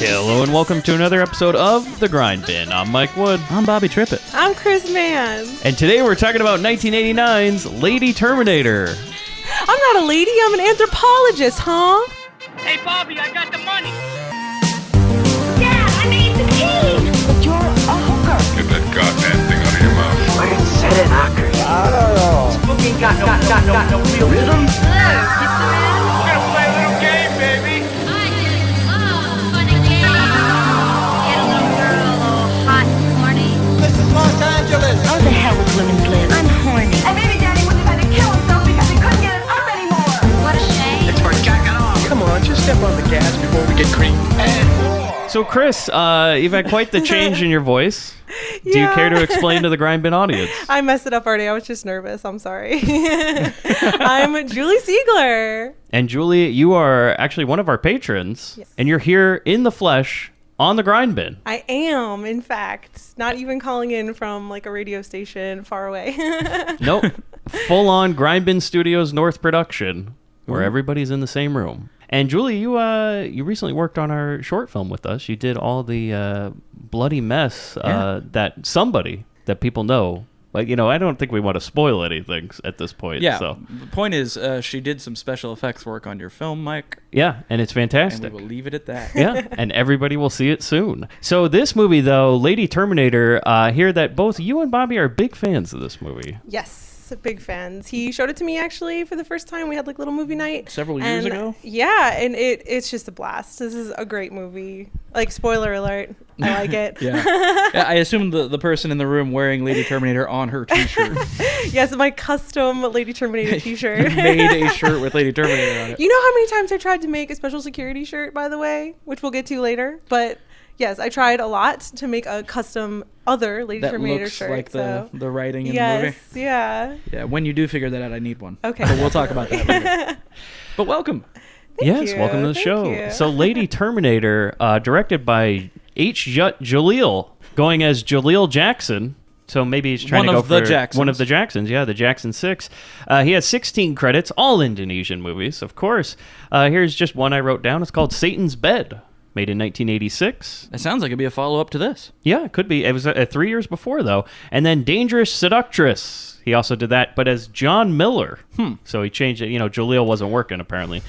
Hello and welcome to another episode of The Grindbin. I'm Mike Wood. I'm Bobby Trippett. I'm Chris Mann. And today we're talking about 1989's Lady Terminator. I'm not a lady, I'm an anthropologist, huh? Hey, Bobby, I got the money. Yeah, I made the tea. But you're a hooker. Get that goddamn thing out of your mouth. I didn't say it, knocker. I don't know. Spooky got no real rhythm. Hello, Mr. Man. We're gonna play a little game, baby. I just love fun and games. Get a little girl all hot and horny. This is Los Angeles. Oh, the hell with women's live. I'm horny. And maybe Daddy wouldn't have had to kill himself because he couldn't get it up anymore. What a shame. It's for jacking off. Come on, just step on the gas before we get creamed. So Chris, you've had quite the change in your voice. Do you care to explain to the Grindbin audience? I messed it up already. I was just nervous. I'm sorry. I'm Julie Siegler. And Julie, you are actually one of our patrons, Yes. and you're here in the flesh on the Grindbin. I am, in fact, not even calling in from like a radio station far away. Nope. Full-on Grindbin Studios North production, where everybody's in the same room. And Julie, you recently worked on our short film with us. You did all the bloody mess that people know. Like, you know, I don't think we want to spoil anything at this point. Yeah, So. the point is she did some special effects work on your film, Mike, Yeah, and it's fantastic. and we will leave it at that. Yeah, and everybody will see it soon. So this movie, though, Lady Terminator, hear that both you and Bobby are big fans of this movie. Yes, big fans. He showed it to me actually for the first time. We had like little movie night Several years and, ago? Yeah, and it's just a blast. This is a great movie. Like, spoiler alert, I like it. Yeah. Yeah, I assume the person in the room wearing Lady Terminator on her t-shirt Yes, my custom Lady Terminator t-shirt. made a shirt with Lady Terminator on it. You know how many times I tried to make a special security shirt, by the way, which we'll get to later. But yes, I tried a lot to make a custom other Lady That Terminator looks shirt. like so. the writing in the movie. Yes, yeah. Yeah, when you do figure that out, I need one. Okay. But we'll talk about that later. But welcome. Thank Yes, you, welcome to the thank show. you. So Lady Terminator, directed by H. Jaleel, going as Jaleel Jackson. So maybe he's trying One to of go the for Jacksons. one of the Jacksons. Yeah, the Jackson 6. He has 16 credits, all Indonesian movies, of course. Here's just one I wrote down. It's called Satan's Bed, made in 1986. It sounds like it'd be a follow-up to this. Yeah, it could be. It was 3 years before, though. And then Dangerous Seductress. He also did that, but as John Miller. So he changed it. You know, Jaleel wasn't working, apparently.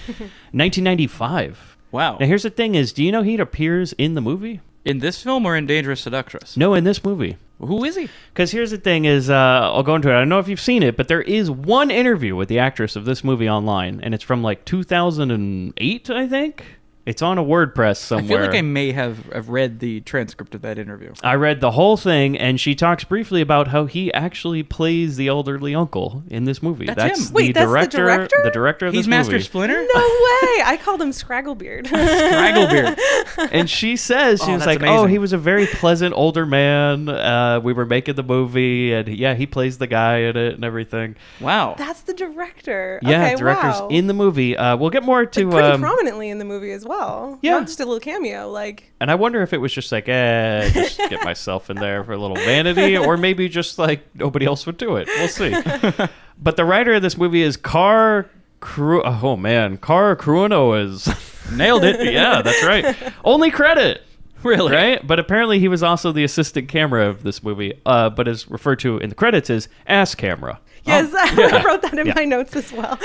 1995. Wow. Now, here's the thing is, do you know he appears in the movie? In this film or in Dangerous Seductress? No, in this movie. Who is he? Because here's the thing is, I'll go into it. I don't know if you've seen it, but there is one interview with the actress of this movie online, and it's from like 2008, I think. It's on a WordPress somewhere. I feel like I may have read the transcript of that interview. I read the whole thing, and she talks briefly about how he actually plays the elderly uncle in this movie. That's him. Wait, that's the director? The director of He's this Master movie. Splinter? No way! I called him Scragglebeard. Scragglebeard. And she says, she Oh, was that's like, oh, amazing. he was a very pleasant older man. We were making the movie, and yeah, he plays the guy in it and everything. Wow. That's the director. Yeah, Okay, director's wow. in the movie. We'll get more to... Like, pretty prominently in the movie as well. Yeah. Not just a little cameo, like... And I wonder if it was just like, just get myself in there for a little vanity, or maybe just like nobody else would do it. We'll see. But the writer of this movie is Car Cruano is... Nailed it. Yeah, that's right. Only credit. Really? Right? But apparently he was also the assistant camera of this movie, but is referred to in the credits as ass camera. Yes, I wrote that in Yeah. my notes as well.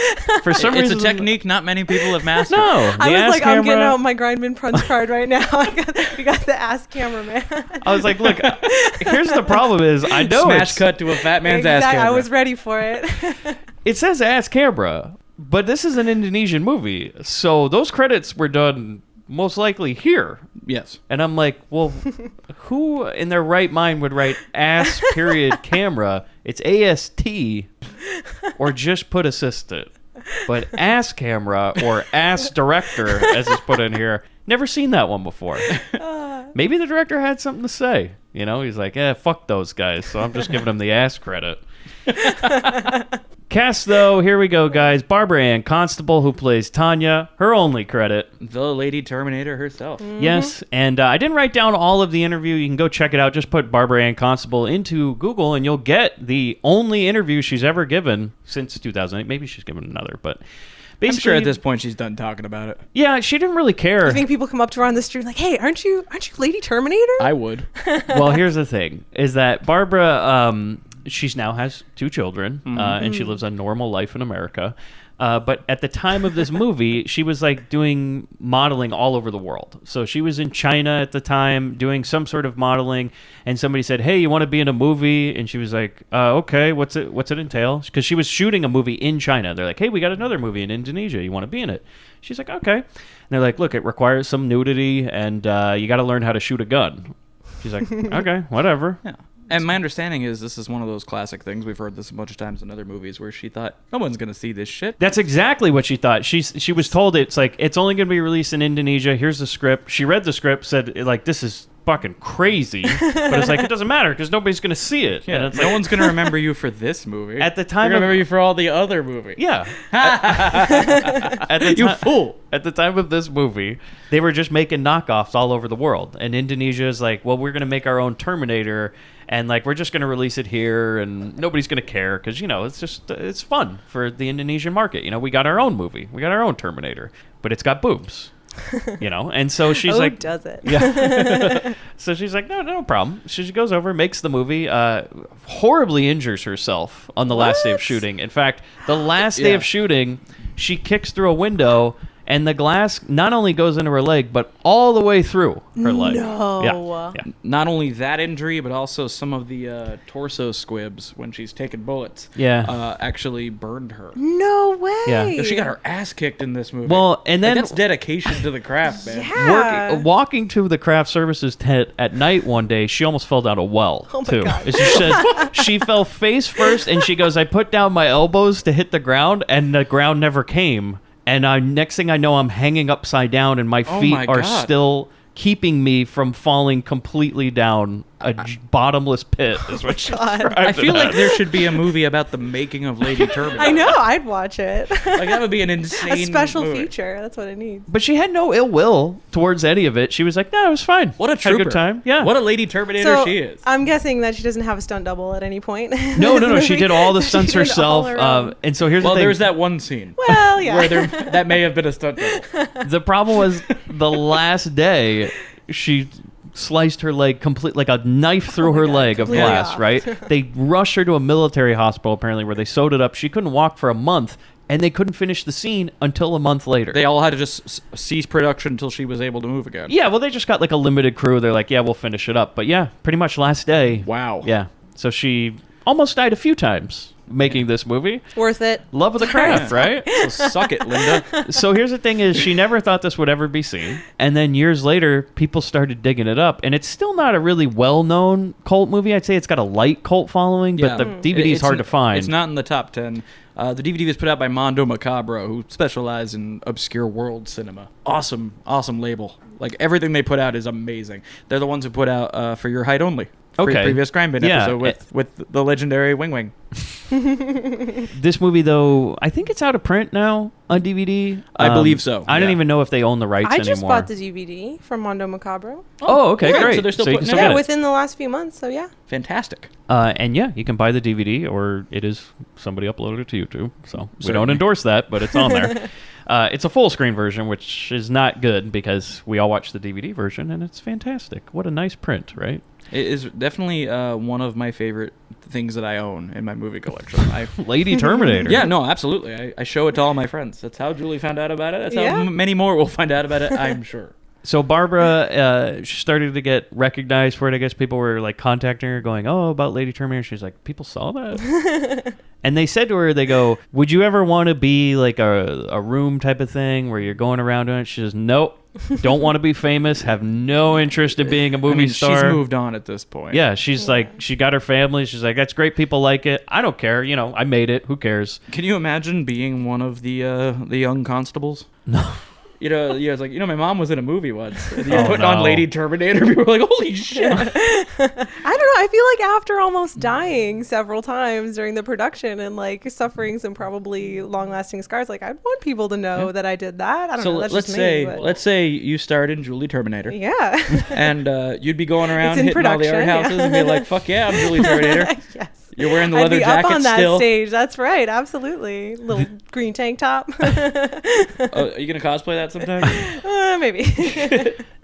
For some It's reason... a technique not many people have mastered. No. I the was ass like, camera, I'm getting out my Grindbin punch card right now. We got the ass cameraman. I was like, look, here's the problem is, I know Smash it's... cut to a fat man's ass Exactly, camera. I was ready for it. It says ass camera, but this is an Indonesian movie, so those credits were done most likely here. Yes. And I'm like, well, who in their right mind would write ass period camera? It's AST, or just put assistant. but ass camera or ass director, as is put in here, never seen that one before. Maybe the director had something to say. You know, he's like, fuck those guys, so I'm just giving them the ass credit. Cast, though, here we go, guys. Barbara Ann Constable, who plays Tanya, her only credit. The Lady Terminator herself. Yes, and I didn't write down all of the interview. You can go check it out. Just put Barbara Ann Constable into Google, and you'll get the only interview she's ever given since 2008. Maybe she's given another, but basically, I'm sure at this point she's done talking about it. yeah, she didn't really care. I think people come up to her on the street like, "Hey, aren't you Lady Terminator?" I would. Well, here's the thing: is that Barbara, she now has 2 children, and she lives a normal life in America. But at the time of this movie, she was like doing modeling all over the world. So she was in China at the time doing some sort of modeling, and somebody said, "Hey, you want to be in a movie?" And she was like, "Okay, what's it entail?" Because she was shooting a movie in China. They're like, "Hey, we got another movie in Indonesia. You want to be in it?" She's like, "Okay." And they're like, "Look, it requires some nudity, and you got to learn how to shoot a gun." She's like, "Okay, whatever." Yeah. And my understanding is this is one of those classic things. We've heard this a bunch of times in other movies where she thought, no one's going to see this shit. That's exactly what she thought. She was told it's like, it's only going to be released in Indonesia. Here's the script. She read the script, said, like, this is fucking crazy. But it's like, it doesn't matter because nobody's going to see it. Yeah, And it's no like, one's going to remember you for this movie. At the time They're of- going to remember you for all the other movies. yeah. At the You ti- fool. At the time of this movie, they were just making knockoffs all over the world. And Indonesia is like, well, we're going to make our own Terminator, and like we're just going to release it here, and nobody's going to care because, you know, it's fun for the Indonesian market. You know, we got our own movie. We got our own Terminator, but it's got boobs. You know, and so she's like, does it? yeah. So she's like, no problem. So she goes over, makes the movie, horribly injures herself on the last day of shooting. In fact, the last day of shooting, she kicks through a window, and the glass not only goes into her leg, but all the way through her leg. No. Yeah. Not only that injury, but also some of the torso squibs when she's taking bullets. Yeah. Actually burned her. No way. Yeah. So she got her ass kicked in this movie. Well, and then that's dedication to the craft, man. Yeah. walking to the craft services tent at night one day, she almost fell down a well, too. God. And she said she fell face first, and she goes, I put down my elbows to hit the ground, and the ground never came. And next thing I know, I'm hanging upside down, and my feet my are God. still keeping me from falling completely down a bottomless pit, is what she described I feel it like as. there should be a movie about the making of Lady Terminator. I know. I'd watch it. Like, that would be an insane A special movie. feature. That's what it needs. But she had no ill will towards any of it. She was like, no, it was fine. What a Had trooper. good time. Yeah. What a Lady Terminator So she is. I'm guessing that she doesn't have a stunt double at any point. No. She did all the stunts She did all herself. her own. And so here's Well, the thing. there's that one scene Well, yeah. where that may have been a stunt double. The problem was the last day she sliced her leg complete, like a knife through her God, leg of completely glass, off. right? They rushed her to a military hospital apparently where they sewed it up. She couldn't walk for a month, and they couldn't finish the scene until a month later. They all had to just cease production until she was able to move again. Yeah, well, they just got like a limited crew. They're like, yeah, we'll finish it up. But yeah, pretty much last day. Wow. Yeah. So she almost died a few times making this movie. Worth it. Love of the craft, right? So suck it, Linda. So here's the thing is she never thought this would ever be seen. And then years later, people started digging it up. And it's still not a really well-known cult movie. I'd say it's got a light cult following, but the DVD is hard to find. It's not in the top 10. The DVD was put out by Mondo Macabro, who specialize in obscure world cinema. Awesome label. Like, everything they put out is amazing. They're the ones who put out For Your Height Only. Okay. Previous Grindbin Yeah. episode with the legendary Wing Wing. This movie, though, I think it's out of print now on DVD. I believe so, I don't yeah. even know if they own the rights I anymore. just bought the DVD from Mondo Macabro. Oh, okay, yeah, great. so they're still you putting can it get out. Within the last few months, so yeah. Fantastic. And yeah, you can buy the DVD, or it is somebody uploaded it to YouTube. So we don't Certainly. endorse that, but it's on there. It's a full screen version, which is not good because we all watch the DVD version, and it's fantastic. What a nice print, right? It is definitely one of my favorite things that I own in my movie collection. Lady Terminator. Yeah, no, absolutely. I show it to all my friends. That's how Julie found out about it. That's how Yeah. many more will find out about it, I'm sure. So Barbara, she started to get recognized for it. I guess people were like contacting her, going, "Oh, about Lady Terminator." She's like, "People saw that." And they said to her, they go, "Would you ever want to be like a room type of thing where you're going around doing it?" She says, "Nope. don't want to be famous, have no interest in being a movie star. She's moved on at this point. Yeah, she's like, she got her family. She's like, that's great. People like it. I don't care. You know, I made it. Who cares? Can you imagine being one of the young constables? No. It's like, my mom was in a movie once. And you're putting on Lady Terminator. People were like, holy shit. I don't know. I feel like after almost dying several times during the production and like suffering some probably long-lasting scars, like I'd want people to know that I did that. I don't know. That's let's just say me, but... let's say you starred in Julie Terminator. Yeah. And you'd be going around It's in hitting all the art production, howses yeah. and be like, fuck yeah, I'm Julie Terminator. Yes. You're wearing the I'd leather be jacket up on that still. stage. That's right. Absolutely. Little green tank top. Are you gonna cosplay that sometime? Maybe.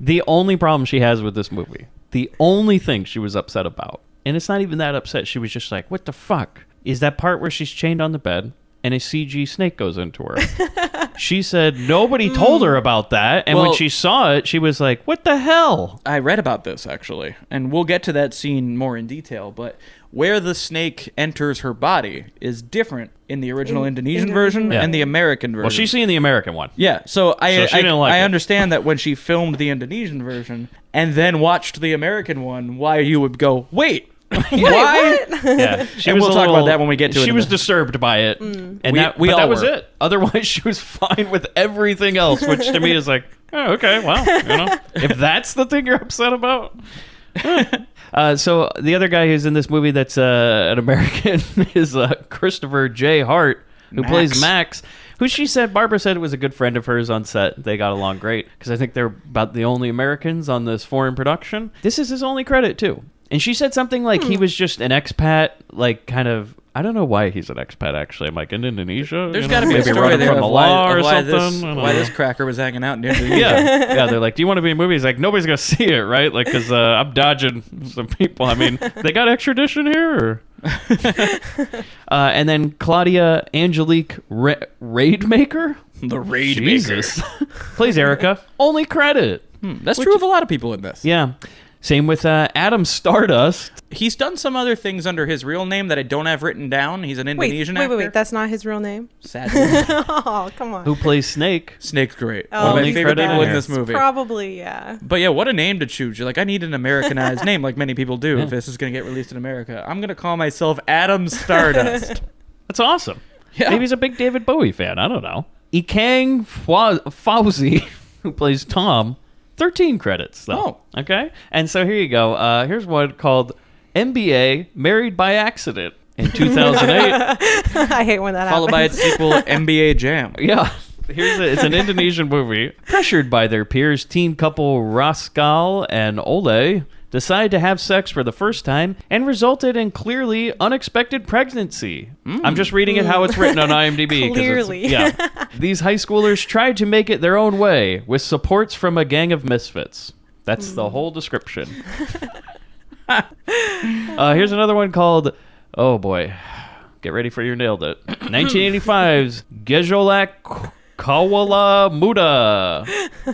The only problem she has with this movie, the only thing she was upset about, and it's not even that upset, she was just like, what the fuck, is that part where she's chained on the bed and a CG snake goes into her. She said nobody told her about that, and when Well- she saw it, she was like, what the hell? I read about this actually, and we'll get to that scene more in detail, but where the snake enters her body is different in the original Indonesian version Yeah. and the American version. Well, she's seen the American one. Yeah, so I she didn't like I it. understand that when she filmed the Indonesian version and then watched the American one, why you would go, wait, why? Yeah, she And was we'll a talk about little- that when we get to it She in was the- disturbed by it, and We that all that was were. it. Otherwise, she was fine with everything else, which to me is like, oh, okay, well, if that's the thing you're upset about. So the other guy who's in this movie that's an American is Christopher J. Hart, who plays Max, who Barbara said was a good friend of hers on set. They got along great because I think they're about the only Americans on this foreign production. This is his only credit too. And she said something like he was just an expat, like kind of. I don't know why he's an expat. Actually, I'm like in Indonesia. There's got to be a maybe story running there from of the law or why something. I don't know. this cracker was hanging out in Indonesia. Yeah, they're like, do you want to be in a movie? He's like, nobody's gonna see it, right? Like, because I'm dodging some people. I mean, they got extradition here. Or? And then Claudia Angelique Raidmaker, The Raid Jesus, plays Erica. Only credit. That's true of a lot of people in this. Yeah. Same with Adam Stardust. He's done some other things under his real name that I don't have written down. He's an Indonesian actor. Wait. That's not his real name? Sadly. Oh, come on. Who plays Snake? Snake's great. Oh, One of my Only favorite credit people in here. this movie. Probably, yeah. But yeah, what a name to choose. You're like, I need an Americanized name like many people do if this is going to get released in America. I'm going to call myself Adam Stardust. That's awesome. Yeah. Maybe he's a big David Bowie fan. I don't know. Ikang Fauzi, who plays Tom, 13 credits, though. Oh. Okay? And so here you go. Here's one called MBA Married by Accident in 2008. I hate when that Followed by happens. its sequel, NBA Jam. Yeah. It's an Indonesian movie. Pressured by their peers, teen couple Raskal and Ole decide to have sex for the first time and resulted in clearly unexpected pregnancy. I'm just reading it how it's written on IMDb. 'cause Clearly. yeah. These high schoolers tried to make it their own way with supports from a gang of misfits. That's the whole description. Here's another one called, oh boy, get ready for your nailed it. 1985's Gejolak Kawala Muda.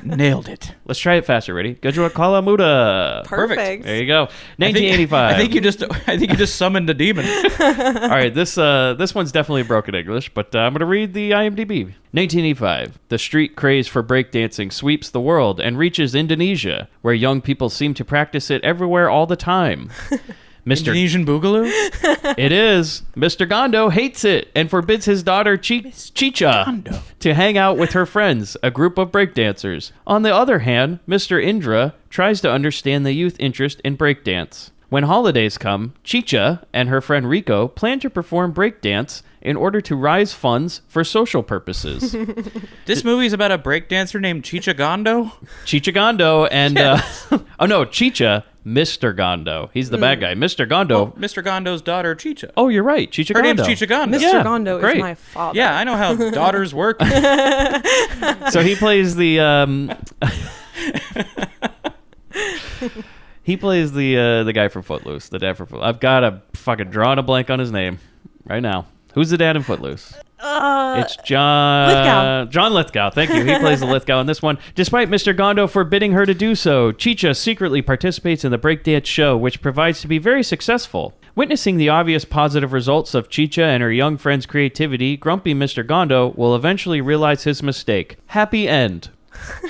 Nailed it. Let's try it faster. Ready? Gejolak Kawala Muda. Perfect. There you go. 1985. I think you just summoned a demon. All right, this one's definitely broken English, but I'm going to read the IMDb. 1985. The street craze for breakdancing sweeps the world and reaches Indonesia, where young people seem to practice it everywhere all the time. Mr. Indonesian Boogaloo? It is. Mr. Gondo hates it and forbids his daughter Chicha to hang out with her friends, a group of breakdancers. On the other hand, Mr. Indra tries to understand the youth interest in breakdance. When holidays come, Chicha and her friend Rico plan to perform breakdance in order to raise funds for social purposes. This movie's about a breakdancer named Chicha Gondo? Chicha Gondo and... oh no, Chicha, Mr. Gondo. He's the bad guy. Mr. Gondo... Mr. Gondo's daughter, Chicha. Oh, you're right. Chicha Her Gondo. name's Chicha Gondo. Mr. Yeah, Gondo great. is my father. Yeah, I know how daughters work. So he plays the he plays the guy from Footloose, the dad from Footloose. I've got a fucking drawing a blank on his name right now. Who's the dad in Footloose? It's John Lithgow. John Lithgow. Thank you. He plays the Lithgow in this one. Despite Mr. Gondo forbidding her to do so, Chicha secretly participates in the breakdance show, which provides to be very successful. Witnessing the obvious positive results of Chicha and her young friend's creativity, grumpy Mr. Gondo will eventually realize his mistake. Happy end.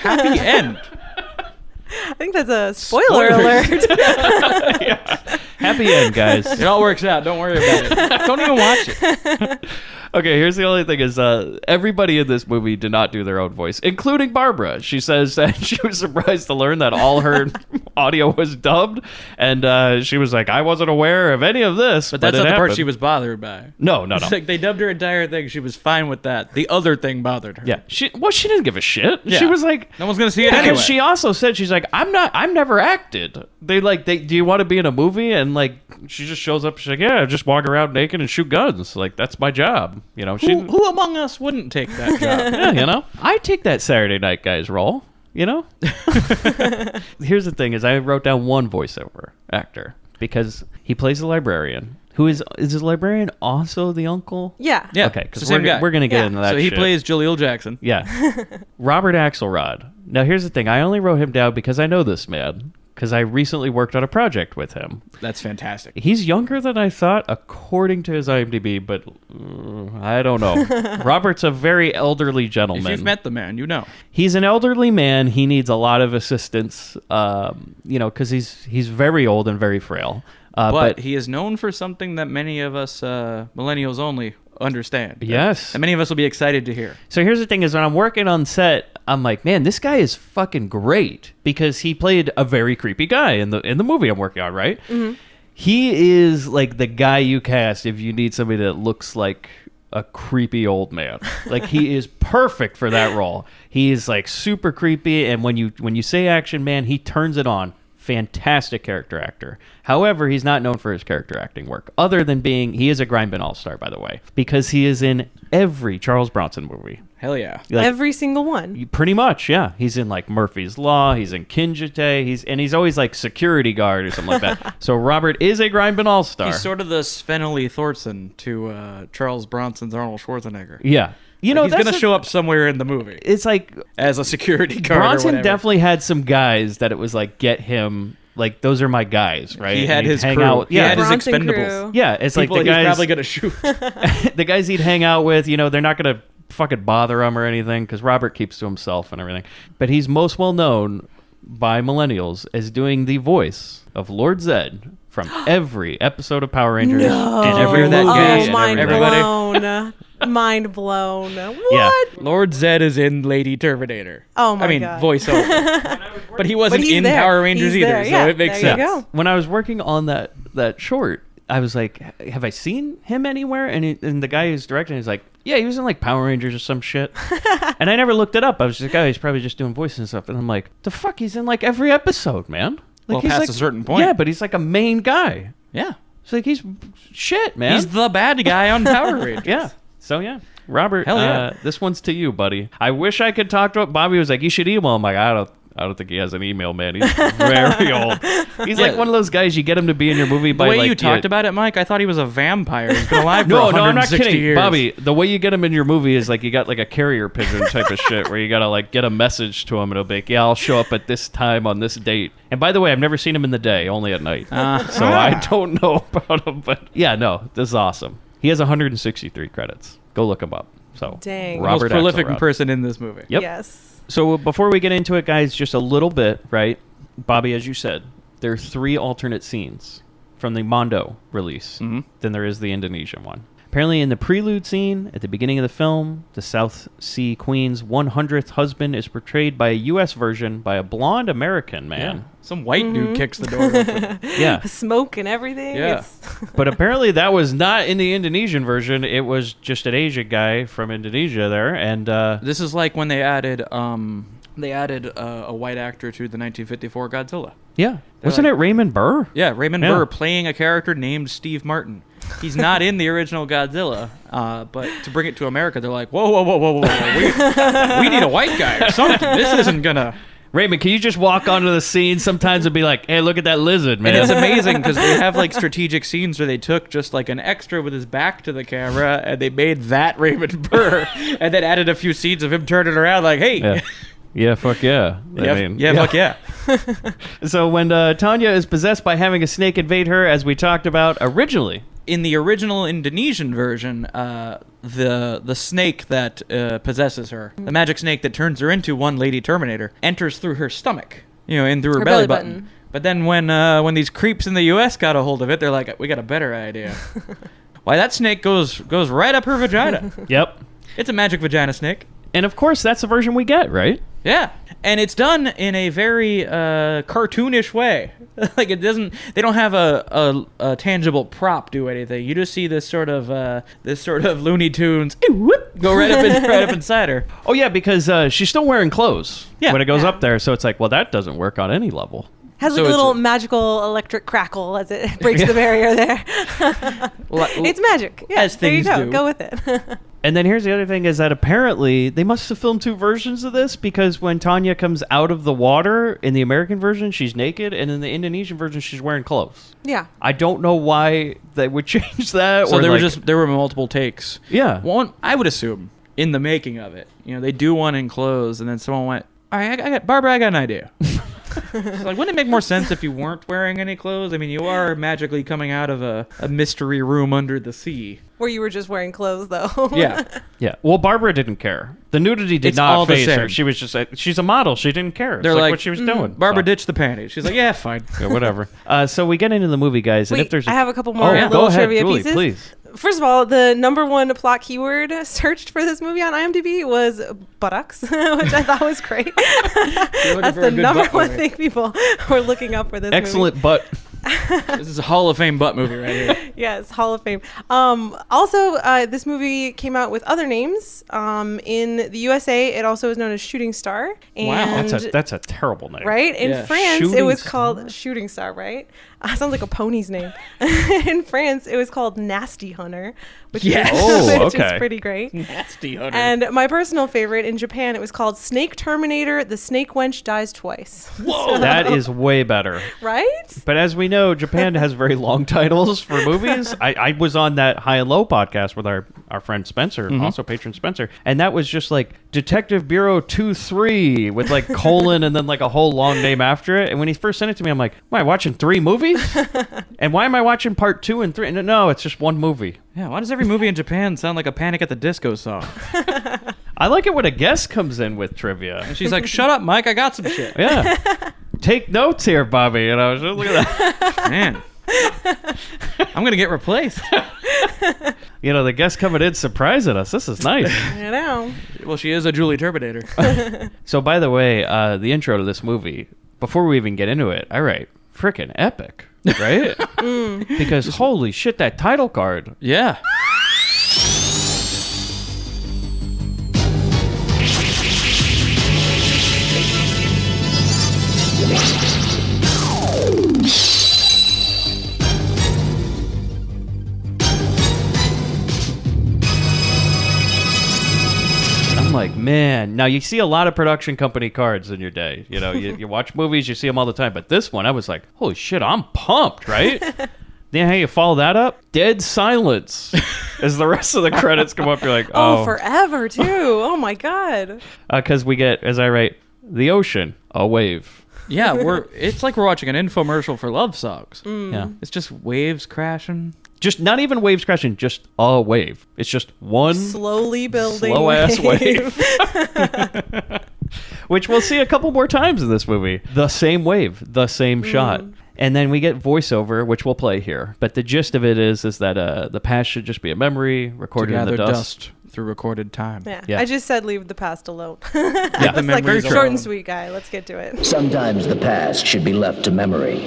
Happy end. I think that's a spoiler alert. Yeah. Happy end, guys. It all works out. Don't worry about it. Don't even watch it. Okay, here's the only thing is everybody in this movie did not do their own voice, including Barbara. She says that she was surprised to learn that all her audio was dubbed, and she was like, I wasn't aware of any of this. But that's it not the part happened. she was bothered by. No. It's like they dubbed her entire thing. She was fine with that. The other thing bothered her. Yeah, she didn't give a shit. Yeah. She was like, No one's gonna see it because anyway. she also said she's like, I've never acted. Do you want to be in a movie? And like, she just shows up. She's like, yeah, just walk around naked and shoot guns. Like that's my job. You know, Who among us wouldn't take that job? yeah, you know, I take that Saturday night guy's role. You know, here's the thing: is I wrote down one voiceover actor because he plays the librarian. Who is the librarian also the uncle? Yeah. Yeah. Okay, it's because the same guy. we're gonna get Yeah. into that. So he shit. plays Jaleel Jackson. Yeah. Robert Axelrod. Now, here's the thing. I only wrote him down because I know this man, because I recently worked on a project with him. That's fantastic. He's younger than I thought, according to his IMDb, but I don't know. Robert's a very elderly gentleman. If you've met the man, you know. He's an elderly man. He needs a lot of assistance, because he's very old and very frail. But he is known for something that many of us millennials only understand. Yes. And many of us will be excited to hear. So here's the thing is when I'm working on set, I'm like, man, this guy is fucking great because he played a very creepy guy in the movie I'm working on, right? Mm-hmm. He is like the guy you cast if you need somebody that looks like a creepy old man. Like he is perfect for that role. He is like super creepy, and when you say action man, he turns it on. Fantastic character actor. However, he's not known for his character acting work, other than he is a Grindbin all-star, by the way, because he is in every Charles Bronson movie. Hell yeah. Like, Every single one. pretty much, yeah. He's in like Murphy's Law. He's in Kinjite. He's always like security guard or something like that. So Robert is a Grindbin all-star. He's sort of the Sven Ole Thorson to Charles Bronson's Arnold Schwarzenegger. Yeah. You know, He's going to show up somewhere in the movie It's like as a security guard or Bronson whatever. definitely had some guys that it was like, get him. Like, those are my guys, right? He had And he'd his hang crew. out. He Yeah, had his Bronson expendables. crew. yeah. It's People like the he's guys. probably going to shoot. The guys he'd hang out with, they're not going to fucking bother him or anything because Robert keeps to himself and everything. But he's most well known by millennials as doing the voice of Lord Zed from every episode of Power Rangers and every Hear that, movie. guys? and mind everybody. blown. Mind blown. What? Yeah. Lord Zed is in Lady Terminator. Oh my I mean, God. voiceover. But he wasn't he's in there. Power Rangers He's either, there. so Yeah, it makes there sense. you go. When I was working on that short, I was like, have I seen him anywhere? And the guy who's directing is like, yeah, he was in like Power Rangers or some shit. And I never looked it up. I was just like, oh, he's probably just doing voices and stuff. And I'm like, the fuck, he's in like every episode, man. Like, Well, he's past like, a certain point. Yeah, but he's like a main guy. Yeah. It's like he's shit, man. He's the bad guy on Power Rangers. Yeah. So yeah. Robert, Hell yeah. this one's to you, buddy. I wish I could talk to him. Bobby was like, you should email him. I'm like, I don't think he has an email, man. He's very old. He's like one of those guys you get him to be in your movie The by way like you talked about it, Mike, I thought he was a vampire. He's been alive for No, I'm not 160 kidding, years. Bobby. The way you get him in your movie is like you got like a carrier pigeon type of shit, where you gotta like get a message to him and it'll be like, yeah, I'll show up at this time on this date. And by the way, I've never seen him in the day, only at night, so I don't know about him. But yeah, no, this is awesome. He has 163 credits. Go look him up. So Dang. Most Robert prolific Axelrod. person in this movie. Yep. Yes. So before we get into it, guys, just a little bit, right? Bobby, as you said, there are 3 alternate scenes from the Mondo release than there is the Indonesian one. Apparently in the prelude scene at the beginning of the film, the South Sea Queen's 100th husband is portrayed by a U.S. version by a blonde American man. Some white dude kicks the door open. Yeah. Smoke and everything. Yeah. It's But apparently that was not in the Indonesian version. It was just an Asian guy from Indonesia there. And This is like when they added a white actor to the 1954 Godzilla. yeah. Wasn't it Raymond Burr? Yeah, Raymond Yeah. Burr playing a character named Steve Martin. He's not in the original Godzilla, but to bring it to America, they're like, whoa. We need a white guy or something. This isn't gonna... Raymond, can you just walk onto the scene? Sometimes it'd be like, hey, look at that lizard, man. And it's amazing because they have like strategic scenes where they took just like an extra with his back to the camera and they made that Raymond Burr and then added a few scenes of him turning around like, hey. Yeah. Yeah, fuck yeah. Fuck yeah. So when Tanya is possessed by having a snake invade her, as we talked about originally in the original Indonesian version, the snake that possesses her, the magic snake that turns her into one Lady Terminator, enters through her stomach, in through her belly button. But then when these creeps in the U.S. got a hold of it, they're like, we got a better idea. Why, that snake goes right up her vagina. Yep. It's a magic vagina snake. And of course, that's the version we get, right? Yeah, and it's done in a very cartoonish way. Like they don't have a tangible prop do anything. You just see this sort of Looney Tunes go right up inside her. Oh yeah, because she's still wearing clothes when it goes Yeah. up there. So it's like, well, that doesn't work on any level. Has So like a it's little a- magical electric crackle as it breaks the barrier there. It's magic. Yeah, As there you things go. do. Go with it. And then here's the other thing is that apparently they must have filmed two versions of this because when Tanya comes out of the water in the American version, she's naked, and in the Indonesian version, she's wearing clothes. Yeah. I don't know why they would change that. So or there were multiple takes. Yeah. One, I would assume, in the making of it, they do one in clothes, and then someone went, "All right, I got an idea." It's like, wouldn't it make more sense if you weren't wearing any clothes? I mean, you are magically coming out of a mystery room under the sea. Where you were just wearing clothes, though. Yeah. Yeah. Well, Barbara didn't care. The nudity did It's all not the phase her. same. She was just she's a model. She didn't care. It's They're like like, what she was doing. Barbara So, ditched the panties. She's like, yeah, fine. yeah, whatever. So we get into the movie, guys. And Wait, if there's I have a couple more oh, little go ahead, trivia Julie, pieces. please. First of all, the number one plot keyword searched for this movie on IMDb was buttocks, which I thought was great. That's for a the good number butt one movie. thing people were looking up for this Excellent butt. This is a Hall of Fame butt movie right here. movie. Yes, Hall of Fame. Also, this movie came out with other names. In the USA, it also is known as Shooting Star. And That's a terrible name. Right? In Yeah. France, it Shooting was Star. called Shooting Star, right? Sounds like a pony's name. In France, it was called Nasty Hunter, which, Yes. Oh, which okay. is pretty great. Nasty hunter. And my personal favorite in Japan, it was called Snake Terminator, The Snake Wench Dies Twice. Whoa. That is way better. Right? But as we know, Japan has very long titles for movies. I was on that High and Low podcast with our friend Spencer, also patron Spencer, and that was just like Detective Bureau 2-3 with like colon and then like a whole long name after it. And when he first sent it to me, I'm like, am I watching 3 movies? And why am I watching part 2 and 3? And no, it's just one movie. Yeah, why does every movie in Japan sound like a Panic at the Disco song? I like it when a guest comes in with trivia. And she's like, shut up, Mike, I got some shit. Yeah. Take notes here, Bobby. And I was just, look at that. Man. I'm going to get replaced. The guest coming in surprising us. This is nice. I know. Well, she is a Julie Terminator. So, by the way, the intro to this movie, before we even get into it, I write, frickin' epic, right? Because holy shit, that title card. Yeah. I'm like, man. Now, you see a lot of production company cards in your day. You watch movies, you see them all the time. But this one, I was like, holy shit, I'm pumped, right? Then how you follow that up? Dead silence. As the rest of the credits come up, you're like, Oh, forever, too. Oh, my God. Because we get, as I write, the ocean, a wave. Yeah, it's like we're watching an infomercial for love songs. Yeah. It's just waves crashing. Just not even waves crashing, just a wave. It's just one Slowly building. slow-ass wave. Which we'll see a couple more times in this movie. The same wave, the same shot. And then we get voiceover, which we'll play here. But the gist of it is that the past should just be a memory To recorded in gather the dust. through recorded time. Yeah. Yeah. I just said leave the past alone. Yeah. It's like memories short are and on. sweet guy. Let's get to it. Sometimes the past should be left to memory,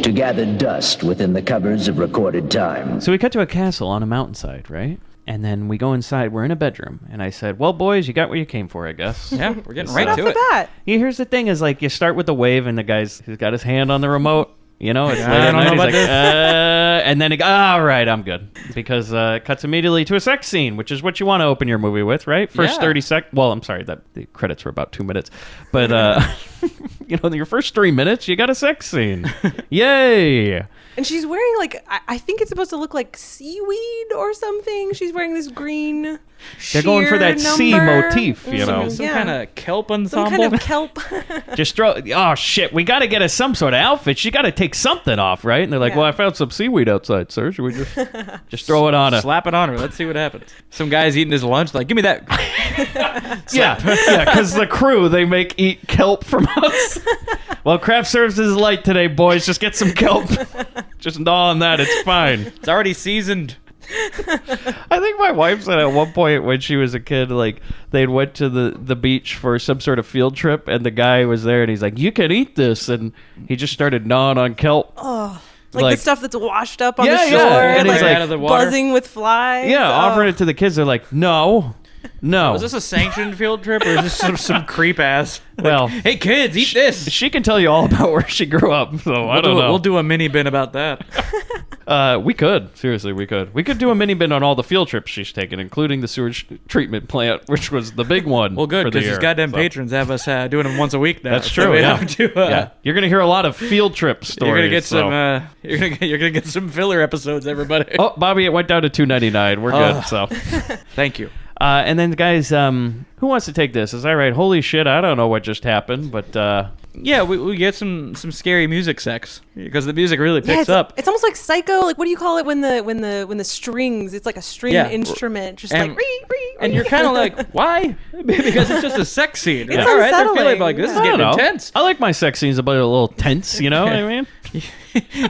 to gather dust within the covers of recorded time. So we cut to a castle on a mountainside, right? And then we go inside. We're in a bedroom. And I said, well, boys, you got what you came for, I guess. Yeah, we're getting Right right off to the it. bat. Yeah, here's the thing is like you start with the wave and the guy's he's got his hand on the remote. It's I late at don't know night. He's about like, this. and then all right, I'm good. Because it cuts immediately to a sex scene, which is what you want to open your movie with, right? First Yeah. 30 seconds. Well, I'm sorry, that the credits were about 2 minutes. But, your first 3 minutes, you got a sex scene. Yay! And she's wearing like I think it's supposed to look like seaweed or something. She's wearing this green. They're going for that sea number. motif, you know. Some Yeah. kind of kelp Some ensemble. kind of kelp. Just throw. Oh shit! We got to get us some sort of outfit. She got to take something off, right? And they're like, Yeah. "Well, I found some seaweed outside, sir. Should we just throw it on her?" Slap it on her. Let's see what happens. Some guy's eating his lunch. Like, give me that. Yeah, because the crew they make eat kelp from us. Well, craft service is light today, boys. Just get some kelp. Just gnaw on that. It's fine. It's already seasoned. I think my wife said at one point when she was a kid, like they'd went to the beach for some sort of field trip, and the guy was there, and he's like, "You can eat this," and he just started gnawing on kelp. Oh, like the stuff that's washed up on Yeah, the yeah. shore, And like, he's like, out of the water. buzzing with flies. Yeah, Oh. offering it to the kids. They're like, "No." Was this a sanctioned field trip or is this some creep ass? Well, Hey kids, eat this. she can tell you all about where she grew up, so I don't know. We'll do a mini bin about that. We could. Seriously, we could. We could do a mini bin on all the field trips she's taken, including the sewage treatment plant, which was the big one. Well, good, for the because these year, goddamn so. patrons have us doing them once a week now. That's So true. we Yeah. have to, Yeah. You're gonna hear a lot of field trip stories. You're gonna get so. some. You're gonna get some filler episodes, everybody. Oh, Bobby, it went down to $2.99. We're good. So, Thank you. and then guys, who wants to take this? Is that right? Holy shit! I don't know what just happened, but Yeah, we get some scary music sex because the music really Yeah, picks it's, up. it's almost like Psycho. Like, what do you call it when the strings? It's like a string Yeah. instrument, just And- like. Ree, ree, And ree. you're kind of like, why? Because it's just a sex scene. It's All right, they're feeling unsettling. like this is I don't getting know. intense. I like my sex scenes, but a little tense. You know what I mean?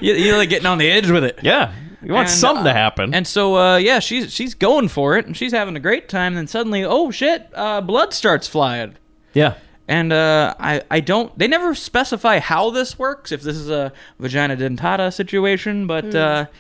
You're like getting on the edge with it. Yeah, you want And, something to happen. And so, yeah, she's going for it, and she's having a great time. And then suddenly, oh shit, blood starts flying. yeah. And I don't. They never specify how this works. If this is a vagina dentata situation, but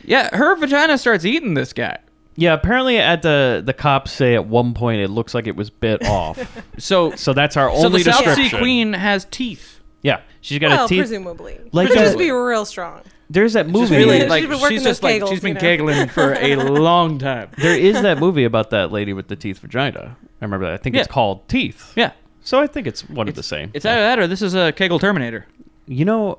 yeah, her vagina starts eating this guy. Yeah, apparently at the cops say at one point it looks like it was bit off. So That's our so only the South description. Sea Queen has teeth. Yeah, she's got Well, a teeth. presumably. Like She'll a- just be real strong. There's that movie. Really, She's like been working she's just those like Kegels, she's been you know. kegling for a long time. There is that movie about that lady with the teeth vagina. I remember that. I think it's Yeah. called Teeth. Yeah, So I think it's one of the same. it's either that or this is a Kegel Terminator. You know,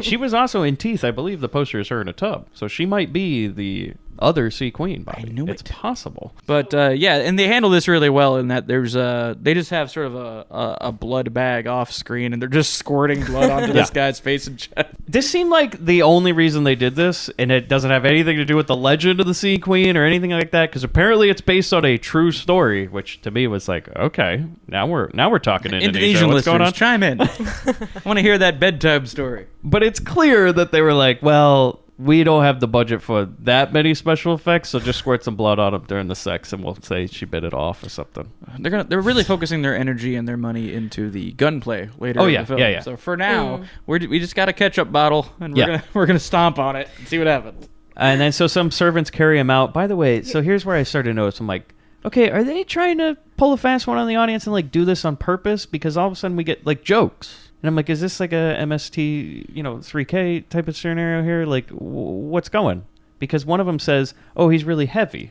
she was also in Teeth. I believe the poster is her in a tub. So she might be the other Sea Queen, Bobby. I knew it's it. possible. But yeah, and they handle this really well in that there's they just have sort of a blood bag off screen and they're just squirting blood onto this guy's face and chest. This seemed like the only reason they did this, and it doesn't have anything to do with the legend of the Sea Queen or anything like that, because apparently it's based on a true story, which to me was like, okay, now we're talking Indonesia. Indonesian What's going listeners, on? chime in. I want to hear that bedtime story. But it's clear that they were like, well, we don't have the budget for that many special effects, so just squirt some blood on him during the sex, and we'll say she bit it off or something. They're really focusing their energy and their money into the gunplay later. Oh, in yeah, the film. yeah. So for now, we just got a ketchup bottle and we're gonna stomp on it and see what happens. And then so some servants carry him out. By the way, so here's where I started to notice. I'm like, okay, are they trying to pull a fast one on the audience and like do this on purpose? Because all of a sudden we get like jokes. And I'm like, is this like a MST, 3K type of scenario here? Like, what's going? Because one of them says, oh, he's really heavy.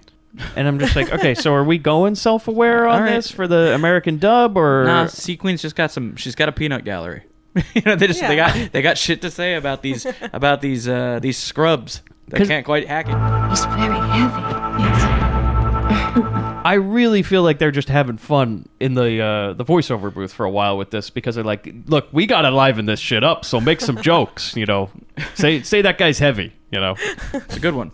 And I'm just like, okay, so are we going self-aware on All right. this for the American dub or? Nah, Sea Queen's just got she's got a peanut gallery. They got shit to say about these scrubs that 'Cause- can't quite hack it. It's very heavy. Yes. I really feel like they're just having fun in the voiceover booth for a while with this because they're like, look, we gotta liven this shit up, so make some jokes, Say that guy's heavy, It's a good one.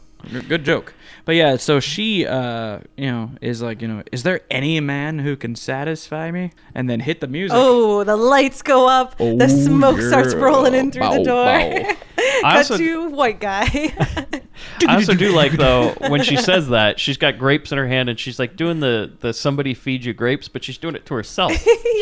Good joke. But yeah, so she, is like, is there any man who can satisfy me? And then hit the music. Oh, the lights go up. the smoke starts rolling in through the door. I Cut also- to white guy. I also do like, though, when she says that, she's got grapes in her hand and she's like doing the somebody feed you grapes, but she's doing it to herself.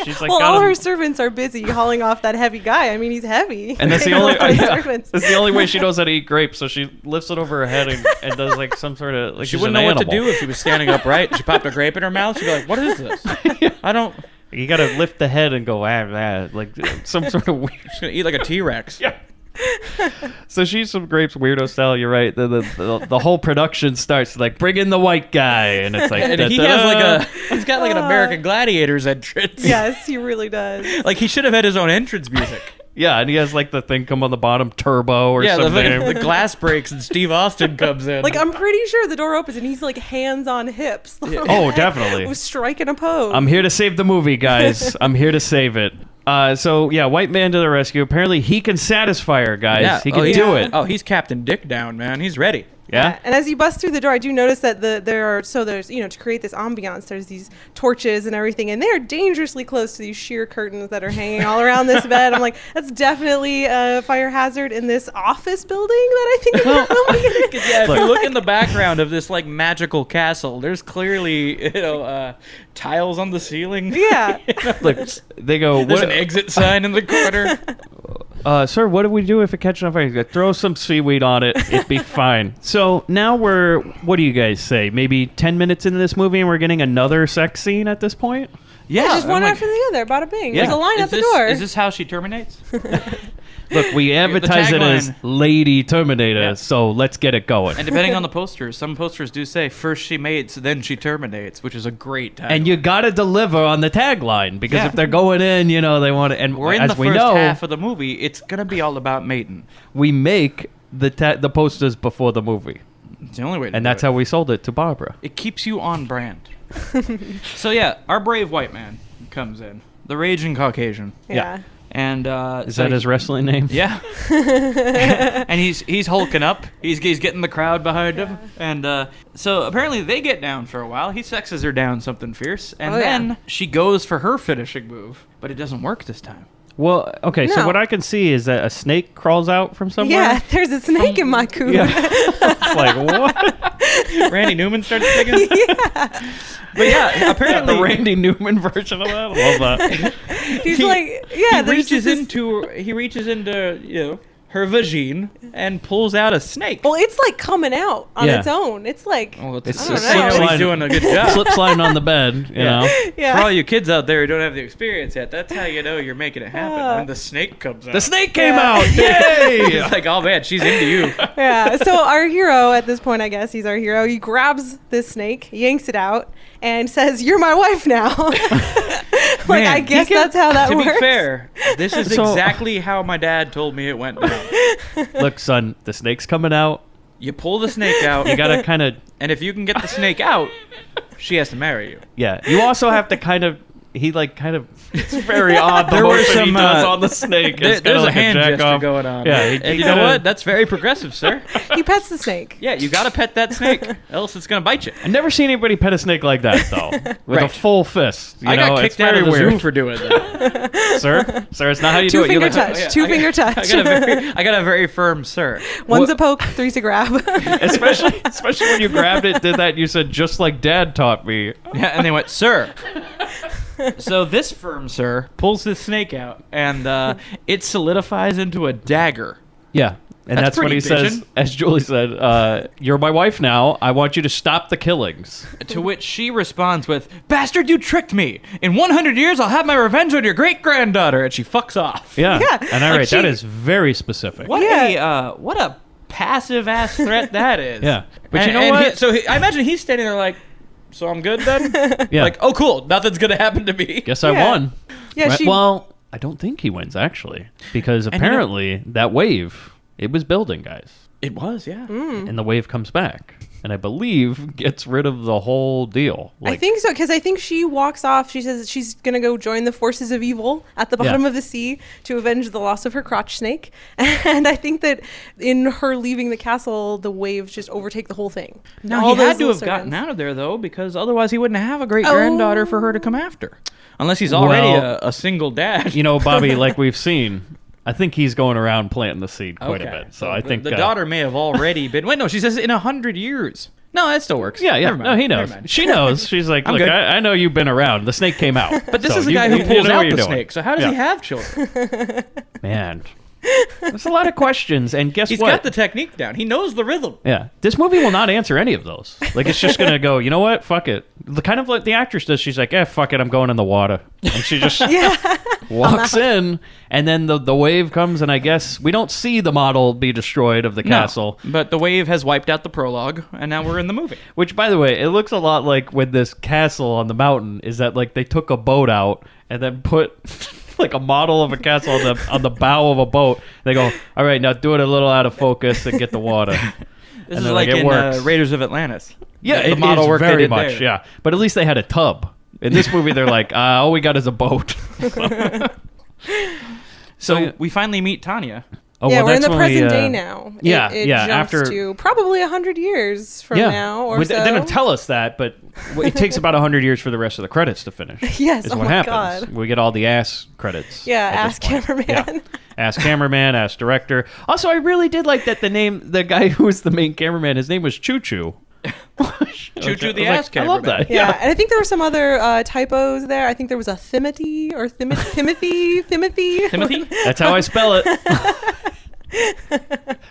She's like, well, got all him- her servants are busy hauling off that heavy guy. I mean, he's heavy. And that's the They only don't have yeah, servants. that's the only way she knows how to eat grapes. So she lifts it over her head and does like some sort of like She she's wouldn't an know what to animal. do if she was standing upright. She popped a grape in her mouth. She'd be like, what is this? I don't... You gotta lift the head and go like some sort of weird. She's going to eat like a T-Rex. Yeah. So she eats some grapes weirdo style. You're right. The whole production starts like bring in the white guy, and it's like And he has like he's got like an American Gladiators entrance. Yes, he really does. Like he should have had his own entrance music. Yeah, and he has like the thing come on the bottom, turbo or Yeah, something. the glass breaks and Steve Austin comes in. Like, I'm pretty sure the door opens and he's like hands on hips. Oh, definitely. Was striking a pose. I'm here to save the movie, guys. I'm here to save it. So yeah, white man to the rescue. Apparently he can satisfy her, guys. yeah. He can do it. Oh, he's Captain Dick down, man. He's ready. Yeah. And as you bust through the door, I do notice that there's to create this ambiance, there's these torches and everything, and they're dangerously close to these sheer curtains that are hanging all around this bed. I'm like, that's definitely a fire hazard in this office building that I think we're filming in. Yeah, if you look in the background of this like magical castle, there's clearly tiles on the ceiling. Yeah. Look, they go. There's What, an exit sign in the corner. sir, what do we do if it catches on fire? He's like, throw some seaweed on it. It'd be fine. So now what do you guys say? Maybe 10 minutes into this movie and we're getting another sex scene at this point? Yeah, just I'm one like, after the other, bada bing. Yeah. There's a line is at the this- door. Is this how she terminates? Look, we advertise it as tagline. Lady Terminator, Yeah. so let's get it going. And depending on the posters, some posters do say first she mates, then she terminates, which is a great tagline. And you gotta deliver on the tagline, because Yeah. if they're going in, they want to. And we're in as the we first know, half of the movie. It's gonna be all about mating. we make the posters before the movie, It's the only way. To and do that's it. how we sold it to Barbara. It keeps you on brand. So yeah, our brave white man comes in, the raging Caucasian, yeah. and Is that his wrestling name? Yeah. And he's hulking up. He's getting the crowd behind him. And so apparently they get down for a while. He sexes her down something fierce. And Oh, yeah. then she goes for her finishing move. But it doesn't work this time. Well, okay. So No. what I can see is that a snake crawls out from somewhere. Yeah, there's a snake in my coop. Yeah. It's like what? Randy Newman starts digging. Yeah. But yeah, apparently The Randy Newman version of that. I love that. He's He- like, yeah, he there's reaches this- into her vagine and pulls out a snake. Well, it's like coming out on Yeah. its own. It's like, Well, It's I don't a know. slip he's doing a good job. Slip sliding on the bed. You know. yeah. For all you kids out there who don't have the experience yet, that's how you know you're making it happen. When the snake comes out. The snake came Yeah. out. Yay! It's like, oh man, she's into you. Yeah. So our hero at this point, I guess he's our hero. He grabs this snake, yanks it out, and says, "You're my wife now." Like, Man, I guess he can- that's how that to works. To be fair, this is So- exactly how my dad told me it went down. Look, son, the snake's coming out. You pull the snake out, You gotta kind of. and if you can get the snake out, she has to marry you. Yeah. You also have to kind of. He it's very odd the There were motion he some, does on the snake. It's There's kinda a like hand jack gesture off. going on. Yeah, and you know what? That's very progressive, sir. He pets the snake. Yeah, you gotta pet that snake, else it's gonna bite you. I've never seen anybody pet a snake like that though, with a Right. full fist. You I know, got it's kicked out very of the weird. zoo for doing that. Sir, it's not how you do it. Two-finger You like- touch. Two-finger touch. I got a very firm sir. One's a poke, three's a grab. especially when you grabbed it, did that. You said just like Dad taught me. Yeah, and they went, sir. So this firm sir pulls this snake out, and it solidifies into a dagger. Yeah. And That's that's what pretty he says, bitchin'. as Julie said, you're my wife now. I want you to stop the killings. To which she responds with, "Bastard, you tricked me! In 100 years, I'll have my revenge on your great-granddaughter!" And she fucks off. Yeah. Yeah, And all like right, that she- is very specific. What Yeah. what a passive-ass threat that is. Yeah. But And- you know and what? I imagine he's standing there like, so I'm good then? Yeah. Like, oh, cool, nothing's gonna happen to me. Guess I Yeah. won. Yeah, Right? she- Well, I don't think he wins, actually. Because you know- apparently that wave, it was building, guys. It was, yeah. And the wave comes back. And I believe gets rid of the whole deal. I think so, because I think she walks off. She says she's going to go join the forces of evil at the bottom Yeah. of the sea to avenge the loss of her crotch snake. And I think that in her leaving the castle, the waves just overtake the whole thing. Now, All he had those to little have gotten serpents. out of there, though, because otherwise he wouldn't have a great-granddaughter for her to come after. Unless he's already Well, a single dad. You know, Bobby, like we've seen, I think he's going around planting the seed quite a bit. So I think the daughter may have already been. Wait, no, she says in 100 years. No, that still works. Yeah, yeah. Never mind. No, he knows. Never mind. She knows. She's like, I'm look, good. I know you've been around. The snake came out. But this So is the you- guy who you pulls know what out you're the doing. snake. So how does he Yeah. have children? Man, there's a lot of questions. And guess He's what? got the technique down. He knows the rhythm. Yeah, this movie will not answer any of those. Like, it's just gonna go. You know what? Fuck it. Kind of like the actress does. She's like, fuck it. I'm going in the water, and she just walks in, and then the wave comes, and I guess we don't see the model be destroyed of the castle. No, but the wave has wiped out the prologue, and now we're in the movie. Which, by the way, it looks a lot like when this castle on the mountain is that like they took a boat out and then put like a model of a castle on the bow of a boat. They go, all right, now do it a little out of focus and get the water. This And is they're like it in works. Raiders of Atlantis. Yeah, the it model is work they very did much. there. Yeah, but at least they had a tub. In this movie, they're like, all we got is a boat. So we finally meet Tanya. Oh, yeah, well, we're in that's the when we, present day now. Yeah, it yeah. jumps After to probably 100 years from now or Well, so. they don't tell us that, but it takes about 100 years for the rest of the credits to finish. Yes, is oh what my happens. God. We get all the ass credits. Yeah, at this ass point. cameraman. Yeah. Ass cameraman, ass director. Also, I really did like that the guy who was the main cameraman, his name was Choo Choo. Choo Choo the I was ass like, I love cameraman. that. Yeah, and I think there were some other typos there. I think there was a Timothy or Timothy. Timothy? That's how I spell it.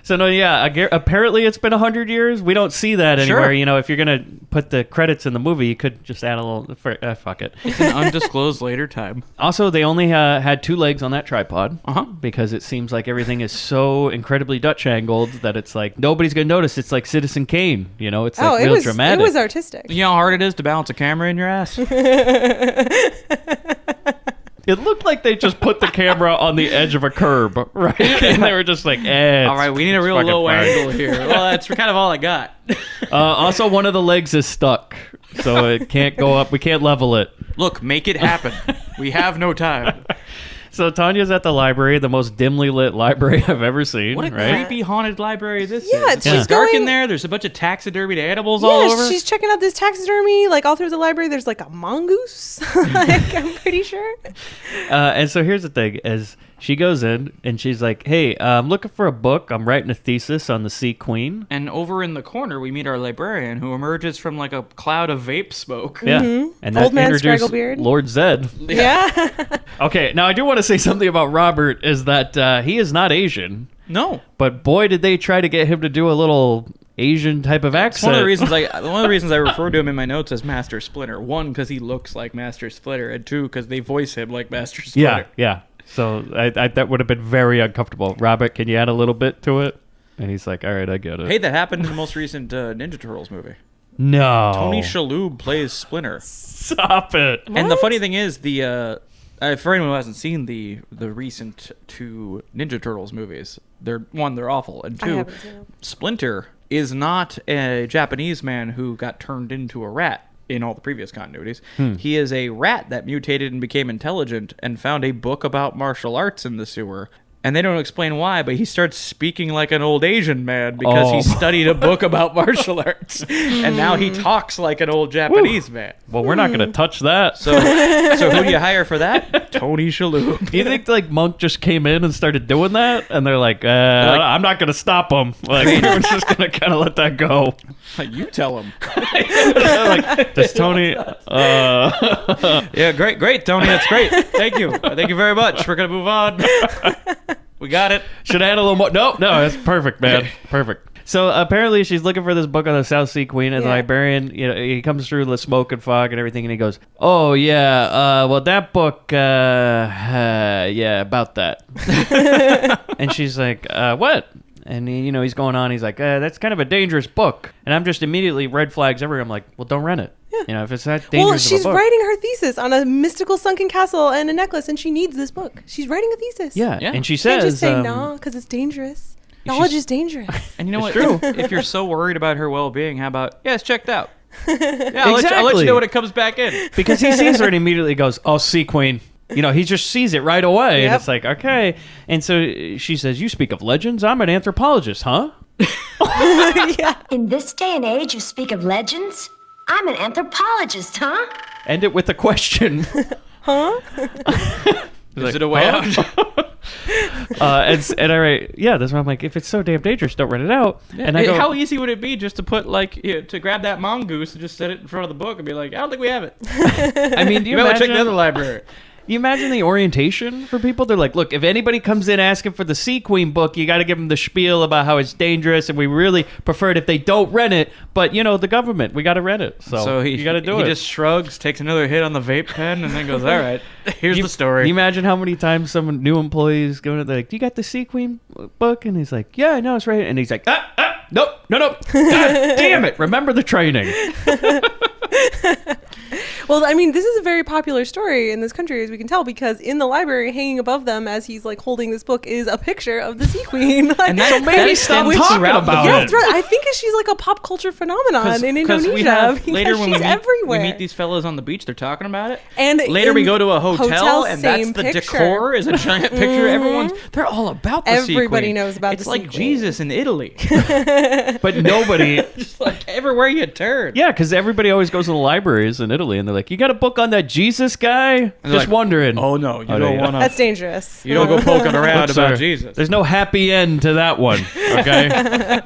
So no, yeah. Apparently, it's been 100 years. We don't see that anywhere. Sure. You know, if you're gonna put the credits in the movie, you could just add a little. Fuck it. It's an undisclosed later time. Also, they only had 2 legs on that tripod Uh-huh. because it seems like everything is so incredibly Dutch angled that it's like nobody's gonna notice. It's like Citizen Kane. You know, it's like it real was dramatic. it was artistic. You know how hard it is to balance a camera in your ass? It looked like they just put the camera on the edge of a curb, right? And they were just like, All right, we need a real fucking low fine. angle here. Well, that's kind of all I got. Also, one of the legs is stuck, so it can't go up. We can't level it. Look, make it happen. We have no time. So Tanya's at the library, the most dimly lit library I've ever seen. What a right? creepy haunted library this Yeah, is. it's It's just dark going- in there. There's a bunch of taxidermied animals all Yeah, over. she's checking out this taxidermy, like all through the library. There's like a mongoose, like, I'm pretty sure. And so here's the thing: is she goes in and she's like, "Hey, I'm looking for a book. I'm writing a thesis on the Sea Queen." And over in the corner, we meet our librarian, who emerges from like a cloud of vape smoke. Yeah, and that Old man introduced Stragglebeard. Lord Zed. Yeah. Okay, now I do want to say something about Robert. Is that he is not Asian, No, but boy, did they try to get him to do a little Asian type of it's accent. one of the reasons I refer to him in my notes as Master Splinter. One, because he looks like Master Splinter, and two, because they voice him like Master Splinter. Yeah. So I that would have been very uncomfortable. Robert, can you add a little bit to it? And he's like, all right, I get it. Hey, that happened in the most recent Ninja Turtles movie. No. Tony Shalhoub plays Splinter. Stop it. And the funny thing is, for anyone who hasn't seen the recent 2 Ninja Turtles movies, they're awful, and I 2, haven't seen them. Splinter is not a Japanese man who got turned into a rat in all the previous continuities. He is a rat that mutated and became intelligent and found a book about martial arts in the sewer. And they don't explain why, but he starts speaking like an old Asian man because he studied a book about martial arts. And now he talks like an old Japanese man. Well, we're not going to touch that. So who do you hire for that? Tony Shalhoub. You think like Monk just came in and started doing that, and they're like, I'm not going to stop him. Like, we're just going to kind of let that go. You tell him. Like, does Tony? Yeah, great, Tony. That's great. Thank you very much. We're gonna move on. We got it. Should I add a little more? No, that's perfect, man. Perfect. So apparently she's looking for this book on the South Sea Queen, and the Yeah. librarian, he comes through the smoke and fog and everything, and he goes, "Oh yeah, well that book, yeah, about that." And she's like, "What?" And he's going on. He's like, "That's kind of a dangerous book." And I'm just immediately red flags everywhere. I'm like, "Well, don't rent it." If it's that dangerous Well, of she's a book. writing her thesis on a mystical sunken castle and a necklace, and she needs this book. She's writing a thesis. Yeah, Yeah. and she You can't says, just say no because it's dangerous. Knowledge is dangerous. And you know It's what? true. If you're so worried about her well-being, how about it's checked out? Yeah, I'll let Exactly. you know when it comes back in. because he sees her and immediately goes, "Oh, Sea Queen." He just sees it right away, and Yep. it's like, okay. And so she says, "You speak of legends. I'm an anthropologist, huh?" Yeah. In this day and age, you speak of legends? I'm an anthropologist, huh? End it with a question. Is it a way out? And I write, yeah, that's why I'm like, if it's so damn dangerous, don't rent it out. And I go, How easy would it be just to put to grab that mongoose and just set it in front of the book and be like, I don't think we have it. I mean, do you You might check the other imagine? library. You imagine the orientation for people? They're like, look, if anybody comes in asking for the Sea Queen book, you got to give them the spiel about how it's dangerous, and we really prefer it if they don't rent it. But the government, we got to rent it, so you got to do it. He just shrugs, takes another hit on the vape pen, and then goes, "All right, here's the story." Can you imagine how many times some new employees go in, they're like, "Do you got the Sea Queen book?" And he's like, "Yeah, I know, it's right." And he's like, nope. God damn it. Remember the training. Well, I mean, this is a very popular story in this country, as we can tell, because in the library, hanging above them as he's like holding this book, is a picture of the sea queen. Like, And that, So maybe stop talking about yeah, it. I think she's like a pop culture phenomenon in Indonesia. we have, because later when she's everywhere. we meet these fellas on the beach, they're talking about it. And later we in go to a hotel, and that's same the picture. decor is a giant picture. They're all about the sea Everybody queen. knows about it's the like sea queen. Jesus in Italy. But nobody. Just like everywhere you turn. Yeah, because everybody always goes to the libraries in Italy, and they're like, "You got a book on that Jesus guy?" they're Just like, wondering. Oh no, you don't yeah. want to. That's dangerous. You don't go poking around Look, about sir, Jesus. There's no happy end to that one. Okay.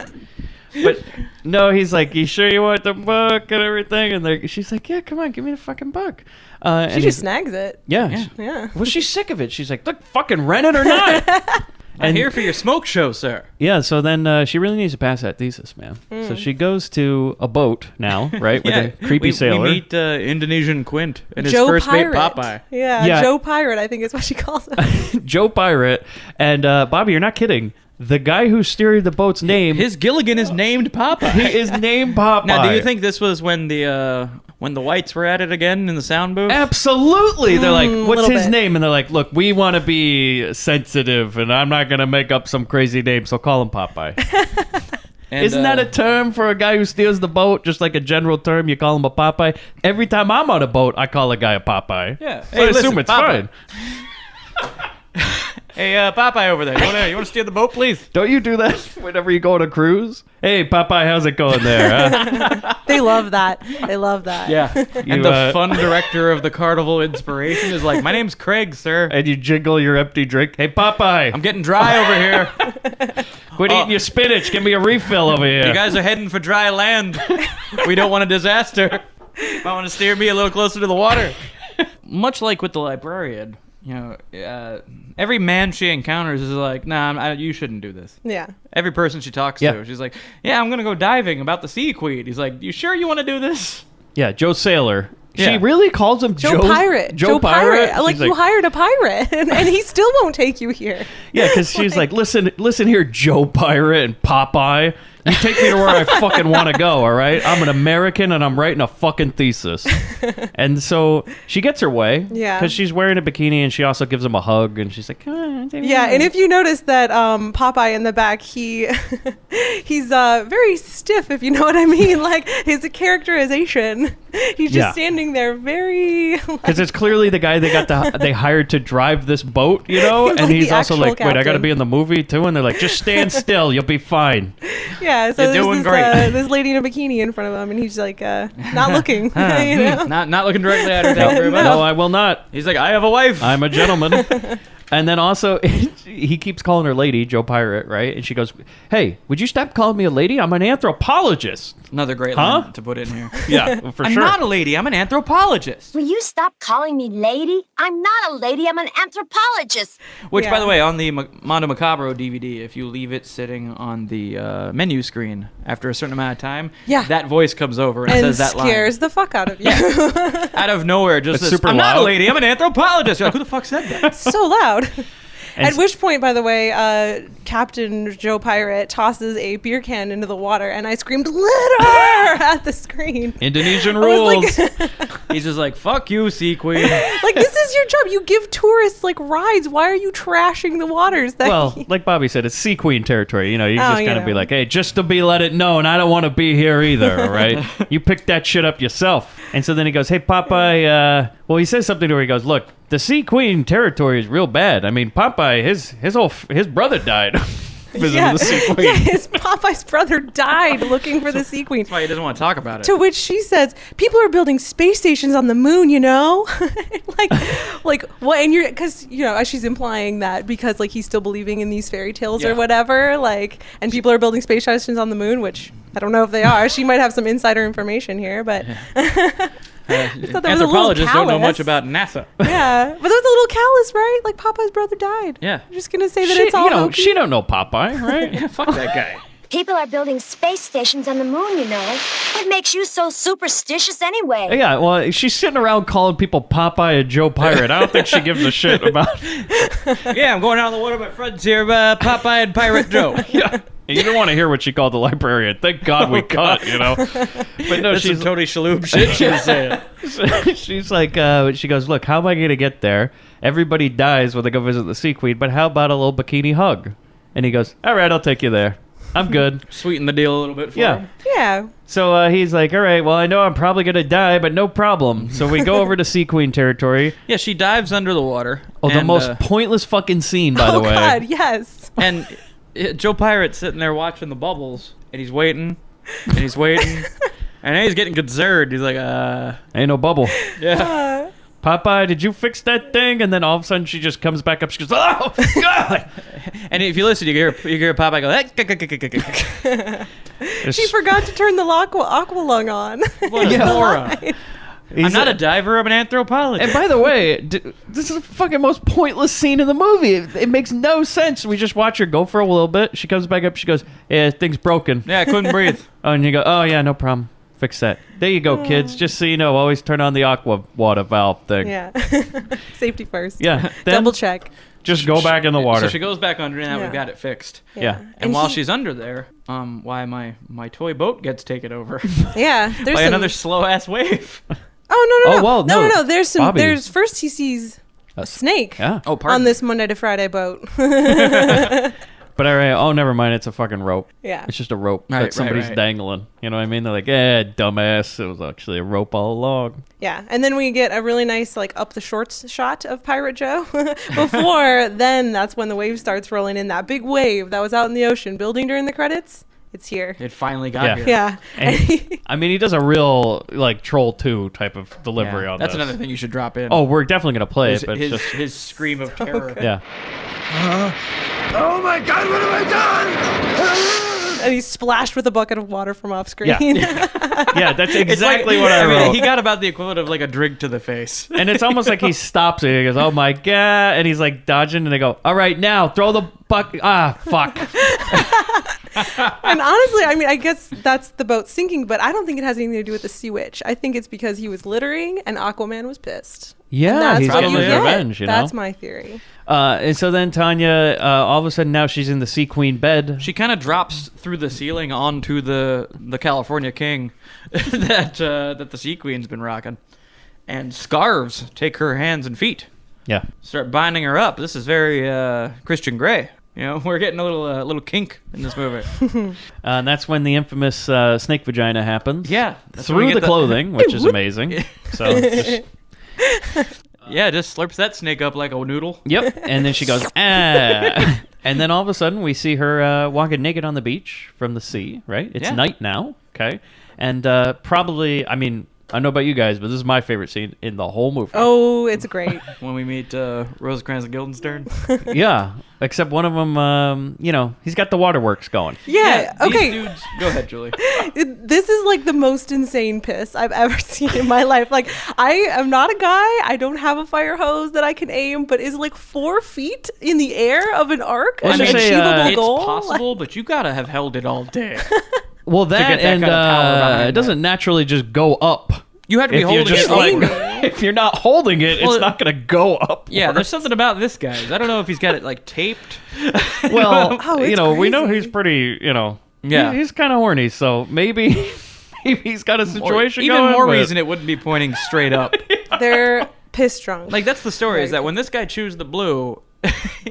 But no, he's like, "You sure you want the book and everything?" And she's like, "Yeah, come on, give me the fucking book." And She he's- just snags it. yeah. Yeah. Well, she's sick of it. She's like, "Look, fucking rent it or not." I'm here for your smoke show, sir. Yeah, so then she really needs to pass that thesis, man. So she goes to a boat now, right, with a creepy sailor. We meet Indonesian Quint and his Joe first Pirate. mate Popeye. Yeah, Yeah. Joe Pirate, I think is what she calls him. Joe Pirate. And Bobby, you're not kidding. The guy who steered the boat's name, His Gilligan is named Popeye. he is named Popeye. Now, do you think this was when the whites were at it again in the sound booth? Absolutely. They're like, what's little his bit. name? And they're like, look, we want to be sensitive, and I'm not going to make up some crazy name, so call him Popeye. And, Isn't that a term for a guy who steers the boat? Just like a general term, you call him a Popeye? Every time I'm on a boat, I call a guy a Popeye. Yeah. So I assume it's Popeye. fine. Hey, Popeye over there. You want to steer the boat, please? Don't you do that whenever you go on a cruise? Hey, Popeye, how's it going there? Huh? They love that. They love that. Yeah. You, And the fun director of the Carnival Inspiration is like, my name's Craig, sir. And you jiggle your empty drink. Hey, Popeye, I'm getting dry over here. quit eating your spinach. Give me a refill over here. You guys are heading for dry land. We don't want a disaster. Might want to steer me a little closer to the water. Much like with the librarian, every man she encounters is like, nah, you shouldn't do this. Yeah. Every person she talks Yeah. to, she's like, yeah, I'm going to go diving about the sea queen. He's like, you sure you want to do this? Yeah, Joe Sailor. She Yeah. really calls him Joe Pirate. Joe Pirate. Like, She's you hired a pirate, and he still won't take you here. Yeah, because she's like, listen here, Joe Pirate and Popeye. You take me to where I fucking want to go, all right? I'm an American and I'm writing a fucking thesis. And so she gets her way. Yeah. Because she's wearing a bikini and she also gives him a hug and she's like, come on. take me Yeah, home." and if you notice that Popeye in the back, he's very stiff, if you know what I mean. Like, his characterization, he's just Yeah. standing there very... Because it's clearly the guy they hired to drive this boat, you know? Like And he's the also actual like, wait, I got to captain. be in the movie too? And they're like, just stand still, you'll be fine. Yeah, so You're there's doing this, great. this lady in a bikini in front of him, and he's like, not looking, you know? Not looking directly at her. Thank you very much. No, I will not. He's like, I have a wife. I'm a gentleman. And then also, he keeps calling her lady, Joe Pirate, right? And she goes, hey, would you stop calling me a lady? I'm an anthropologist. Another great Huh? line to put in here. Yeah, for I'm sure. not a lady. I'm an anthropologist. Will you stop calling me lady? I'm not a lady, I'm an anthropologist. Which, by Yeah. the way, on the Mondo Macabro DVD, if you leave it sitting on the menu screen after a certain amount of time, Yeah. that voice comes over and, And says that scares the fuck out of you. line. Out of nowhere, just It's this, super I'm not a loud. lady, I'm an anthropologist. You're like, who the fuck said that? So loud. And At which point, by the way, Captain Joe Pirate tosses a beer can into the water, and I screamed "litter" at the screen. Indonesian I was rules. like, He's just like, fuck you, sea queen. like, this is your job. You give tourists like rides. Why are you trashing the waters? That Well, like Bobby said, it's Sea Queen territory. You know, you just you gotta know. be like, hey, just to be let it known, I don't want to be here either, all right? You picked that shit up yourself. And so then he goes, hey, Popeye, well, he says something to her. He goes, look, the Sea Queen territory is real bad. I mean, Popeye, his brother died visiting yeah, the Sea Queen. yeah, his Popeye's brother died looking for the sea queen. That's why he doesn't want to talk about it. To which she says, "People are building space stations on the moon, you know." like what? And you're because she's implying that because like he's still believing in these fairy tales Yeah. or whatever. Like, and people are building space stations on the moon, which I don't know if they are. She might have some insider information here, but thought there was a little Anthropologists don't know callous. much about NASA. yeah. But there's a little callous, right? Like Popeye's brother died. Yeah. I'm just gonna say that She, it's all hokey. she don't know Popeye, right? Yeah, fuck that guy. People are building space stations on the moon, you know. What makes you so superstitious anyway? Yeah, well, she's sitting around calling people Popeye and Joe Pirate. I don't think she gives a shit about. Yeah, I'm going out on the water with my friends here, Popeye and Pirate Joe. Yeah. And you don't want to hear what she called the librarian. Thank God we cut, you know. But no, That's she's some Tony Shalhoub shit she was saying. she's like, she goes, look, how am I going to get there? Everybody dies when they go visit the Sea Queen, but how about a little bikini hug? And he goes, all right, I'll take you there. I'm good. Sweeten the deal a little bit for him. Yeah. So he's like, all right, well, I know I'm probably going to die, but no problem. So we go over to Sea Queen territory. Yeah, she dives under the water. Oh, the and, most pointless fucking scene, by the way. Oh, God, yes. And Joe Pirate's sitting there watching the bubbles, and he's waiting, and he's waiting, and then he's getting concerned. He's like, Ain't no bubble. yeah. Popeye, did you fix that thing? And then all of a sudden she just comes back up. She goes, oh, God. And if you listen, you hear Popeye go, She forgot to turn the aqua lung on. what a moron. I'm not a diver, I'm an anthropologist. And by the way, this is the fucking most pointless scene in the movie. It makes no sense. We just watch her go for a little bit. She comes back up. She goes, yeah, thing's broken. Yeah, I couldn't breathe. Oh, and you go, oh, yeah, no problem. Fix that. There you go, kids. Just so you know, always turn on the aqua water valve thing. Yeah. Safety first. Yeah. Then Double check. just go back in the water. So she goes back under, and now Yeah. we've got it fixed. Yeah. And while she's under there, why my toy boat gets taken over Yeah. There's by some, another slow ass wave. Oh, no. Oh, well, no. There's some. Bobby. There's first he sees a snake Yeah. Oh, pardon. on this Monday to Friday boat. But all right, oh, never mind. It's a fucking rope. Yeah. It's just a rope Right, that somebody's right. dangling. You know what I mean? They're like, dumbass. It was actually a rope all along. Yeah, and then we get a really nice like up the shorts shot of Pirate Joe. Before then, that's when the wave starts rolling in. That big wave that was out in the ocean building during the credits. It's here. It finally got Yeah. here. Yeah. And I mean, he does a real like Troll 2 type of delivery Yeah, on that's this. another thing you should drop in. Oh, we're definitely gonna play his, it, but his, it's just his scream of terror. yeah. Oh my God, what have I done? And he's splashed with a bucket of water from off screen. Yeah. Yeah, that's It's exactly like- what I wrote. mean, he got about the equivalent of like a drink to the face. And it's almost like he stops it. He goes, "Oh my God!" And he's like dodging, and they go, "All right, now throw the bucket." Ah, fuck. And honestly, I mean, I guess that's the boat sinking, but I don't think it has anything to do with the Sea Witch. I think it's because he was littering and Aquaman was pissed. Yeah, And that's he's what getting you his get. revenge. You know. That's my theory. And so then Tanya, all of a sudden now she's in the Sea Queen bed. She kind of drops through the ceiling onto the California King that the Sea Queen's been rocking, and scarves take her hands and feet. Yeah. Start binding her up. This is very Christian Grey. You know, we're getting a little kink in this movie. And that's when the infamous snake vagina happens. Yeah, that's when we Through get the clothing, which is amazing. So, just, Yeah, just slurps that snake up like a noodle. yep. And then she goes, ah. And then all of a sudden we see her walking naked on the beach from the sea, right? It's Yeah. night now, okay? And probably, I mean, I don't know about you guys, but this is my favorite scene in the whole movie. Oh, it's great. When we meet Rosencrantz and Guildenstern. Yeah, except one of them, you know, he's got the waterworks going. Yeah. These Okay. dudes, go ahead, Julie. This is like the most insane piss I've ever seen in my life. Like, I am not a guy. I don't have a fire hose that I can aim, but is like 4 feet in the air of an arc Let's an just say, achievable It's goal? possible, but you gotta have held it all day. Well, that, get that and kind of power behind it doesn't naturally just go up. You have to be If you're holding just it like, like. if you're not holding it, Well, it's not going to go up. Yeah, there's something about this guy. I don't know if he's got it like taped. Well, Oh, you it's know, we know crazy. he's pretty, you know, Yeah. he's kind of horny, so maybe he's got a Or situation even going. more but- reason it wouldn't be pointing straight up. They're piss drunk. Like that's the story is that when this guy chews the blue,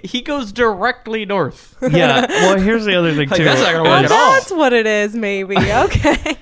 he goes directly north. Yeah. Well, here's the other thing Like, too. that's not gonna well, work at all. that's what it is, maybe. Okay.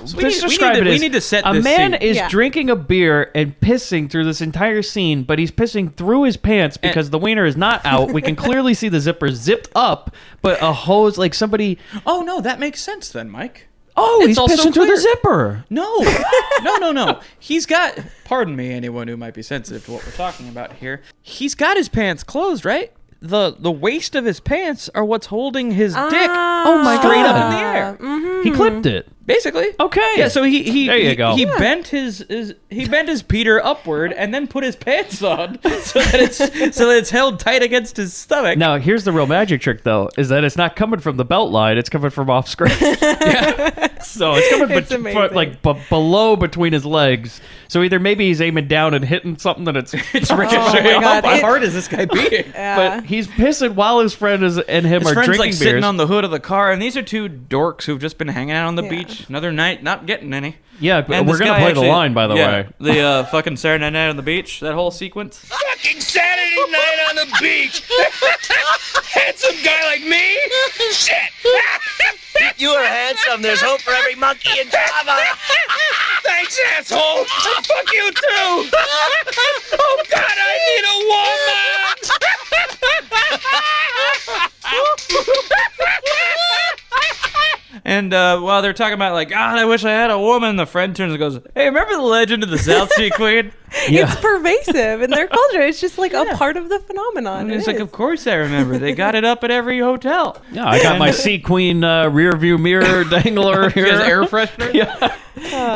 Just describe it we as need to set a this man scene. is Yeah. drinking a beer and pissing through this entire scene, but he's pissing through his pants because the wiener is not out. We can clearly see the zipper zipped up, but a hose, like somebody. Oh no, that makes sense then, Mike. Oh, It's he's also pissing through the clear. zipper. No. He's got. Pardon me, anyone who might be sensitive to what we're talking about here. He's got his pants closed, right? The waist of his pants are what's holding his dick. Oh my straight God. up in the air. Mm-hmm. He clipped it. Basically. Okay. Yeah. So he There you go. He bent his Peter upward and then put his pants on so that it's held tight against his stomach. Now, here's the real magic trick, though, is that it's not coming from the belt line; it's coming from off screen. So it's coming It's amazing. below between his legs. So either maybe he's aiming down and hitting something that it's ricocheting. Oh my God. How hard is this guy being? Yeah. But he's pissing while his friend and him His are friend's drinking like beers. sitting on the hood of the car, and these are two dorks who've just been hanging out on the Yeah. beach. Another night, not getting any. Yeah, And we're this gonna guy play actually- the line, by the way. The fucking Saturday night on the beach, that whole sequence. Fucking Saturday night on the beach. Handsome guy like me? Shit. You are handsome. There's hope for every monkey in Java. Thanks, asshole. And fuck you too. Oh God, I need a woman. And while they're talking about like, God, I wish I had a woman, the friend turns and goes, "Hey, remember the legend of the South Sea Queen?" It's pervasive in their culture. It's just like a part of the phenomenon. And It it's like, is. of course I remember. They got it up at every hotel. Yeah, I got my Sea Queen rear view mirror dangler She here. has air freshener. Yeah.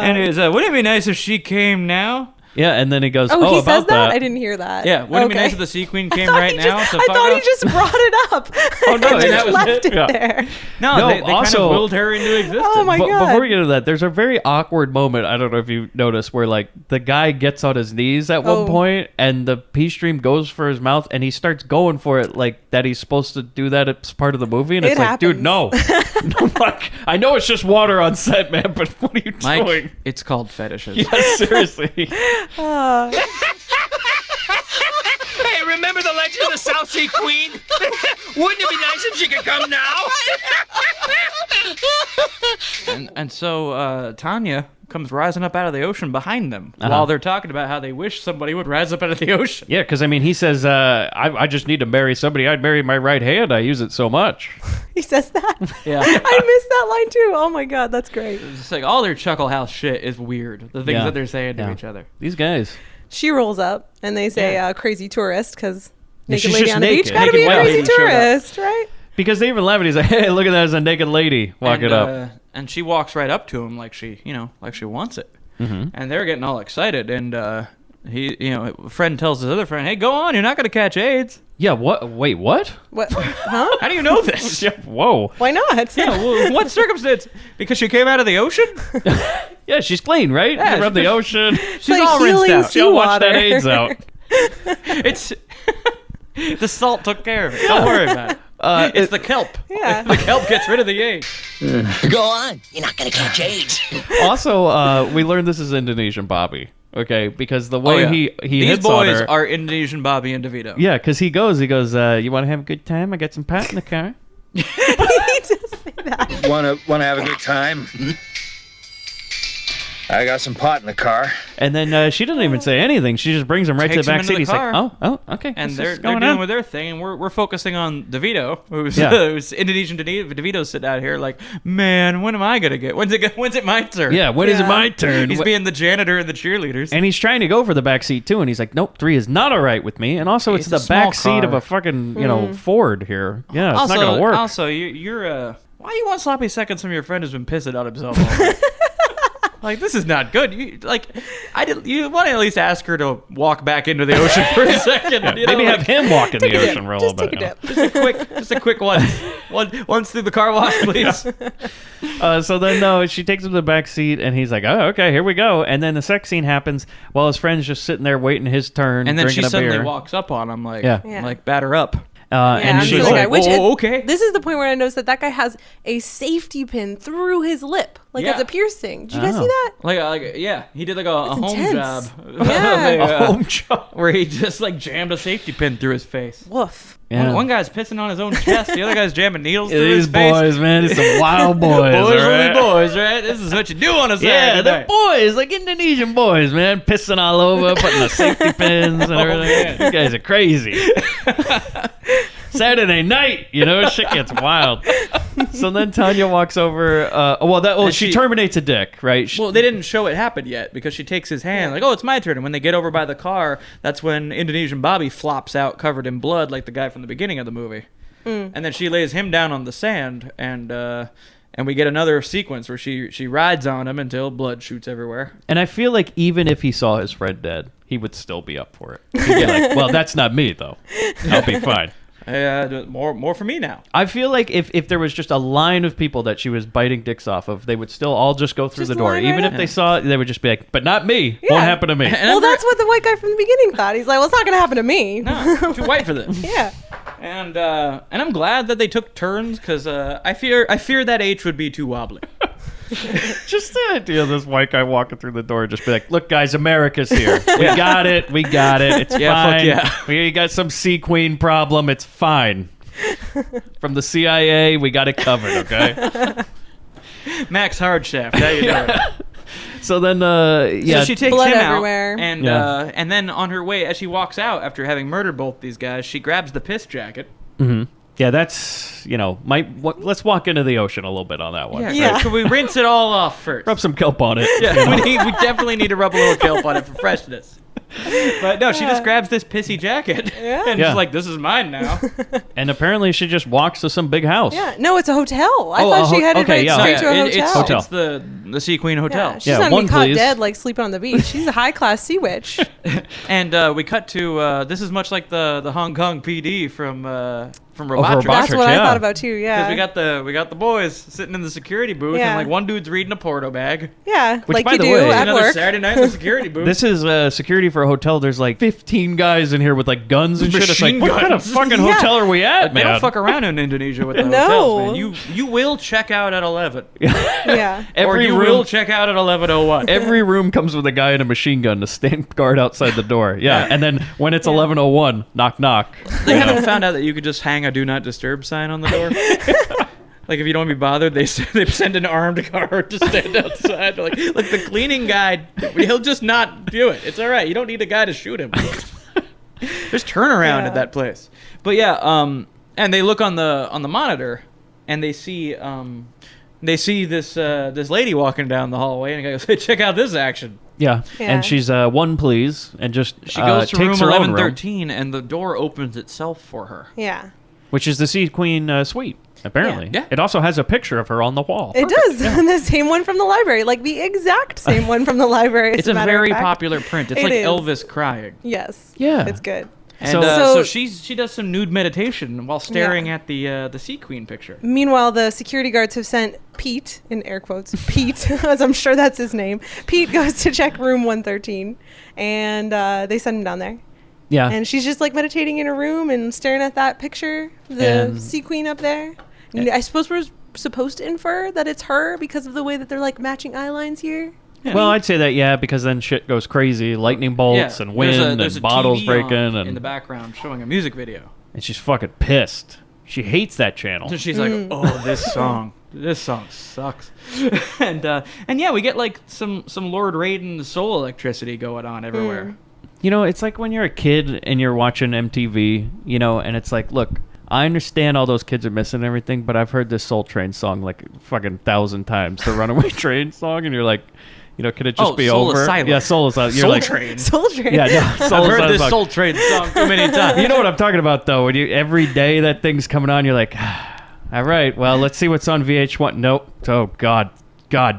And it was, wouldn't it be nice if she came now? Yeah, and then he goes, Oh, he about says that? I didn't hear that. Yeah, wouldn't it be Okay. nice if the Sea Queen came I thought right he now? just- to I fuck thought he off? just brought it up. Oh, no, and that just was left it. it Yeah. there. No, they also- kind of willed her into existence. Oh my God. Before we get into that, there's a very awkward moment. I don't know if you noticed where like the guy gets on his knees at one Oh. point, and the pea stream goes for his mouth, and he starts going for it like that. He's supposed to do that as part of the movie, and It it's like, dude, no, happens. no, Mike, I know it's just water on set, man, but what are you Mike, doing? it's called fetishes. Yeah, seriously. Hey, remember the legend of the South Sea Queen? Wouldn't it be nice if she could come now? And so Tanya comes rising up out of the ocean behind them while they're talking about how they wish somebody would rise up out of the ocean. Yeah, because I mean, he says, I just need to marry somebody. I'd marry my right hand. I use it so much. He says that. Yeah. I missed that line too. Oh my God, that's great. It's just like all their Chuckle House shit is weird. The things Yeah. that they're saying to Yeah. each other. These guys. She rolls up and they say Yeah. Crazy tourist because Yeah, naked she's lady just on the naked. beach gotta Naked be a white crazy lady showed up. tourist, right? Because they even laugh at it. He's like, hey, look at that as a naked lady. Walk and, it up. And she walks right up to him like she wants it. Mm-hmm. And they're getting all excited. And he, a friend tells his other friend, "Hey, go on, you're not gonna catch AIDS." Yeah, what? Wait, what? What? Huh? How do you know this? Yeah, whoa. Why not? Yeah, well, what circumstance? Because she came out of the ocean? Yeah, she's clean, right? Yeah, From the ocean. She's like all rinsed healing out. She'll wash that seawater. AIDS out. It's the salt took care of it. Don't worry about it. It's the kelp. Yeah. The kelp gets rid of the AIDS. Go on. You're not gonna catch AIDS. Also, we learned this is Indonesian Bobby. Okay, because the way he These hits on boys her. are Indonesian Bobby and DeVito. Yeah, because he goes, you want to have a good time? I got some pot in the car. He just say that. Wanna have a good time? I got some pot in the car. And then she doesn't even say anything. She just brings him right Takes to the him back into seat. the He's car. like, oh, okay. And this they're is going dealing on. with their thing, and we're focusing on DeVito, who's Yeah. who's Indonesian DeVito sitting out here like, man, when am I gonna get? When's it my turn? Yeah, when is it Yeah. my turn? He's being the janitor and the cheerleaders. And he's trying to go for the back seat too, and he's like, "Nope, 3 is not all right with me." And also, it's It's the a small back seat of car. a fucking Ford here. Yeah, it's also, not gonna work. Also, you're why do you want sloppy seconds from your friend who's been pissing on himself all night? Like, this is not good. You want to at least ask her to walk back into the ocean for a second. Yeah, you know, maybe like, have him walk in the ocean for a little Just bit. take a you know? dip. just a quick one. Once through the car wash, please. So then, she takes him to the back seat, and he's like, "Oh, okay, here we go." And then the sex scene happens while his friend's just sitting there waiting his turn, And then drinking she a suddenly beer. walks up on him like, Yeah. Yeah. like batter up. Yeah, And I'm she's the guy, like, which "Oh, is- okay." This is the point where I noticed that guy has a safety pin through his lip, like Yeah. as a piercing. Did you guys Oh. see that? Like yeah, he did like a home intense. job. Yeah. a home job. Where he just like jammed a safety pin through his face. Woof. Yeah. One guy's pissing on his own chest. The other guy's jamming needles Yeah, through these his face. boys, man, these some wild boys. Boys all will right? be boys, right? This is what you do on a Saturday Yeah, they're night. boys, like Indonesian boys, man, pissing all over, putting the safety pins and everything. man. These guys are crazy. Saturday night, shit gets wild. So then Tanya walks over. And She she- terminates a dick, right? Well, they didn't show it happen yet because she takes his hand like, oh, it's my turn. And when they get over by the car, that's when Indonesian Bobby flops out covered in blood like the guy from the beginning of the movie. And then she lays him down on the sand, and we get another sequence where she rides on him until blood shoots everywhere. And I feel like even if he saw his friend dead, he would still be up for it. He'd be like, well, that's not me, though. I'll be fine. More for me now. I feel like if there was just a line of people that she was biting dicks off of, they would still all just go through Just the door. line right Even if up. they saw it, they would just be like, but not me. Yeah. Won't happen to me. Well, that's what the white guy from the beginning thought. He's like, well, it's not going to happen to me. No, too white for this. Yeah. And I'm glad that they took turns because I fear that H would be too wobbly. Just the idea of this white guy walking through the door, just be like, "Look, guys, America's here. We got it. We got it. It's fine. We got some sea queen problem. It's fine. From the CIA, we got it covered. Okay." Max Hardshaft, how you doing? So then, So she takes Blood him everywhere. out, and then on her way, as she walks out after having murdered both these guys, she grabs the piss jacket. Mm-hmm. Yeah, that's let's walk into the ocean a little bit on that one. Yeah. Could we rinse it all off first? Rub some kelp on it. Yeah, we definitely need to rub a little kelp on it for freshness. But no, she just grabs this pissy jacket and Yeah. she's like, "This is mine now." And apparently, she just walks to some big house. Yeah. No, it's a hotel. I Oh, thought she headed okay, right yeah. straight to a It's hotel. Hotel. It's the Sea Queen Hotel. Yeah, she's Yeah, not one, be caught please. dead like sleeping on the beach. She's a high-class sea witch. And we cut to this is much like the Hong Kong PD from Robotrics. Robotrics. That's what I yeah. thought about too. Yeah. Because we got the boys sitting in the security booth, Yeah. and like one dude's reading a porno bag. Yeah, Which, like by you the do way, at Another work. Saturday night in the security booth. This is security for a hotel. There's like 15 guys in here with like guns and shit. It's like, Machine what kind of guns. fucking Yeah. hotel are we at, They man? don't fuck around in Indonesia with the No. hotels, man. You will check out at 11. Yeah. Or Every you room, will check out at 11:01. every room comes with a guy in a machine gun to stand guard outside the door. Yeah, and then when it's 11:01, knock knock. They haven't found out that you could just hang a "Do Not Disturb" sign on the door. Like if you don't want to be bothered, they send an armed guard to stand outside. Like the cleaning guy, he'll just not do it. It's all right. You don't need a guy to shoot him. There's turnaround at that place. But yeah, and they look on the monitor, and they see this lady walking down the hallway, and the guy goes, "Hey, check out this action." Yeah, Yeah. and she's one please, and just She goes to room takes her own room, 1113, and the door opens itself for her. Yeah. which is the Sea Queen suite. Apparently, Yeah. It also has a picture of her on the wall. It does. The same one from the library. Like the exact same one from the library. as It's a matter of very fact. popular print. It's It like is. Elvis crying. Yes. Yeah. It's good. And So- so, So- she does some nude meditation while staring at the Sea Queen picture. Meanwhile, the security guards have sent Pete, in air quotes, Pete, as I'm sure that's his name. Pete goes to check room 113, and they send him down there. Yeah, And she's just like meditating in her room and staring at that picture, the And- Sea Queen up there. And I suppose we're supposed to infer that it's her because of the way that they're like matching eye lines here. well, I'd say that because then shit goes crazy, lightning bolts and wind there's a and bottles TV breaking, on and in the background showing a music video. and she's fucking pissed. She hates that channel. So she's like, "Oh, this song sucks," and yeah, we get like some Lord Raiden soul electricity going on everywhere. You know, it's like when you're a kid and you're watching MTV, and it's like, look, I understand all those kids are missing everything, but I've heard this Soul Train song like fucking 1,000 times, the Runaway Train song, and you're like, could it just be Soul over? Asylum. Yeah, Soul Asylum. You're Soul like, Train. Soldier. Yeah, no, Soul I've heard Asylum this song. Soul Train song too many times. You know what I'm talking about, though. When every day that thing's coming on, you're like, all right, well, let's see what's on VH1. Nope. Oh, God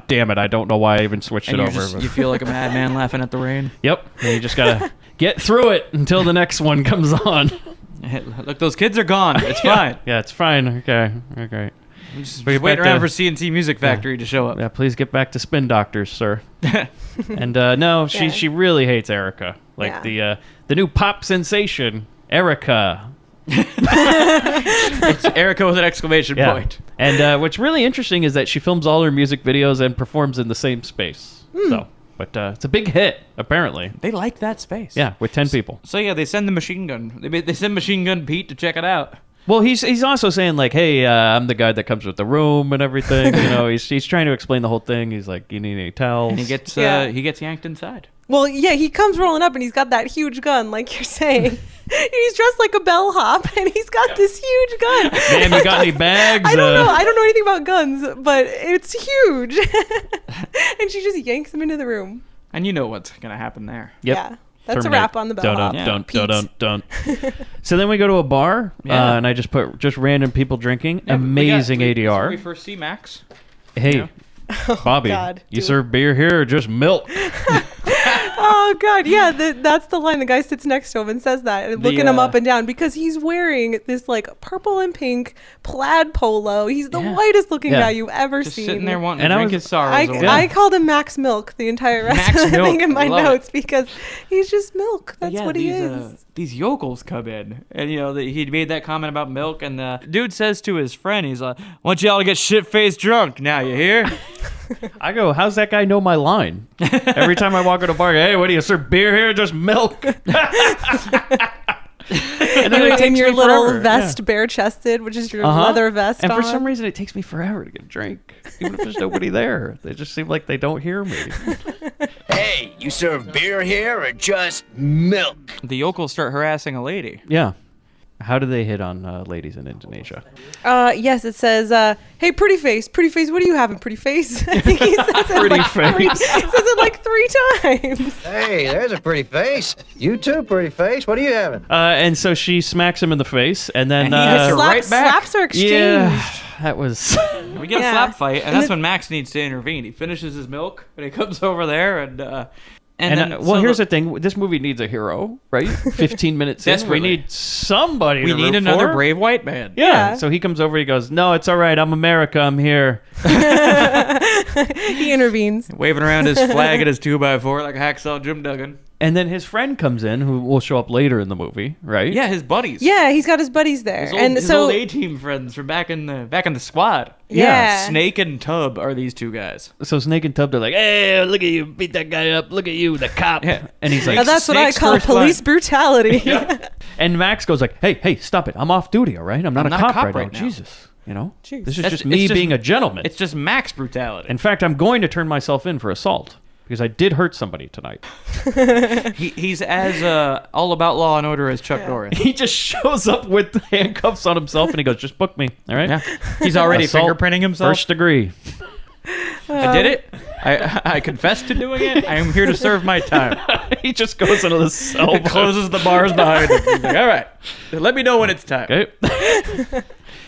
damn it. I don't know why I even switched And it you over. you feel like a madman laughing at the rain. Yep. And you just got to get through it until the next one comes on. Look, those kids are gone. It's fine. Yeah, it's fine. Okay. Just Bring it wait back around to- for CNC Music Factory to show up. Yeah, please get back to Spin Doctors, sir. And no, Yeah. she really hates Erica. Like the new pop sensation, Erica. It's Erica with an exclamation point. And what's really interesting is that she films all her music videos and performs in the same space. So, but it's a big hit apparently. They like that space. Yeah, with 10 people. So yeah, they send the machine gun. They send Machine Gun Pete to check it out. Well, he's also saying like, hey, I'm the guy that comes with the room and everything. He's trying to explain the whole thing. He's like, you need any towels? And he gets yanked inside. Well, yeah, he comes rolling up and he's got that huge gun, like you're saying. He's dressed like a bellhop and he's got this huge gun. Man, you got any bags? I don't know. I don't know anything about guns, but it's huge. And she just yanks him into the room. And you know what's gonna happen there. Yep. Yeah. That's Terminate. a wrap on the bellhop. Dun. So then we go to a bar, Yeah. and I just put just random people drinking. Yeah, Amazing we ADR. first see Max. Hey, Yeah. Bobby, God, you dude. serve beer here or just milk? Oh God, yeah, that's the line. The guy sits next to him and says that, and looking him up and down because he's wearing this like purple and pink plaid polo. He's the whitest looking guy you've ever Just seen. sitting there wanting to drink his sorrows away. I called him Max Milk the entire rest Max of the Milk, thing in my love notes because he's just milk. That's what he these, is. These yokels come in, and he made that comment about milk, and the dude says to his friend, he's like, "I want y'all to get shit-faced drunk now, you hear?" I go, how's that guy know my line? Every time I walk in a bar, hey, what do you serve beer here? Just milk. And then it In takes your me little forever. vest, bare-chested, which is your leather vest. And for on. some reason, it takes me forever to get a drink, even if there's nobody there. They just seem like they don't hear me. Hey, you serve beer here or just milk? The yokels start harassing a lady. Yeah. How do they hit on ladies in Indonesia? Yes, it says, "Hey, pretty face, what do you having, pretty face?" I think he says it Pretty like face. He says it like 3 times. Hey, there's a pretty face. You too, pretty face. What are you having? And so she smacks him in the face, and then And he hits her right back. Slaps are exchanged. yeah, that was. We get a Yeah. slap fight, and that's when Max needs to intervene. He finishes his milk, and he comes over there, and then, well, here's the thing: this movie needs a hero, right? 15 minutes in, we Desperately. need somebody. we to need root another for. brave white man. Yeah. So he comes over. He goes, "No, it's all right. I'm America. I'm here." He intervenes. Waving around his flag at his 2x4 like Hacksaw Jim Duggan. And then his friend comes in, who will show up later in the movie, right? Yeah, his buddies. Yeah, he's got his buddies there, His old A-team friends from back in the squad. Yeah. Snake and Tub are these two guys. So Snake and Tub, they're like, "Hey, look at you, beat that guy up. Look at you, the cop." Yeah. And he's like, Now that's what I Snake's call first police line. brutality. and Max goes like, "Hey, stop it. I'm off duty, all right? I'm not, a, cop right right now. now." Jesus, you know? Jeez. This is That's- just me it's just- being a gentleman. It's just Max brutality. In fact, I'm going to turn myself in for assault because I did hurt somebody tonight." He's as all about law and order as Chuck Norris. He just shows up with handcuffs on himself and he goes, "Just book me, all right?" Yeah. He's already Assault, fingerprinting himself. First degree. I did it. I confessed to doing it. I am here to serve my time. He just goes into the cell. He closes the bars behind him. He's like, all right, let me know when it's time. Okay.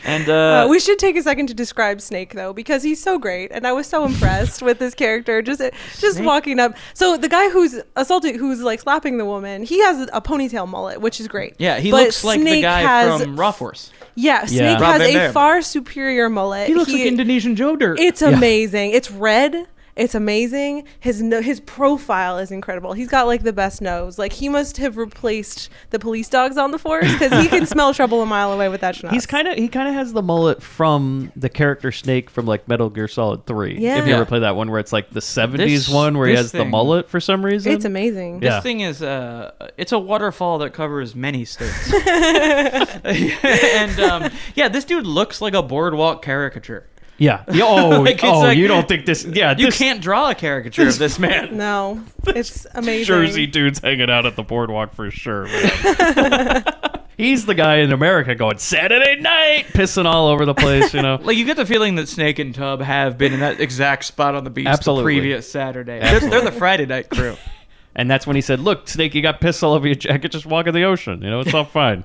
And We should take a second to describe Snake though, because he's so great, and I was so impressed with this character. Just walking up. So the guy who's assaulting, who's like slapping the woman, he has a ponytail mullet, which is great. yeah, he But looks like the Snake guy has- from Raw Force. Yeah, Snake Rob has Van a Dam. far superior mullet. He looks like Indonesian Joe Dirt. It's amazing. It's red. It's amazing. His profile is incredible. He's got like the best nose. Like he must have replaced the police dogs on the force because he can smell trouble a mile away with that schnoz. He kind of has the mullet from the character Snake from like Metal Gear Solid 3. Yeah. If you Yeah. ever play that one where it's like the 70s This- one where he this has the thing- mullet for some reason. It's amazing. Yeah. This thing is it's a waterfall that covers many states. And yeah, this dude looks like a boardwalk caricature. Yeah. Oh, Like, it's like- you don't think this? Yeah, You this can't draw a caricature of this man. No, it's amazing. Jersey dude's hanging out at the boardwalk for sure. Man. He's the guy in America going Saturday night, pissing all over the place. You know. Like you get the feeling that Snake and Tub have been in that exact spot on the beach Absolutely. the previous Saturday. They're the Friday night crew. And that's when he said, "Look, Snake, you got piss all over your jacket. Just walk in the ocean. You know, it's all fine."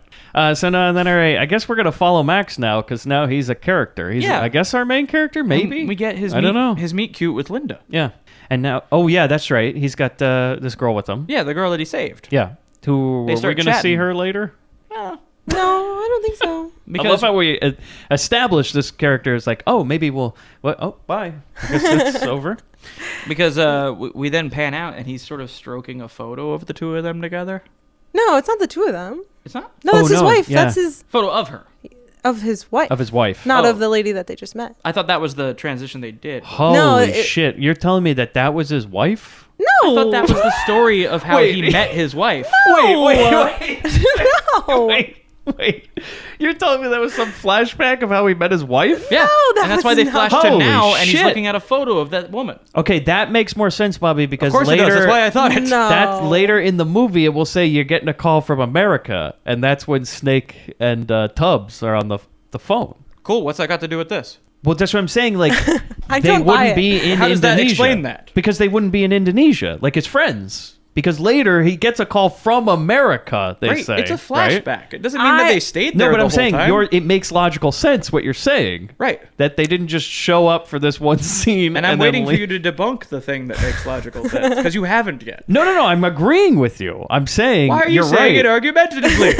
So now, then, all right. I guess we're gonna follow Max now because now he's a character. He's, Yeah. I guess, our main character. Maybe We get his I don't know. his meet cute with Linda. Yeah. And now, oh yeah, that's right. He's got this girl with him. Yeah, the girl that he saved. Yeah. Who They are we start gonna see chatting. her later? No, I don't think so. I love how we establish this character as like, oh, maybe we'll. What? Oh, bye. I guess it's over. Because we then pan out and he's sort of stroking a photo of the two of them together. No, it's not the two of them. It's not No, that's Oh, his no, wife. yeah. That's his photo of her. of his wife. Of his wife. Not Oh. of the lady that they just met. I thought that was the transition they did. Holy it- shit! You're telling me that was his wife? No, I thought that was the story of how Wait. he met his wife. Wait. no. Wait. You're telling me that was some flashback of how he met his wife? Yeah, that and that's why was they not- flashed to Holy now, and he's shit. looking at a photo of that woman. Okay, that makes more sense, Bobby, because Of course later it does. That's why I thought it. No. That's later in the movie. It will say you're getting a call from America, and that's when Snake and Tubbs are on the phone. Cool. What's that got to do with this? Well, that's what I'm saying. Like, I they don't buy wouldn't it. be in How does Indonesia. that explain that? Because they wouldn't be in Indonesia, like his friends. Because later he gets a call from America, they Right, say. it's a right? flashback. It doesn't mean that they stayed there No, but the I'm whole saying time. it makes logical sense what you're saying. Right. That they didn't just show up for this one scene. And I'm then waiting for leave. you to debunk the thing that makes logical sense, because you haven't yet. No, I'm agreeing with you. I'm saying Why are you you're saying right. it argumentatively?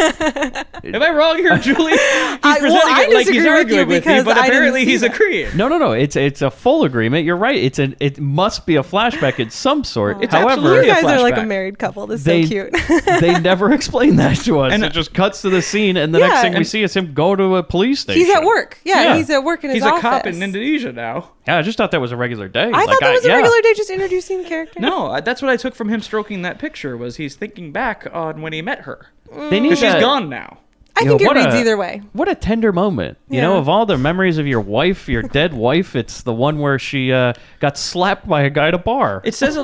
Am I wrong here, Julie? He's I presenting it like he's disagree with you arguing with me, because but I didn't apparently see he's that. agreeing. No. It's a full agreement. You're right. It must be a flashback in some sort. It's However, absolutely You a guys are like a flashback. married couple. This is they so cute. they never explain that to us. And- it just cuts to the scene, and the Yeah, next thing we and- see is him go to a police station. He's at work. Yeah, Yeah. he's at work in his He's a office. cop in Indonesia now. Yeah, I just thought that was a regular day. I thought that was a regular day, just introducing the character. No, that's what I took from him stroking that picture, was he's thinking back on when he met her. They need Because she's that- gone now. I You think know, it what reads a- either way. What a tender moment. You Yeah. know, of all the memories of your wife, your dead wife, it's the one where she got slapped by a guy at a bar. It says a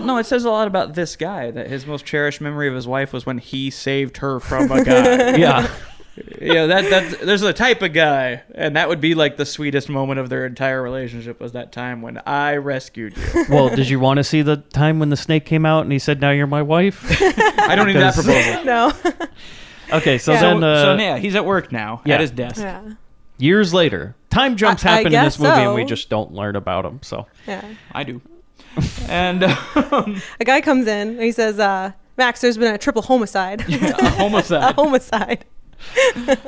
lot about this guy, that his most cherished memory of his wife was when he saved her from a guy. Yeah. Yeah, that there's a type of guy, and that would be like the sweetest moment of their entire relationship, was that time when I rescued you. Well, did you want to see the time when the snake came out and he said, "Now you're my wife"? I don't need that Because- proposal. No. Okay, so Yeah. then So yeah, he's at work now, yeah. at his desk. yeah. years later, time jumps I happen in this guess movie, and so. we just don't learn about them. So Yeah. I do. And A guy comes in and he says, Max, there's been a triple homicide. a homicide. A homicide.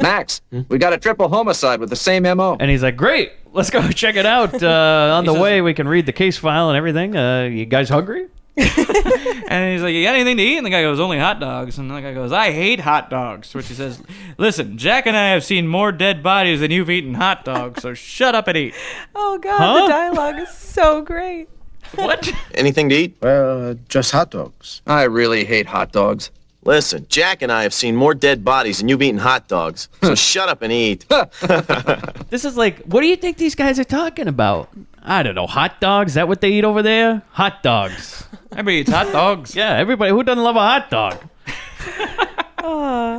Max, we got a triple homicide with the same MO. And he's like, "Great, let's go check it out. On the says- way, we can read the case file and everything. You guys hungry?" And he's like, "You got anything to eat?" And the guy goes, "Only hot dogs." And the guy goes, "I hate hot dogs." To which he says, "Listen, Jack and I have seen more dead bodies than you've eaten hot dogs, so shut up and eat." Oh, God. Huh? The dialogue is so great. What? Anything to eat? Well, just hot dogs. I really hate hot dogs. Listen, Jack and I have seen more dead bodies than you've eaten hot dogs. So shut up and eat. This is like, what do you think these guys are talking about? I don't know. Hot dogs? Is that what they eat over there? Hot dogs. Everybody eats hot dogs. Yeah, everybody. Who doesn't love a hot dog?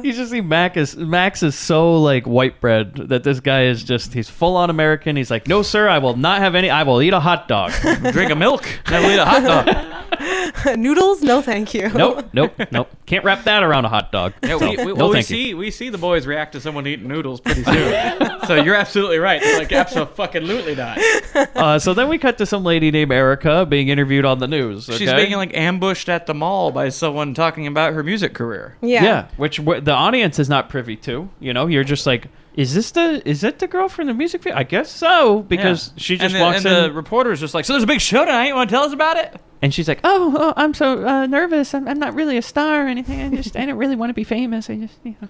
You just see Max is so like white bread that this guy is just, he's full on American. He's like, "No, sir, I will not have any. I will eat a hot dog." Drink a milk. Never eat a hot dog. Noodles? No, thank you. Nope. Can't wrap that around a hot dog. Yeah, So, no, thank you. we see the boys react to someone eating noodles pretty soon. So you're absolutely right. It's like, absolutely not. So then we cut to some lady named Erica being interviewed on the news. Okay? She's being like ambushed at the mall by someone talking about her music career. Yeah. which the audience is not privy to. You know, you're just like, is it the girl from the music video? I guess so, because Yeah. she just and walks and in the reporter's just like, "So there's a big show tonight. You want to tell us about it?" and she's like, "Oh, I'm so nervous. I'm not really a star or anything. I don't really want to be famous. I just, you know."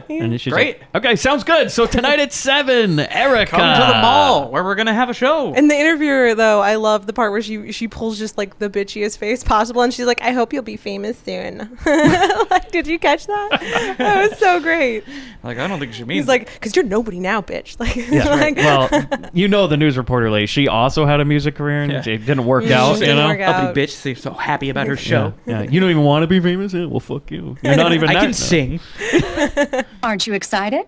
And then she's Great. like, "Okay, sounds good. So tonight at 7, Erica, Come to the mall where we're gonna have a show. And the interviewer, though, I love the part where she pulls just like the bitchiest face possible, and she's like, "I hope you'll be famous soon." Like, did you catch that? That was so great. Like, I don't think she means. He's like, "Cause you're nobody now, bitch." Like, Yeah. like Well, you know the news reporter lady. She also had a music career, and Yeah. it didn't work It out. just You didn't know. work out. ugly bitch seems so happy about her show. Yeah. You don't even want to be famous? Yeah, well, fuck you. You're not even. I that can now. sing. Aren't you excited?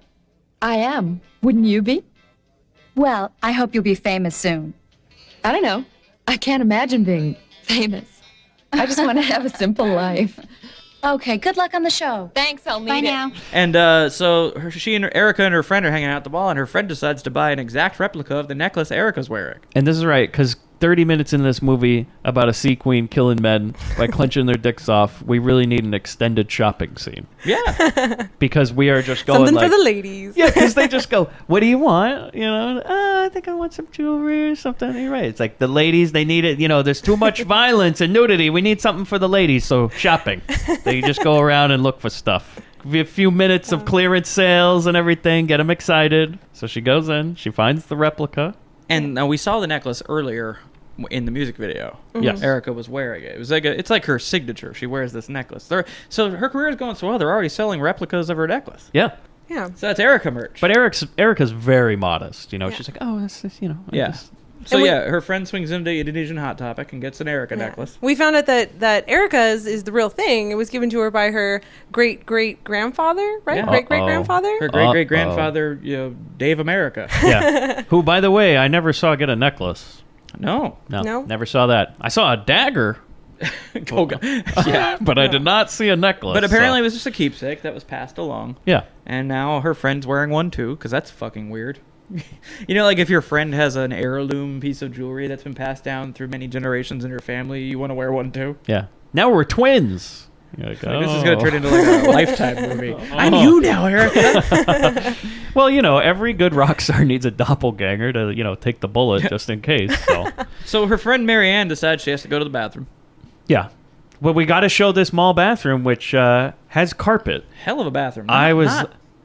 I am. Wouldn't you be? Well, I hope you'll be famous soon. I don't know. I can't imagine being famous. I just want to have a simple life. Okay, good luck on the show. Thanks, I'll meet Bye now. And so she and Erica and her friend are hanging out at the mall, and her friend decides to buy an exact replica of the necklace Erica's wearing. And this is right, because 30 minutes in this movie about a sea queen killing men by clenching their dicks off, we really need an extended shopping scene. Yeah. Because we are just going something like, for the ladies. yeah, because they just go, "What do you want?" You know, I think I want some jewelry or something. You're right. It's like the ladies, they need it. You know, there's too much violence and nudity. We need something for the ladies. So shopping. They just go around and look for stuff. A few minutes of clearance sales and everything, get them excited. So she goes in, she finds the replica. And now we saw the necklace earlier in the music video. Yes. Erica was wearing it. It was like it's like her signature. She wears this necklace. So her career is going so well. They're already selling replicas of her necklace. Yeah. Yeah. So that's Erica merch. But Erica's very modest. You know, Yeah. she's like, "Oh, this is, you know." Yeah. So And we- yeah, her friend swings into Indonesian Hot Topic and gets an Erica necklace. We found out that Erica's is the real thing. It was given to her by her great grandfather, right? Yeah. Great grandfather. Her great great grandfather, Dave America. Yeah. Who, by the way, I never saw get a necklace. No. No, No? never saw that. I saw a dagger Oh, God. Yeah. But I did not see a necklace. But apparently so- it was just a keepsake that was passed along. Yeah. And now her friend's wearing one too, because that's fucking weird. You know, like if your friend has an heirloom piece of jewelry that's been passed down through many generations in your family, you want to wear one too? Yeah. Now we're twins. You're like, Like, this is going to turn into like a Lifetime movie. I'm Oh. you now, Erica. Well, every good rock star needs a doppelganger to, take the bullet just in case. So, So her friend Marianne decides she has to go to the bathroom. yeah. Well, we got to show this mall bathroom, which has carpet. Hell of a bathroom. I was...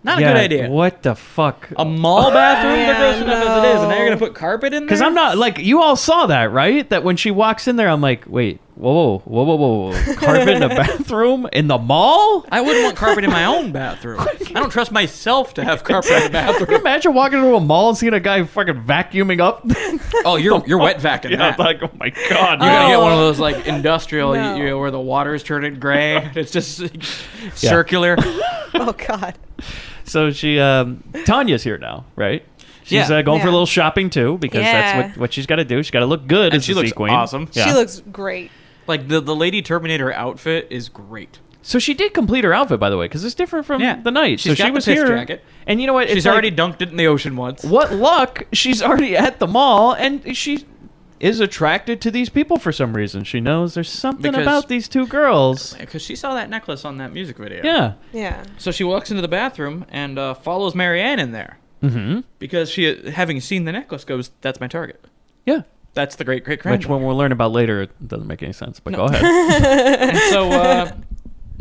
Not yeah, a good idea. What the fuck? A mall bathroom? They're gross Yeah, enough as it is, and now you're going to put carpet in there? Because I'm not, like, you all saw that, right? That when she walks in there, I'm like, wait, whoa. Carpet in a bathroom? In the mall? I wouldn't want carpet in my own bathroom. I don't trust myself to have carpet in the Can you bathroom. imagine walking into a mall and seeing a guy fucking vacuuming up? Oh, you're wet vacuuming Yeah, that. like, oh my God. You gotta get one of those like industrial, No. where the water's turning gray. It's just circular. Oh God. So she, Tanya's here now, right? She's Yeah. going for a Yeah. little shopping too, because Yeah. that's what she's got to do. She's got to look good And as she the looks Sea Queen. awesome. Yeah. She looks great. Like the Lady Terminator outfit is great. So she did complete her outfit, by the way, because it's different from Yeah. the night. She's so got she the was piss here, jacket. and you know what? It's She's like, already dunked it in the ocean once. what luck? She's already at the mall, and she is attracted to these people for some reason. She knows there's something Because- about these two girls. Because she saw that necklace on that music video. Yeah. Yeah. So she walks into the bathroom and follows Marianne in there. Mm-hmm. Because she, having seen the necklace, goes, "That's my target. Yeah. That's the great Which, grandma." when we'll learn about later, it doesn't make any sense. But No. go ahead. And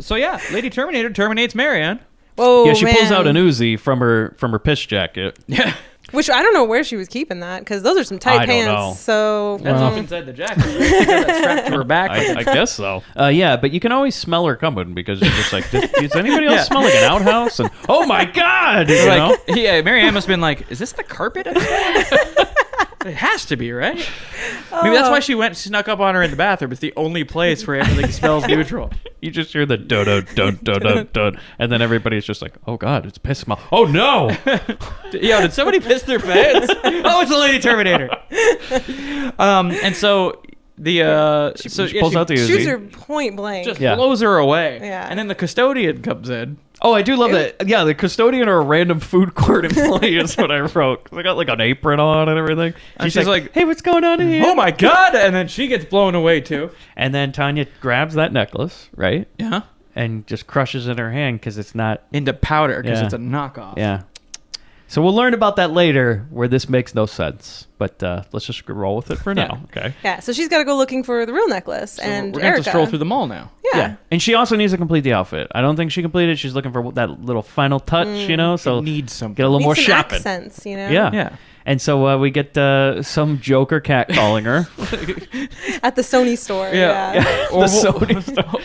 so yeah, Lady Terminator terminates Marianne. Whoa. Yeah, she pulls man. out an Uzi from her piss jacket. Yeah. Which I don't know where she was keeping that because those are some tight I don't pants. know. So That's up inside the jacket. She got that strapped to her back. I guess so. Yeah, but you can always smell her coming because you're just like, does anybody else Yeah. smell like an outhouse? And oh my God, you know? Like, yeah, Marianne must have been like, "Is this the carpet outside?" It has to be, right? Maybe that's why she snuck up on her in the bathroom. It's the only place where everything smells neutral. You just hear the dun, and then everybody's just like, oh God, it's piss smell. Oh no! Yo, did somebody piss their pants? Oh, it's the Lady Terminator. And so the She pulls out the Uzi. shoots her point blank. just Yeah. blows her away. Yeah. And then the custodian comes in. Oh, I do love that. Yeah, the custodian or a random food court employee is what I wrote. They got like an apron on and everything. And she's like, hey, what's going on in here? "Oh my God!" And then she gets blown away too. And then Tanya grabs that necklace, right? Yeah. And just crushes it in her hand because it's not. Into powder because Yeah. it's a knockoff. Yeah. So we'll learn about that later where this makes no sense. But let's just roll with it for now. Okay. Yeah, so she's got to go looking for the real necklace, So and we're going to Erica. stroll through the mall now. Yeah. And she also needs to complete the outfit. I don't think she completed it. She's looking for that little final touch, So Needs something. get a little Needs more some shopping. accents, you know. Yeah. Yeah. And so we get some Joker cat calling her. At the Sony store. Yeah. Yeah.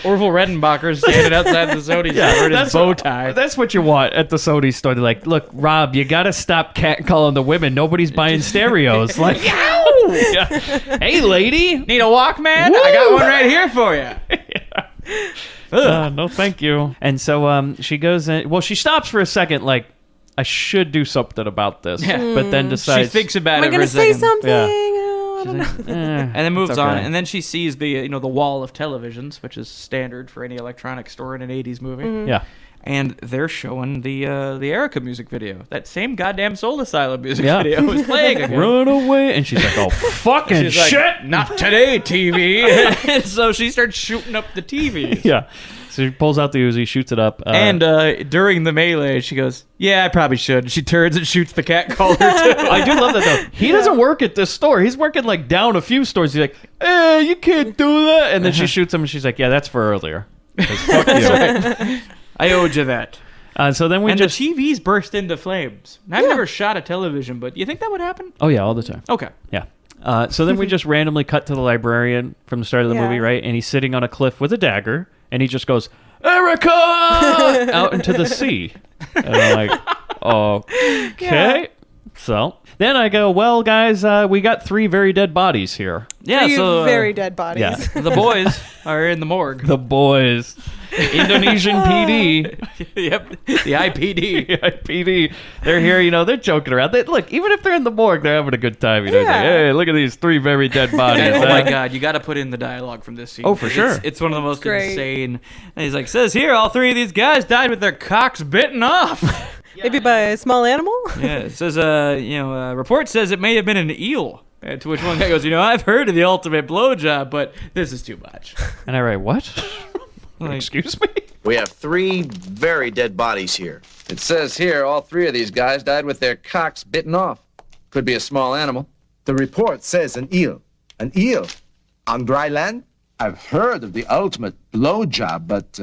Orville Redenbacher's standing outside the Sony store in his bow tie. That's what you want at the Sony store. They're like, look, Rob, you got to stop cat calling the women. Nobody's buying stereos. Like, yeah. Hey, lady. Need a Walkman? I got one right here for you. No, thank you. And so she goes in. Well, she stops for a second, like, I should do something about this. Yeah. But then She decides. thinks about Am I it for going a to say second. something? Yeah. Oh, I don't know. And then moves It's on, okay. and then she sees the the wall of televisions, which is standard for any electronic store in an '80s movie. Yeah. And they're showing the Erica music video. That same goddamn Soul Asylum music Yeah. video is playing again. Run away. And she's like, oh, fucking She's like, shit. "Not today, TV." And so she starts shooting up the TV. Yeah. So she pulls out the Uzi, shoots it up. And during the melee, she goes, "Yeah, I probably should." She turns and shoots the cat caller too. I do love that though. He doesn't work at this store. He's working like down a few stores. He's like, "Hey, you can't do that." And then she shoots him, and she's like, "Yeah, that's for earlier." 'Cause fuck you. I owed you that. So then we And just. the TVs burst into flames. I've never shot a television, but you think that would happen? Oh yeah, all the time. Okay. Yeah. So then we just randomly cut to the librarian from the start of the Yeah. movie, right? And he's sitting on a cliff with a dagger, and he just goes, "Erica!" out into the sea. And I'm like, okay. So then I go, well, guys, we got 3 very dead bodies here. Yeah, Three so very dead bodies. Yeah. the boys are in the morgue. The boys. Indonesian PD. Yep, the IPD. PD. They're here, they're joking around. Look, even if they're in the morgue, they're having a good time. It's like, hey, look at these 3 very dead bodies. Oh my God, you got to put in the dialogue from this scene. Oh, for sure. It's one of the most insane. And he's like, says here, all 3 of these guys died with their cocks bitten off. Maybe by a small animal? Yeah, it says, report says it may have been an eel. To which one guy goes, I've heard of the ultimate blowjob, but this is too much. And I write, what? Excuse me? We have 3 very dead bodies here. It says here all 3 of these guys died with their cocks bitten off. Could be a small animal. The report says an eel. An eel? On dry land? I've heard of the ultimate blowjob, but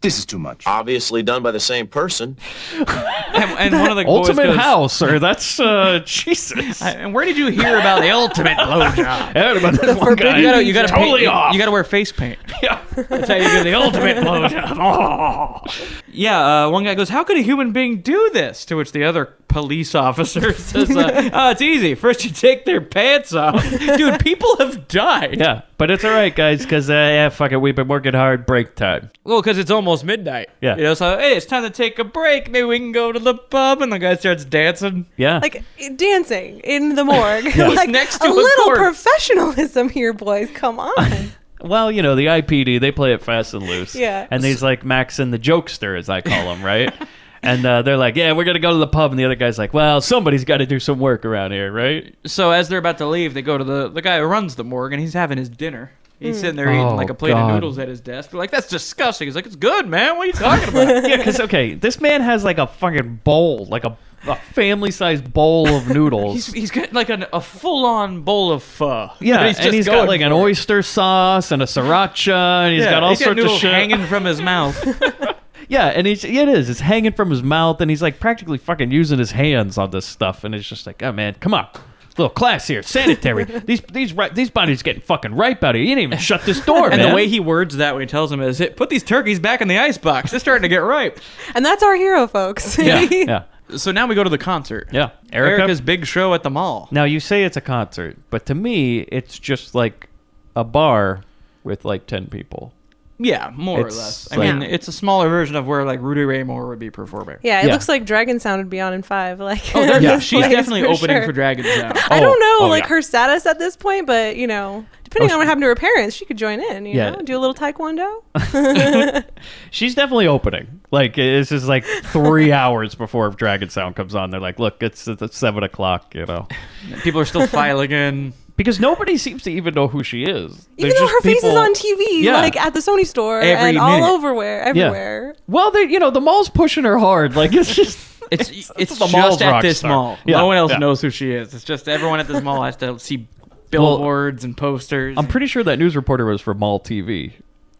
this is too much. Obviously done by the same person. And one of the boys Ultimate goes, house, sir. That's, Jesus. And where did you hear about the ultimate blowjob? I heard about this one guy. You gotta totally off. You gotta wear face paint. Yeah. That's how you get the ultimate blowjob. Oh. Yeah, one guy goes, how could a human being do this? To which the other police officer says, it's easy. First you take their pants off. Dude, people have died. Yeah, but it's all right, guys, because, fuck it, we've been working hard. Break time. Well, because it's almost midnight. Yeah. So, hey, it's time to take a break. Maybe we can go to the pub. And the guy starts dancing. Yeah. Like dancing in the morgue. Yeah. Like Next to a a little corpse. professionalism here, boys. Come on. Well, the IPD, they play it fast and loose. Yeah. And he's like Max and the jokester, as I call him, right? And they're like, yeah, we're going to go to the pub. And the other guy's like, well, somebody's got to do some work around here, right? So as they're about to leave, they go to the guy who runs the morgue, and he's having his dinner. He's sitting there eating like a plate of noodles at his desk. They're like, that's disgusting. He's like, it's good, man. What are you talking about? Yeah, because, okay, this man has like a fucking bowl, like a family-sized bowl of noodles. He's got like a full-on bowl of pho. Yeah, He's and he's got like an oyster sauce and a sriracha, and he's got all sorts of shit hanging from his mouth. Yeah, and it is. It's hanging from his mouth, and he's like practically fucking using his hands on this stuff, and it's just like, oh man, come on. Little class here, sanitary. These bodies getting fucking ripe out here. You didn't even shut this door, And man. the way he words that when he tells him is, put these turkeys back in the icebox. They're starting to get ripe. And that's our hero, folks. yeah. So now we go to the concert. Yeah. Erica's big show at the mall. Now, you say it's a concert, but to me, it's just like a bar with like 10 people. Yeah, more or It's less. I like- mean, it's a smaller version of where like Rudy Ray Moore would be performing. Yeah, it looks like Dragon Sound would be on in 5. Like, Yeah, she's plays definitely for opening sure. for Dragon Sound. I don't know, yeah. her status at this point, but depending on what happened to her parents, she could join in. You Yeah. know, do a little taekwondo. She's definitely opening. Like, it's just like 3 hours before Dragon Sound comes on. They're like, look, it's 7 o'clock, People are still filing in. Because nobody seems to even know who she is. Even There's though just her face is people- on TV, Yeah. like at the Sony store Every and all minute. everywhere. Well, the mall's pushing her hard. Like, it's just... It's the mall's just at rock this star. mall. Yeah, No one else yeah. knows who she is. It's just everyone at this mall has to see billboards and posters. I'm pretty sure that news reporter was for Mall TV.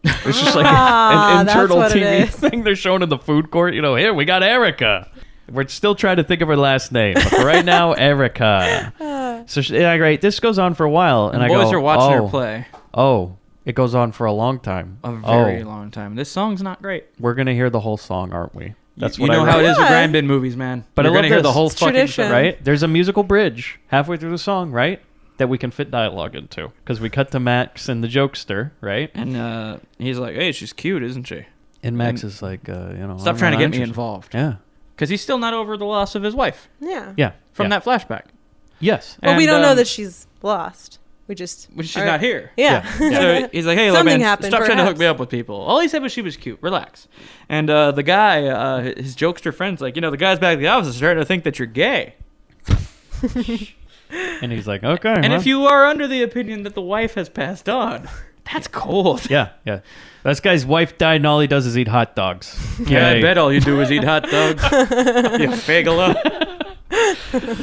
It's just like Ah, an that's internal what it TV is. thing they're showing in the food court. Here, we got Erica. We're still trying to think of her last name. But for right now, Erica. So, great. This goes on for a while. And I boys go, are watching her play. Oh, it goes on for a long time. A very long time. This song's not great. We're going to hear the whole song, aren't we? That's you what know I how wrote. it is with Yeah. Grindbin movies, man. But You're I love gonna hear the this. whole It's fucking tradition. song. Right? There's a musical bridge halfway through the song, right? That we can fit dialogue into. Because we cut to Max and the jokester, right? And he's like, hey, she's cute, isn't she? And Max is like, I'm Stop trying to not get me interested. involved. Yeah. Because he's still not over the loss of his wife Yeah. Yeah. from yeah. that flashback. Yes. Well, we And, don't know that she's lost. We just. She's not here. Yeah. So he's like, hey, look, Something man, happened, stop trying to hook perhaps. me up with people. All he said was she was cute. Relax. And the guy, his jokester friend's like, the guys back at the office are starting to think that you're gay. And he's like, okay. And well. if you are under the opinion that the wife has passed on, that's cold. Yeah, yeah. This guy's wife died and all he does is eat hot dogs. Yeah, I Yay. bet all you do is eat hot dogs. You fagala.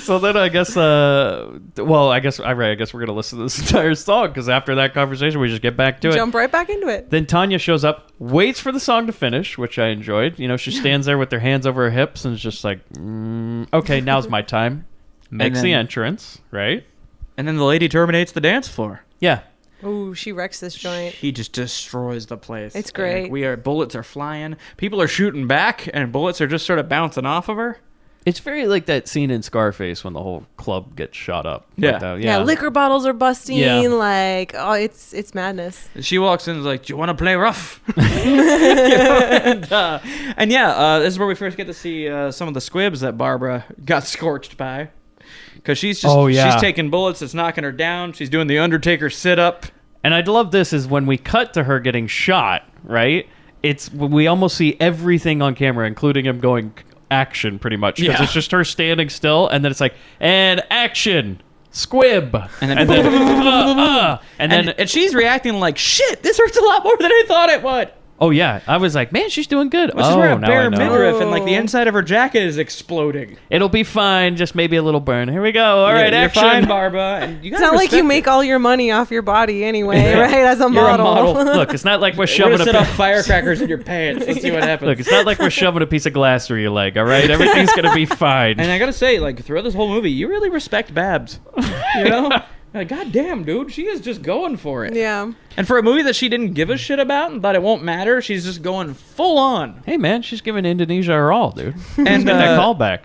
So then I guess, I guess we're going to listen to this entire song because after that conversation, we just get back to it. Jump right back into it. Then Tanya shows up, waits for the song to finish, which I enjoyed. She stands there with her hands over her hips and is just like, okay, now's my time. Makes the entrance, right? And then the lady terminates the dance floor. Yeah. Ooh, she wrecks this joint. He just destroys the place. It's great. Bullets are flying. People are shooting back, and bullets are just sort of bouncing off of her. It's very like that scene in Scarface when the whole club gets shot up. Yeah. Like that. Yeah, liquor bottles are busting. Yeah. Like, oh, it's madness. She walks in and is like, do you want to play rough? and this is where we first get to see some of the squibs that Barbara got scorched by. Because she's taking bullets, it's knocking her down. She's doing the Undertaker sit-up. And I love this is when we cut to her getting shot, right? We almost see everything on camera, including him going action pretty much. Because it's just her standing still, and then it's like, and action, squib. And then and she's reacting like, shit, this hurts a lot more than I thought it would. Oh, yeah. I was like, man, she's doing good. She's wearing a now bare I know. midriff, and like the inside of her jacket is exploding. It'll be fine, just maybe a little burn. Here we go. All right, you're action. fine, Barbara. And you It's not like you make all your money off your body anyway, right? As a You're model. a model. Look, it's not like we're We're shoving gonna a set off firecrackers in your pants. Let's see what happens. Look, it's not like we're shoving a piece of glass through your leg, all right? Everything's going to be fine. And I gotta say, like, throughout this whole movie, you really respect Babs. You know? Like, God damn, dude, she is just going for it. Yeah. And for a movie that she didn't give a shit about and thought it won't matter, she's just going full on. Hey, man, she's giving Indonesia her all, dude. And that callback.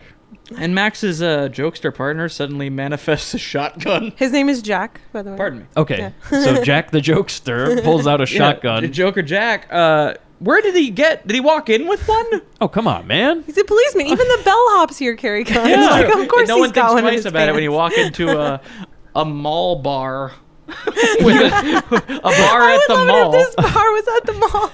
And Max's jokester partner suddenly manifests a shotgun. His name is Jack, by the way. Pardon me. Okay, so Jack the jokester pulls out a shotgun. Joker Jack. Where did he get? Did he walk in with one? Oh, come on, man. He's a policeman. Even the bellhops here carry guns. Yeah. Like, of course no he's one got thinks one in twice his about it when you pants. walk into a mall bar. With a bar at the mall. This bar was at the mall.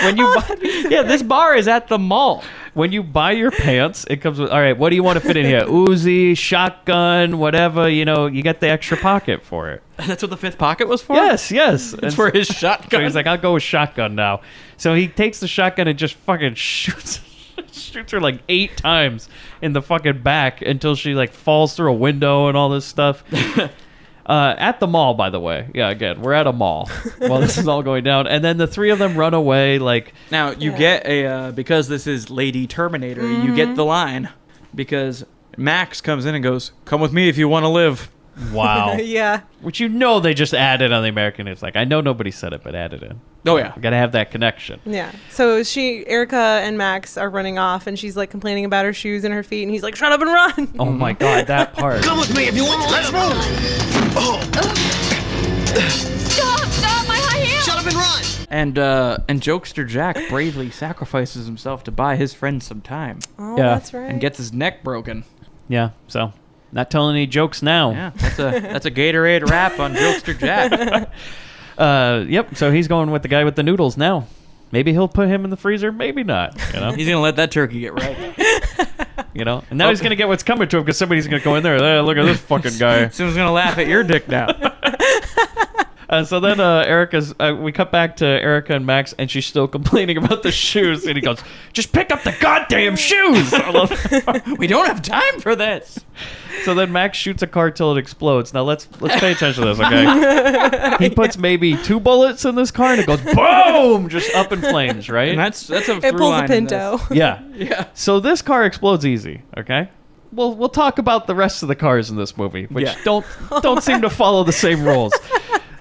When you this bar is at the mall. When you buy your pants, it comes with, all right, what do you want to fit in here? Uzi, shotgun, whatever, you get the extra pocket for it. That's what the fifth pocket was for? Yes. It's for his shotgun. So he's like, I'll go with shotgun now. So he takes the shotgun and just fucking shoots her like 8 times in the fucking back until she like falls through a window and all this stuff. At the mall, by the way. Yeah, again, we're at a mall while this is all going down. And then the 3 of them run away like... Now, you get a... because this is Lady Terminator, you get the line. Because Max comes in and goes, come with me if you want to live. Wow. Yeah. Which they just added on the American. It's like, I know nobody said it, but added in. Oh, yeah. Got to have that connection. Yeah. So Erica and Max are running off, and she's like complaining about her shoes and her feet, and he's like, shut up and run. Oh, my God, that part. Come with me if you want to. Let's move. Stop, my high heels! Shut up and run. And Jokester Jack bravely sacrifices himself to buy his friend some time. Oh, Yeah. that's right. And gets his neck broken. Yeah, so not telling any jokes now. Yeah, that's a Gatorade wrap on Jokester Jack. Yep, so he's going with the guy with the noodles now. Maybe he'll put him in the freezer, maybe not. He's gonna let that turkey get right. And now he's gonna get what's coming to him because somebody's gonna go in there. Hey, look at this fucking guy. Someone's gonna laugh at your dick now. So then we cut back to Erica and Max, and she's still complaining about the shoes. And he goes, just pick up the goddamn shoes! We don't have time for this. So then Max shoots a car till it explodes. Now let's pay attention to this, okay? He puts maybe 2 bullets in this car, and it goes boom, just up in flames, right? And that's a It through pulls line a in this. Pinto. Yeah. Yeah. So this car explodes easy, okay? We'll talk about the rest of the cars in this movie, which don't seem to follow the same rules.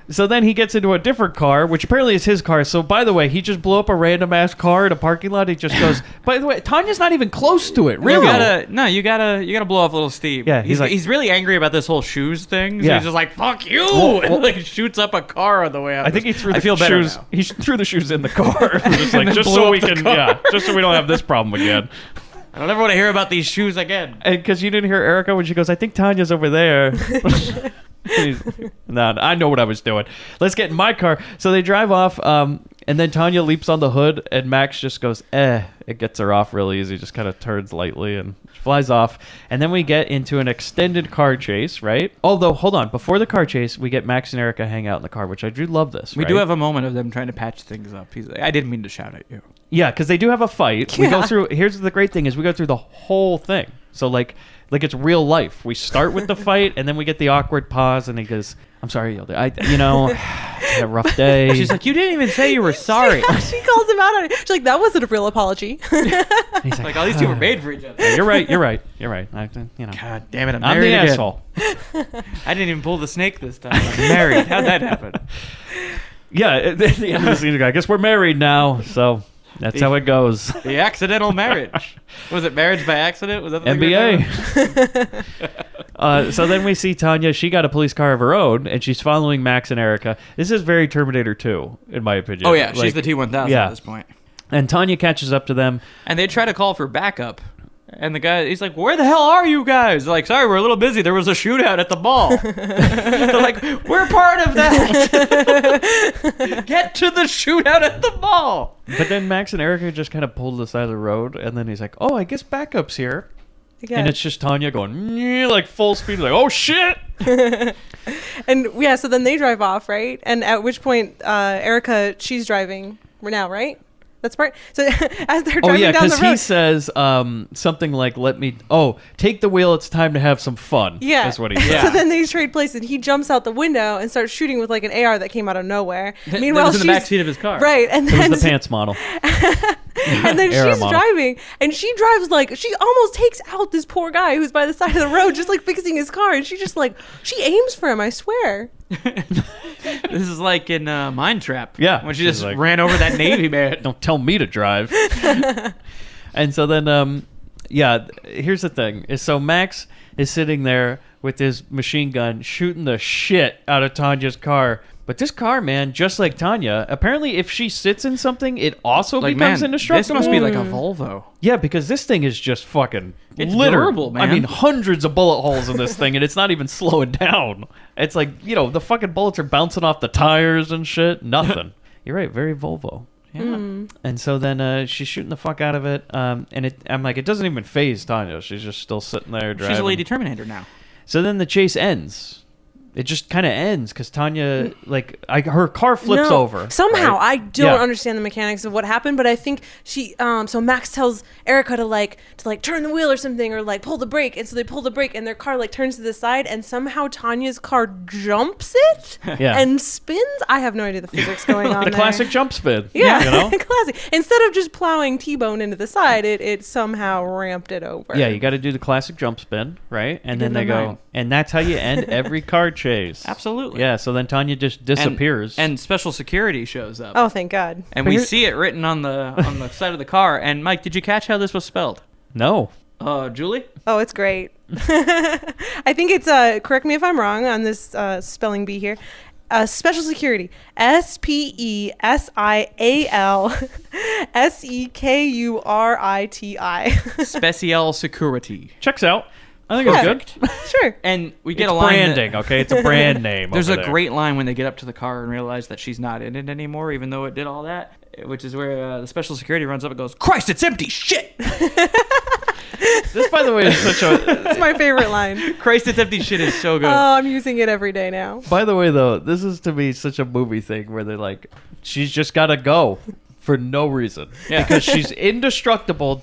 So then he gets into a different car, which apparently is his car. So by the way, he just blew up a random ass car in a parking lot. He just goes. By the way, Tanya's not even close to it. Really? You gotta blow off little steam. Yeah, he's really angry about this whole shoes thing. So Yeah. he's just like, fuck you, Well, and like shoots up a car on the way out. I think he threw I the feel better shoes. now. He threw the shoes in the car, just like then just blew so up we the can, car. just so we don't have this problem again. I don't ever want to hear about these shoes again. And because you didn't hear Erica when she goes, I think Tanya's over there. No, I know what I was doing. Let's get in my car. So they drive off, and then Tanya leaps on the hood, and Max just goes, It gets her off real easy, just kind of turns lightly and flies off. And then we get into an extended car chase, right? Although, hold on. Before the car chase, we get Max and Erica hang out in the car, which I do love this. We right? do have a moment of them trying to patch things up. He's like, I didn't mean to shout at you. Yeah, because they do have a fight. We go through. Here's the great thing: is we go through the whole thing. So like it's real life. We start with the fight, and then we get the awkward pause, and he goes, "I'm sorry, I had a rough day." She's like, "You didn't even say you were sorry." She calls him out on it. She's like, "That wasn't a real apology." He's like, "All these two were made for each other." Yeah, you're right. God damn it! I'm the married again. asshole. I didn't even pull the snake this time. I'm married. How'd that happen? Yeah, at the end of the scene, I guess we're married now. So That's how it goes. The accidental marriage. Was it marriage by accident? Was that the thing we were NBA. So then we see Tanya. She got a police car of her own, and she's following Max and Erica. This is very Terminator 2, in my opinion. Oh, yeah. She's the T-1000 at this point. And Tanya catches up to them. And they try to call for backup. And the guy, he's like, where the hell are you guys? They're like, sorry, we're a little busy. There was a shootout at the mall. They're like, we're part of that. Get to the shootout at the mall. But then Max and Erica just kind of pull to the side of the road. And then he's like, oh, I guess backup's here. Yeah. And it's just Tanya going, like full speed. Like, oh, shit. And yeah, so then they drive off, right? And at which point, Erica, she's driving now, right? That's part. So as they're driving down the road, he says something like, take the wheel. It's time to have some fun. Yeah. Is what he says. So then they trade places, and he jumps out the window and starts shooting with like an AR that came out of nowhere. Meanwhile, was in the backseat of his car. Right. And it then was the pants model. and then she's driving, and she drives like, she almost takes out this poor guy who's by the side of the road just like fixing his car, and she just like, she aims for him, I swear. This is like in Mine Trap. Yeah. When she just like, ran over that Navy man. Don't tell me to drive. And so then, here's the thing. So Max is sitting there with his machine gun shooting the shit out of Tanya's car. But this car, man, just like Tanya, apparently if she sits in something, it also becomes indestructible. This must be like a Volvo. Yeah, because this thing is just fucking it's littered. Durable, man. I mean, hundreds of bullet holes in this thing, and it's not even slowing down. It's like, the fucking bullets are bouncing off the tires and shit. Nothing. You're right, very Volvo. Yeah. And so then she's shooting the fuck out of it, and I'm like, it doesn't even faze Tanya. She's just still sitting there driving. She's a Lady Terminator now. So then the chase ends. It just kind of ends because Tanya, her car flips over. Somehow, right? I don't understand the mechanics of what happened, but I think she, so Max tells Erica to turn the wheel or something, or like pull the brake, and so they pull the brake, and their car like turns to the side, and somehow Tanya's car jumps it and spins. I have no idea the physics going on. The classic jump spin. Yeah, classic. Instead of just plowing T-bone into the side, it somehow ramped it over. Yeah, you got to do the classic jump spin, right? And then they go, and that's how you end every car chase. Absolutely. Yeah, so then Tanya just disappears. And special security shows up. Oh, thank God. And we see it written on the side of the car. And Mike, did you catch how this was spelled? No. Julie? Oh, it's great. I think it's, correct me if I'm wrong on this spelling bee here. Special security. SPECIALSECURITI. Special security. Checks out. I think it's good. Sure. And we get it's a line. Branding, okay? It's a brand name. There's a great line when they get up to the car and realize that she's not in it anymore, even though it did all that, which is where the special security runs up and goes, Christ, it's empty! Shit! This, by the way, is such a... It's my favorite line. Christ, it's empty shit is so good. Oh, I'm using it every day now. By the way, though, this is to me such a movie thing where they're like, she's just got to go. For no reason. Yeah. Because she's indestructible.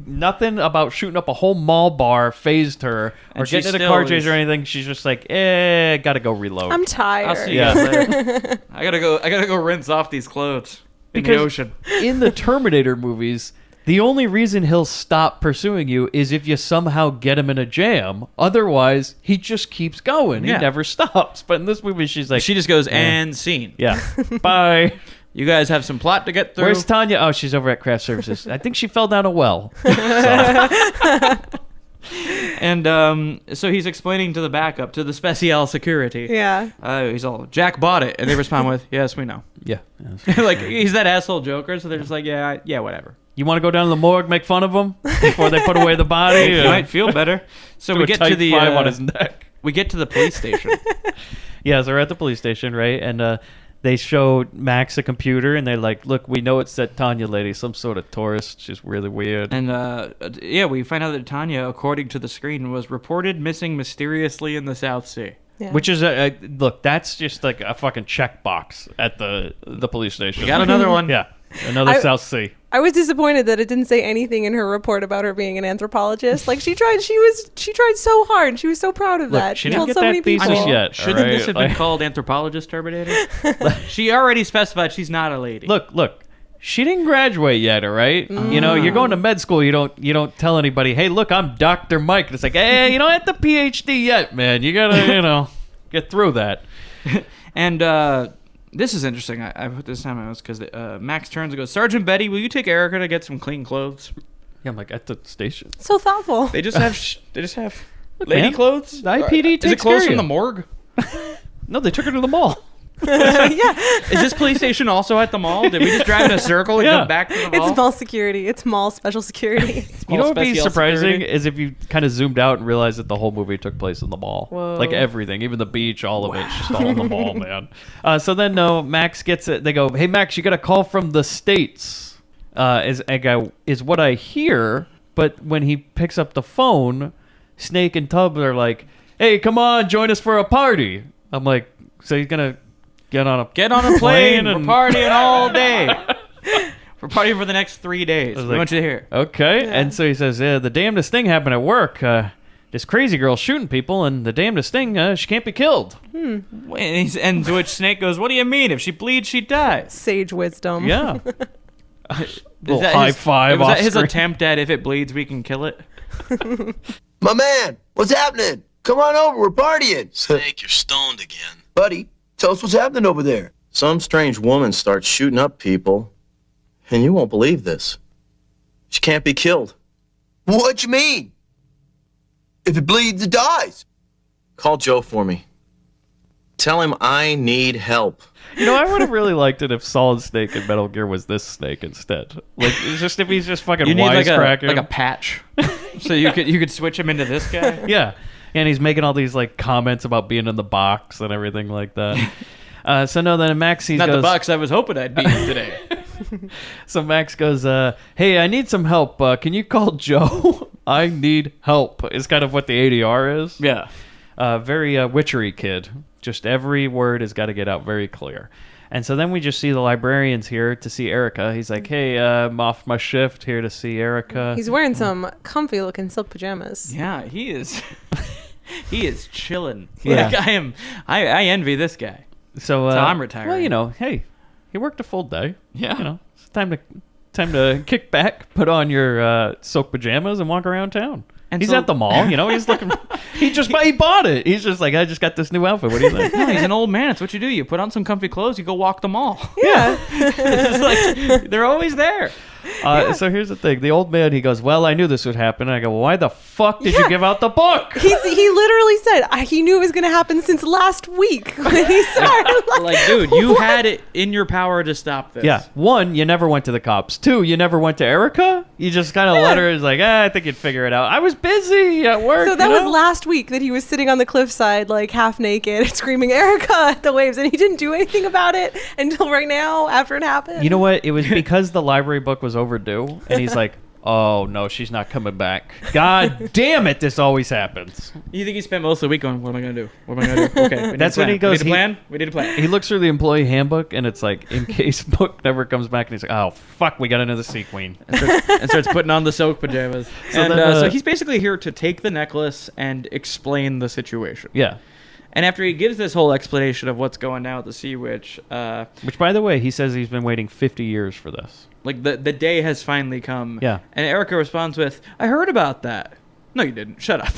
Nothing about shooting up a whole mall bar phased her or getting in a car chase or anything. She's just like, gotta go reload. I'm tired. I'll see you guys later. I gotta go rinse off these clothes in the ocean. In the Terminator movies, the only reason he'll stop pursuing you is if you somehow get him in a jam. Otherwise, he just keeps going. Yeah. He never stops. But in this movie, she's like... She just goes, and scene. Yeah. Bye. You guys have some plot to get through. Where's Tanya? Oh, she's over at Craft Services. I think she fell down a well. And so he's explaining to the backup, to the special security. Yeah. He's all, Jack bought it. And they respond with, yes, we know. Yeah. Like, he's that asshole Joker, so they're just like, yeah, whatever. You want to go down to the morgue, make fun of him before they put away the body? You might feel better. So we get to the... on his neck. We get to the police station. Yeah, so we're at the police station, right? And... they show Max a computer, and they're like, look, we know it's that Tanya lady, some sort of tourist. She's really weird. And, we find out that Tanya, according to the screen, was reported missing mysteriously in the South Sea. Yeah. Which is, look, that's just like a fucking checkbox at the police station. We got another one. Yeah, another South Sea. I was disappointed that it didn't say anything in her report about her being an anthropologist. Like, she tried so hard. She was so proud of that. She didn't get that thesis yet. Shouldn't this have been called Anthropologist Terminator? She already specified she's not a lady. Look. She didn't graduate yet, all right? You know, you're going to med school. You don't tell anybody, hey, look, I'm Dr. Mike. And it's like, hey, you don't have the PhD yet, man. You gotta, get through that. And This is interesting. I put this down because Max turns and goes, Sergeant Betty, will you take Erica to get some clean clothes? Yeah, I'm like, at the station. So thoughtful. They just have lady man, clothes? The IPD takes Is it clothes care from of the you. morgue? No, they took her to the mall. Yeah. Is this police station also at the mall? Did we just drive in a circle and come back to the mall? It's mall security. It's mall special security. You know what would be special surprising security? is if you kind of zoomed out and realized that the whole movie took place in the mall. Whoa. Like everything, even the beach, all of it's just all in the mall, man. So then Max gets it. They go, hey, Max, you got a call from the States. Is what I hear. But when he picks up the phone, Snake and Tubbs are like, hey, come on, join us for a party. I'm like, so he's going to get on a plane. and We're partying all day. We're partying for the next 3 days. We want you to hear. Okay. Yeah. And so he says, the damnedest thing happened at work. This crazy girl shooting people, and the damnedest thing, she can't be killed. And to which Snake goes, what do you mean? If she bleeds, she dies. Sage wisdom. Yeah. Is that high five was off that his screen. attempt at if it bleeds, we can kill it? My man, what's happening? Come on over, we're partying. Snake, you're stoned again. Buddy, tell us what's happening over there. Some strange woman starts shooting up people, and you won't believe this. She can't be killed. What you mean? If it bleeds, it dies. Call Joe for me. Tell him I need help. You know, I would have really liked it if Solid Snake in Metal Gear was this Snake instead. Like, it's just if he's just fucking You need wisecracking. like a patch, so you could switch him into this guy. Yeah, and he's making all these like comments about being in the box and everything like that. Then Max goes, Not the box I was hoping I'd be in today. So Max goes, hey, I need some help. Can you call Joe? I need help. Is kind of what the ADR is. Yeah. Very witchery kid. Just every word has got to get out very clear. And so then we just see the librarians here to see Erica. He's like, hey, I'm off my shift here to see Erica. He's wearing some comfy looking silk pajamas. Yeah, he is. He is chilling. Yeah. Like, I envy this guy. So I'm retiring. Well, you know, hey, he worked a full day. Yeah. You know, it's time to kick back, put on your silk pajamas, and walk around town. And he's so- at the mall, you know. He's looking. He bought it. He's just like, I just got this new outfit. What do you think? No, he's an old man. It's what you do. You put on some comfy clothes. You go walk the mall. Yeah. It's like they're always there. So here's the thing. The old man, he goes, well, I knew this would happen. And I go, well, why the fuck did you give out the book? He literally said he knew it was going to happen since last week when he started. Like, dude, you had it in your power to stop this. Yeah. 1, you never went to the cops. 2, you never went to Erica. You just kind of let her. It's like, I think you'd figure it out. I was busy at work. So that was last week that he was sitting on the cliffside, like half naked, screaming Erica at the waves, and he didn't do anything about it until right now, after it happened. You know what? It was because the library book was overdue, and he's like, oh, no, she's not coming back. God damn it, this always happens. You think he spent most of the week going, what am I going to do? What am I going to do? Okay. That's when he goes, We need a plan? We need a plan. He looks through the employee handbook, and it's like, in case book never comes back, and he's like, oh, fuck, we got another Sea Queen. And starts putting on the silk pajamas. So So he's basically here to take the necklace and explain the situation. Yeah. And after he gives this whole explanation of what's going down with the Sea Witch, which, by the way, he says he's been waiting 50 years for this. like the day has finally come. Yeah. And Erica responds with, I heard about that. No, you didn't. Shut up.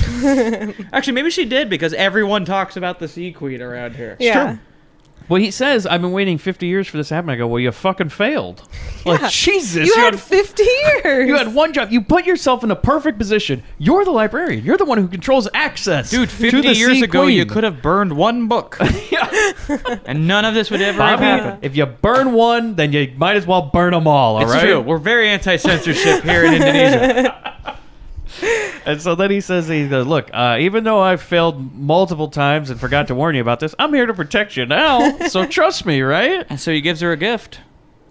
Actually, maybe she did because everyone talks about the Sea Queen around here. Yeah. Well, he says, I've been waiting 50 years for this to happen. I go, well, you fucking failed. Like, Yeah. Jesus. You had 50 years. You had one job. You put yourself in a perfect position. You're the librarian. You're the one who controls access. Dude, to 50 the years Sea ago, Queen. you could have burned one book. And none of this would ever have Bobby, happened. if you burn one, then you might as well burn them all, all right? It's true. We're very anti-censorship here in Indonesia. And so then he says, look, even though I've failed multiple times and forgot to warn you about this, I'm here to protect you now, so trust me, right? And so he gives her a gift.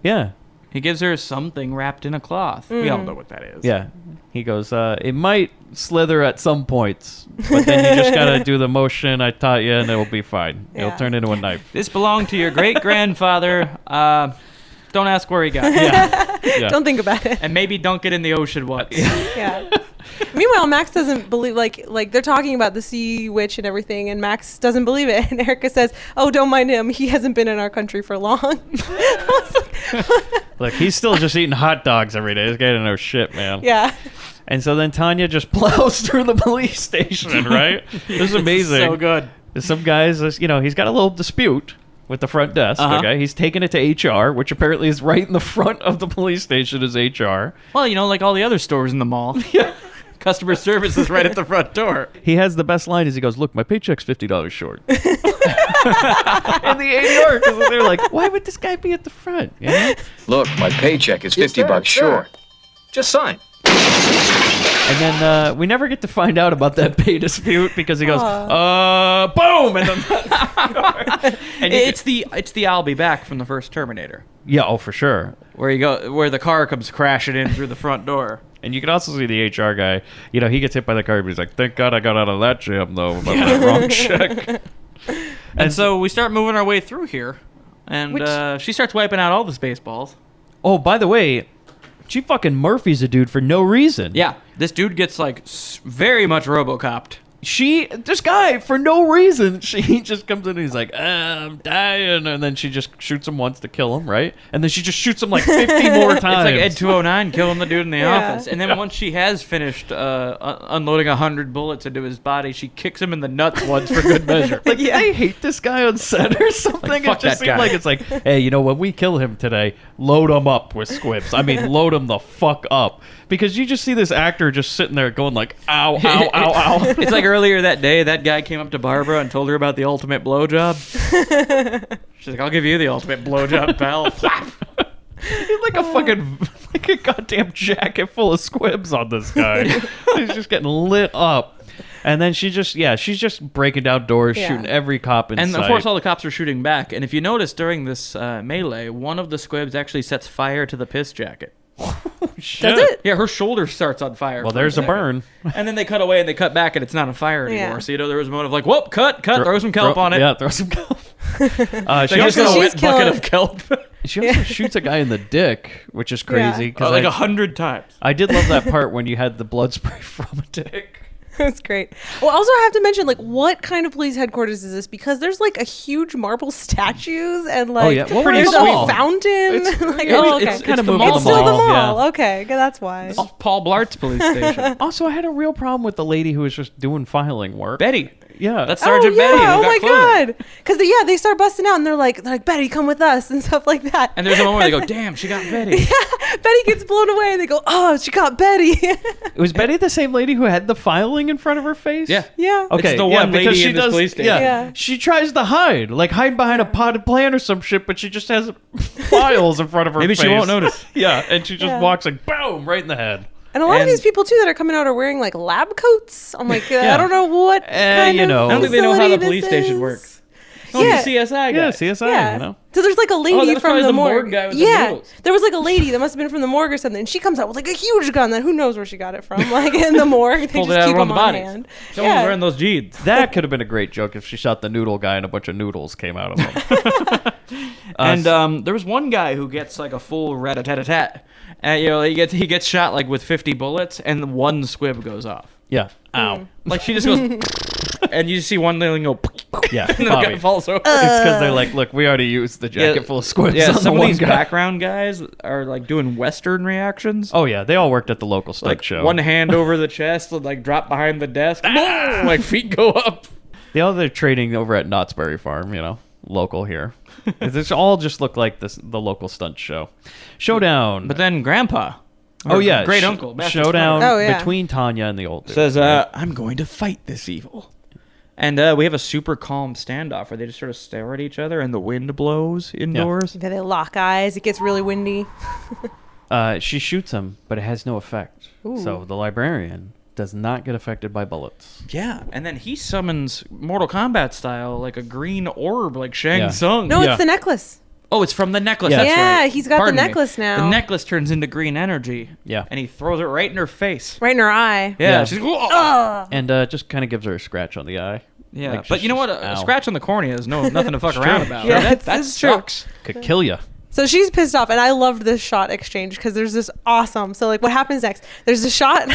Yeah. He gives her something wrapped in a cloth. We all know what that is. Yeah. He goes, it might slither at some points, but then you just got to do the motion I taught you, and it'll be fine. Yeah. It'll turn into a knife. This belonged to your great-grandfather. Don't ask where he got it. Yeah. Don't think about it. And maybe don't get in the ocean once. Yeah. Meanwhile, Max doesn't believe, like they're talking about the Sea Witch and everything, and Max doesn't believe it. And Erica says, "Oh, don't mind him. He hasn't been in our country for long." I was like, Look, he's still just eating hot dogs every day. This guy doesn't know shit, man. yeah. And so then Tanya just plows through the police station, right? This is amazing. So good. Some guys, he's got a little dispute. with the front desk. Okay, he's taking it to HR, which apparently is right in the front of the police station is HR. Well, like all the other stores in the mall. Yeah. Customer service is right at the front door. He has the best line is he goes, "Look, my paycheck's $50 short." And the ADR, because they're like, "Why would this guy be at the front?" You know? Look, my paycheck is $50 short. Just sign. And then we never get to find out about that pay dispute because he goes, boom, and then it's the I'll be back from the first Terminator. Yeah, oh for sure. Where the car comes crashing in through the front door. And you can also see the HR guy. You know, he gets hit by the car, but he's like, "Thank God I got out of that jam though about that wrong check." And so we start moving our way through here, and she starts wiping out all the Spaceballs. Oh, by the way, she fucking Murphy's a dude for no reason. Yeah, this dude gets like very much RoboCopped. This guy, for no reason, he just comes in and he's like, I'm dying. And then she just shoots him once to kill him, right? And then she just shoots him like 50 more times. It's like Ed 209 killing the dude in the office. And then once she has finished unloading 100 bullets into his body, she kicks him in the nuts once for good measure. Like, they hate this guy on set or something. Like, fuck it just that seemed guy. like it's like, hey, you know, when we kill him today, load him up with squibs. I mean, load him the fuck up. Because you just see this actor just sitting there going like, ow, ow, ow, ow. It's like earlier that day, that guy came up to Barbara and told her about the ultimate blowjob. She's like, I'll give you the ultimate blowjob, pal. He's like a fucking, like a goddamn jacket full of squibs on this guy. He's just getting lit up. And then she's just breaking down doors, shooting every cop in sight. And of course, all the cops are shooting back. And if you notice during this melee, one of the squibs actually sets fire to the piss jacket. Does it? Yeah, her shoulder starts on fire. Well, there's a burn. And then they cut away and they cut back and it's not on fire anymore. Yeah. So, you know, there was a moment of like, whoop, cut, throw some kelp on it. Yeah, throw some kelp. She also a wet bucket of kelp. She also shoots a guy in the dick, which is crazy. Yeah. Like 100 times. I did love that part when you had the blood spray from a dick. That's great. Well, also I have to mention, like, what kind of police headquarters is this? Because there's like a huge marble statues and like well, there's the a mall. Fountain. Like, it's kind of moving it's still the mall. Yeah. Okay, that's why. It's Paul Blart's police station. Also, I had a real problem with the lady who was just doing filing work. Betty. Yeah. That's Sergeant Betty. Oh my clothing. god! Because they start busting out and they're like Betty, come with us and stuff like that. And there's a moment where they go, damn, she got Betty. Yeah, Betty gets blown away and they go, oh, she got Betty. Was Betty the same lady who had the filing in front of her face? Yeah. Yeah. Okay. It's the one because lady she in this police station. Yeah. She tries to hide behind a potted plant or some shit, but she just has files in front of her Maybe face. she won't notice. Yeah, and she just walks like, boom, right in the head. And a lot of these people too that are coming out are wearing like lab coats. I'm like, I don't know what kind you of know. I don't think they know how the facility police this station is. works. Yeah. The CSI guy. Yeah, CSI, Yeah. you know. So there's like a lady that was from probably the the morgue. morgue guy with the Yeah, noodles. there was like a lady that must have been from the morgue or something. And she comes out with like a huge gun that who knows where she got it from. Like in the morgue, they Pulled it just out keep around them the on bodies. hand. Someone's wearing those jeans. That could have been a great joke if she shot the noodle guy and a bunch of noodles came out of him. And there was one guy who gets like a full rat-a-tat-a-tat. You know, he gets shot like with 50 bullets, and one squib goes off. Yeah. Ow. Like she just goes, and you just see one thing go, Yeah. and the Bobby. guy falls over. It's because they're like, look, we already used the jacket full of squibs. Yeah, on some the of one these guy. background guys are like doing Western reactions. Oh yeah, they all worked at the local stunt Like show. one hand over the chest, like drop behind the desk, like feet go up. The other trading over at Knott's Berry Farm, you know, local here. This all just look like the local stunt show. Showdown. But then Grandpa, oh yeah, great uncle, Master showdown Oh, yeah. between Tanya and the old dude. says, "I'm going to fight this evil." And we have a super calm standoff where they just sort of stare at each other and the wind blows indoors. Yeah, they lock eyes. It gets really windy. She shoots him, but it has no effect. So the librarian does not get affected by bullets. Yeah, and then he summons Mortal Kombat style, like a green orb, like Shang Yeah. Tsung. No, Yeah. it's the necklace. Oh, it's from the necklace. Yeah. That's Yeah, right. he's got Pardon the me. necklace now. The necklace turns into green energy. Yeah. And he throws it right in her face. Right in her eye. Yeah. Yeah. She's "Whoa." And just kind of gives her a scratch on the eye. Yeah, Like, but you know what? ow. A scratch on the cornea is nothing to fuck around about. Yeah, That it's true. sucks. Could kill you. So she's pissed off, and I loved this shot exchange because there's this awesome. So like, what happens next? There's a shot.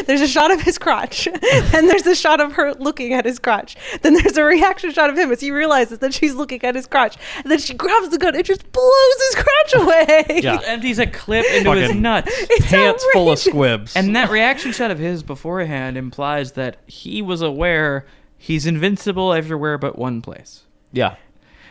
There's a shot of his crotch, and there's a shot of her looking at his crotch. Then there's a reaction shot of him as he realizes that she's looking at his crotch, and then she grabs the gun and just blows his crotch away. Yeah. Empties a clip into his Fucking nuts. It's Pants full of outrageous. squibs. And that reaction shot of his beforehand implies that he was aware he's invincible everywhere but one place. yeah.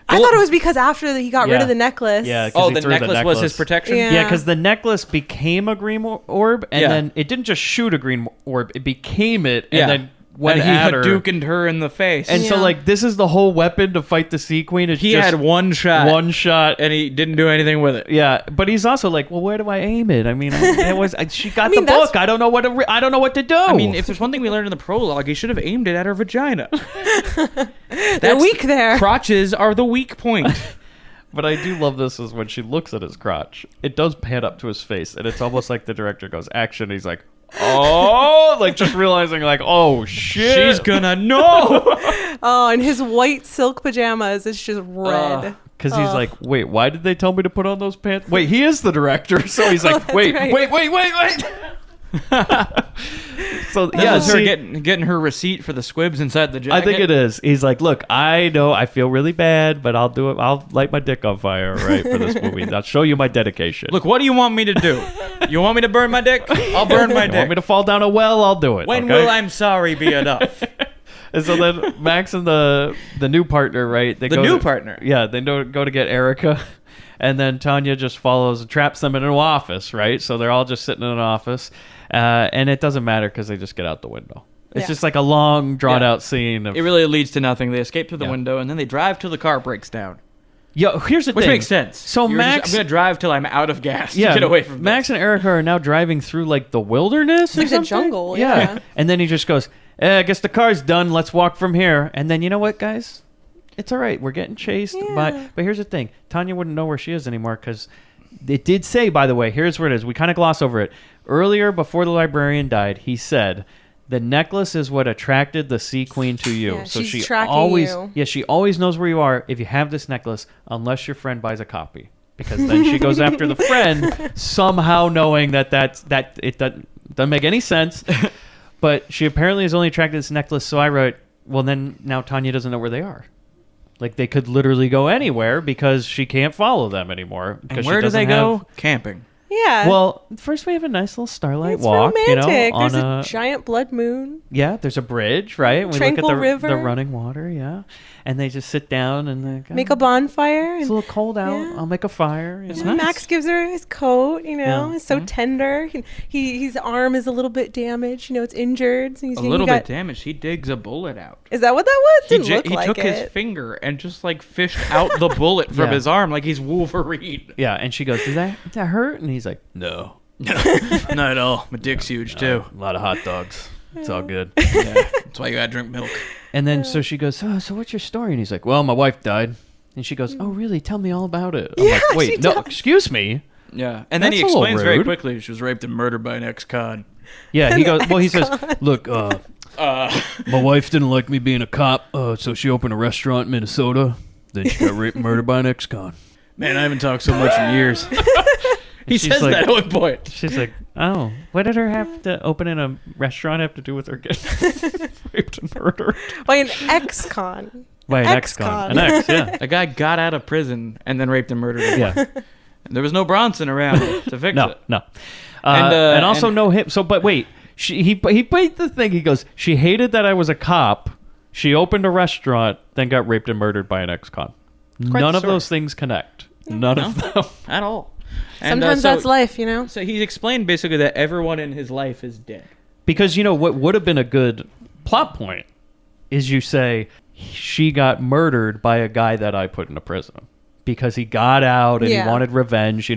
I thought it was because after he got rid Yeah. of the necklace. Yeah. 'cause Oh, he the threw necklace was his protection? Yeah. Yeah, because the necklace became a green orb, and Yeah. then it didn't just shoot a green orb; it became it, and Yeah. then went And he at her. Hadoukened her in the face. And so, Yeah. like, this is the whole weapon to fight the Sea Queen. It's he just had one shot. one shot. And he didn't do anything with it. Yeah, but he's also like, well, where do I aim it? I mean, she got mean, the that's- book. I don't know what to do. I mean, if there's one thing we learned in the prologue, he should have aimed it at her vagina. They're weak there. Crotches are the weak point. But I do love this is when she looks at his crotch. It does pan up to his face, and it's almost like the director goes, action. He's like, oh, like just realizing, like, oh shit, She's gonna know. Oh, and his white silk pajamas is just red. because he's like, wait, why did they tell me to put on those pants? Wait, he is the director, so he's like, that's wait. right. So Yeah, yeah, it's her see, getting her receipt for the squibs inside the jacket. I think it is. He's like, look, I know I feel really bad, but I'll do it. I'll light my dick on fire, right, for this movie. I'll show you my dedication. Look, what do you want me to do? You want me to burn my dick? I'll burn my you dick. want me to fall down a well? I'll do it. When okay? will I'm sorry be enough? And so then Max and the new partner, right? They The go new to- partner. Yeah, they go to get Erica, and then Tanya just follows and traps them in an office, right? So they're all just sitting in an office, and it doesn't matter because they just get out the window. It's Yeah. just like a long, drawn Yeah. out scene. Of, It really leads to nothing. They escape through the Yeah. window, and then they drive till the car breaks down. Yo, here's the Which thing. makes sense. So You're Max, I'm going to drive till I'm out of gas yeah, to get away from Max this. and Erica are now driving through like the wilderness, or Like the something? jungle, yeah. And then he just goes, I guess the car's done. Let's walk from here. And then you know what, guys? It's all right. We're getting chased. Yeah. But here's the thing. Tanya wouldn't know where she is anymore because it did say, by the way, here's where it is. We kind of gloss over it. Earlier, before the librarian died, he said, the necklace is what attracted the Sea Queen to you. Yeah, so she's she tracking always, you. yeah, she always knows where you are if you have this necklace, unless your friend buys a copy. Because then she goes after the friend, somehow knowing that it doesn't make any sense. But she apparently is only attracted to this necklace. So I wrote, well, then now Tanya doesn't know where they are. Like they could literally go anywhere because she can't follow them anymore. And Because where she do they doesn't go? have- Camping. Yeah. Well, first we have a nice little starlight it's walk. romantic. On There's a giant blood moon. yeah, there's a bridge, right? We Tranquil look at river. the running water, yeah. And they just sit down and they go, Make a bonfire. it's And a little cold out. Yeah. I'll make a fire. you It's know? nice. Max gives her his coat, Yeah. it's so tender. His arm is a little bit damaged, it's injured. So he's A he little got- bit damaged. He digs a bullet out. Is that what that was? Didn't look He like took it. his finger and just like fished out the bullet from Yeah. his arm like he's Wolverine. Yeah, and she goes, does that hurt? And he's like, no. Not at all. My dick's huge too. A lot of hot dogs. It's all good. Yeah, that's why you gotta drink milk. And then so she goes, so what's your story? And he's like, well, my wife died. And she goes, oh, really? Tell me all about it. I'm Yeah, like, she wait, no, does. excuse me. Yeah, and then he That's a little explains very rude. quickly she was raped and murdered by an ex-con. Yeah, he goes, well, he says, look, my wife didn't like me being a cop, so she opened a restaurant in Minnesota. Then she got raped and murdered by an ex-con. Man, I haven't talked so much in years. He she's says like- that at one point. She's like, oh, what did her have to open in a restaurant have to do with her getting raped and murdered? By an ex-con. By an Ex-con. ex-con. An ex, yeah. A guy got out of prison and then raped and murdered him. Yeah. And there was no Bronson around to fix No, it. no. And, And also and- no hip. So, but wait, he played the thing. He goes, she hated that I was a cop. She opened a restaurant, then got raped and murdered by an ex-con. Quite None the of story. those things connect. None of them. At all. And, Sometimes so- that's life, So he's explained basically that everyone in his life is dead. Because, what would have been a good plot point is you say, she got murdered by a guy that I put in a prison. Because he got out and Yeah. he wanted revenge,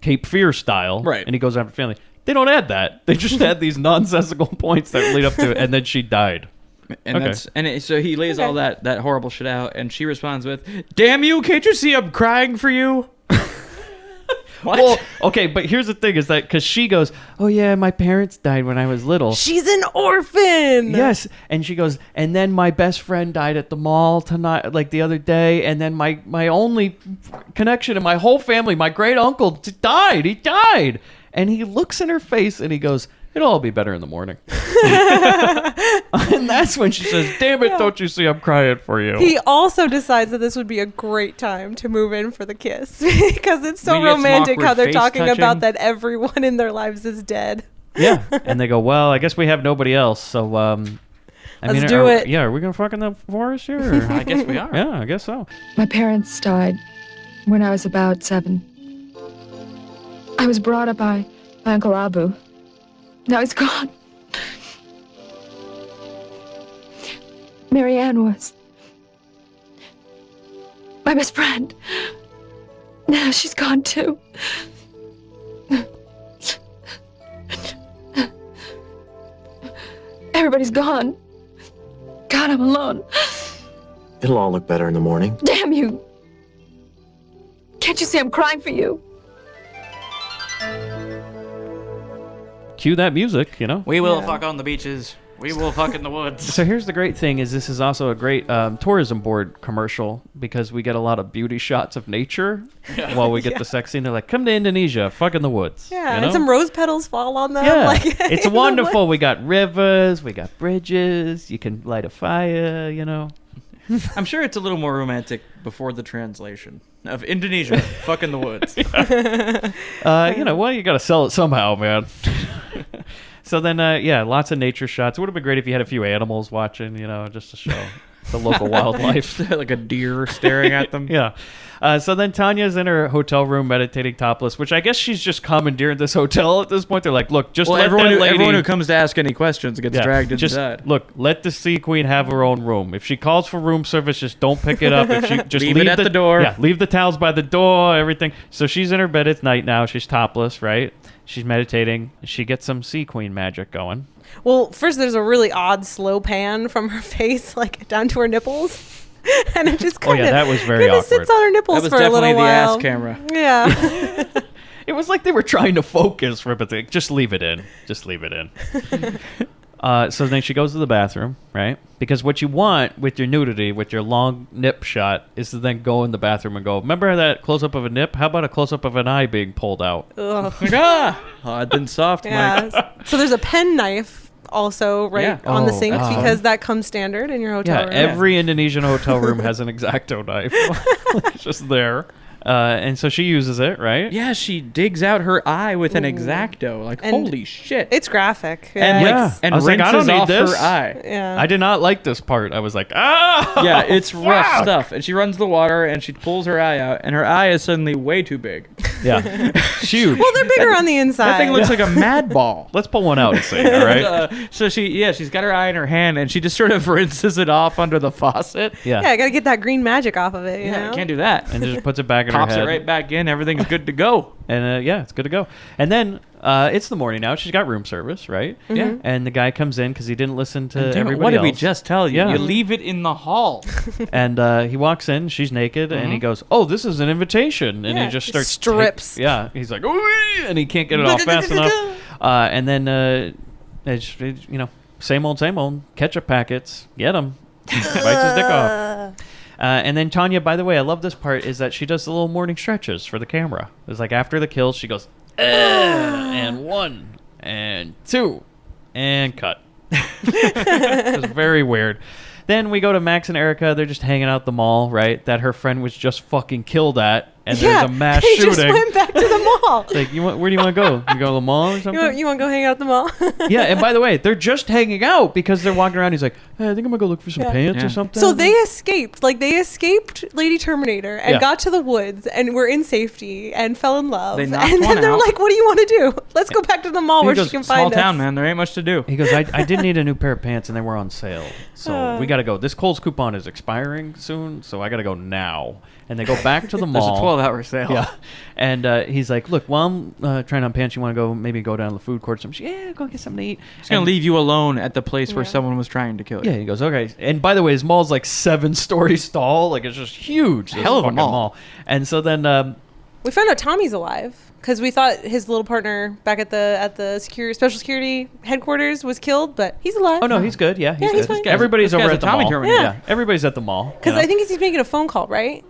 Cape Fear style. Right. And he goes after family. They don't add that. They just add these nonsensical points that lead up to it, and then she died. And Okay. so he lays all that horrible shit out, and she responds with, "Damn you! Can't you see I'm crying for you?" What? Well, okay, but here's the thing is that because she goes, oh yeah, my parents died when I was little. She's an orphan. Yes, and she goes, and then my best friend died at the mall tonight, like the other day, and then my only connection in my whole family, my great uncle died. He died, and he looks in her face and he goes, it'll all be better in the morning. And that's when she says, damn it, don't you see I'm crying for you. He also decides that this would be a great time to move in for the kiss because it's so We get some romantic how awkward they're face talking touching. about that everyone in their lives is dead. Yeah, and they go, well, I guess we have nobody else, so Let's do it. Yeah, are we gonna fuck in the forest here? Or? I guess we are. Yeah, I guess so. My parents died when I was about 7. I was brought up by my Uncle Abu. Now he's gone. Marianne was my best friend. Now she's gone too. Everybody's gone. God, I'm alone. It'll all look better in the morning. Damn you. Can't you see I'm crying for you? Cue that music, you know. We will fuck on the beaches. We will fuck in the woods. So here's the great thing: is this is also a great tourism board commercial because we get a lot of beauty shots of nature while we get the sex scene. They're like, "Come to Indonesia, fuck in the woods." Yeah, you know? and some rose petals fall on them. Yeah, Like, it's in the wonderful. woods. We got rivers, we got bridges. You can light a fire, you know. I'm sure it's a little more romantic before the translation of Indonesia, fuck in the woods. You know, well, you got to sell it somehow, man. So then, yeah, lots of nature shots. It would have been great if you had a few animals watching, you know, just to show the local wildlife. Like a deer staring at them. Yeah. So then Tanya's in her hotel room meditating topless, which I guess she's just commandeered this hotel at this point. They're like, look, just Well, let everyone, that lady... everyone who comes to ask any questions gets dragged just, inside. Look, let the Sea Queen have her own room. If she calls for room service, just don't pick it up. If she just Leave it at the door. Yeah, leave the towels by the door, everything. So she's in her bed at night now. She's topless, right? She's meditating. She gets some Sea Queen magic going. Well, first there's a really odd slow pan from her face, like down to her nipples. And it just kind of that was very awkward. sits on her nipples That was for a little definitely the while. ass camera. Yeah. It was like they were trying to focus for it, but just leave it in. Just leave it in. So then she goes to the bathroom, right? Because what you want with your nudity, with your long nip shot, is to then go in the bathroom and go, remember that close-up of a nip? How about a close-up of an eye being pulled out? Ugh. Hard then soft, Mike. Yeah. So there's a pen knife also Yeah. on the Oh, sink that's fun. because that comes standard in your hotel room. Every Indonesian hotel room has an X-Acto knife. It's just there. And so she uses it, right? Yeah, she digs out her eye with an X-Acto. Like, And holy shit. It's graphic. and Yeah. like, and I was like, I rinses don't need off this. her eye. Yeah. I did not like this part. I was like, ah! Yeah, it's rough stuff. And she runs the water and she pulls her eye out, and her eye is suddenly way too big. Yeah. Huge. Well, they're bigger on the inside. That thing looks like a mad ball. Let's pull one out and see, all right? So she's got her eye in her hand, and she just sort of rinses it off under the faucet. Yeah. Yeah, I gotta get that green magic off of it. You know? Can't do that. And just puts it back in her Pops head. it right back in. Everything's good to go. And yeah, it's good to go. And then it's the morning now. She's got room service, right? Yeah. And the guy comes in because he didn't listen to Damn it, everybody what did we else. just tell you? Yeah. You leave it in the hall. And he walks in. She's naked, and he goes, "Oh, this is an invitation." And he Yeah, just he starts strips. Yeah, he's like, "Ooh," and he can't get it off fast enough. And then you know, same old, ketchup packets. Get him. Bites his dick off. And then Tanya, by the way, I love this part, is that she does the little morning stretches for the camera. It's like after the kill, she goes, and 1, and 2, and cut. It's very weird. Then we go to Max and Erica. They're just hanging out at the mall, right? That her friend was just fucking killed at. And Yeah, there's a mass they shooting. just went back to the mall. It's like, where do you want to go? You go to the mall or something? You want to go hang out at the mall? Yeah, and by the way, they're just hanging out because they're walking around. He's like, hey, I think I'm going to go look for some pants or something. So they escaped. Like, they escaped Lady Terminator and Yeah. got to the woods and were in safety and fell in love. They And knocked then one they're out. like, what do you want to do? Let's go back to the mall He where goes, she can Small find us. town, man. There ain't much to do. He goes, I did need a new pair of pants, and they were on sale. So we got to go. This Kohl's coupon is expiring soon, so I got to go now. And they go back to the mall. There's a 12-hour sale. Yeah. And he's like, look, while I'm trying on pants, you want to go maybe go down to the food court or something? Yeah, go get something to eat. He's going to leave you alone at the place where someone was trying to kill you. Yeah, he goes, okay. And by the way, his mall's like 7-story tall. Like, it's just huge. This Hell of a fucking mall. And so then... We found out Tommy's alive because we thought his little partner back at the special security headquarters was killed, but he's alive. Oh, no, he's good. Yeah, he's he's good. fine. Everybody's This guy's over a at the Tommy mall. Terminator. Yeah, everybody's at the mall. Because I think he's making a phone call, right?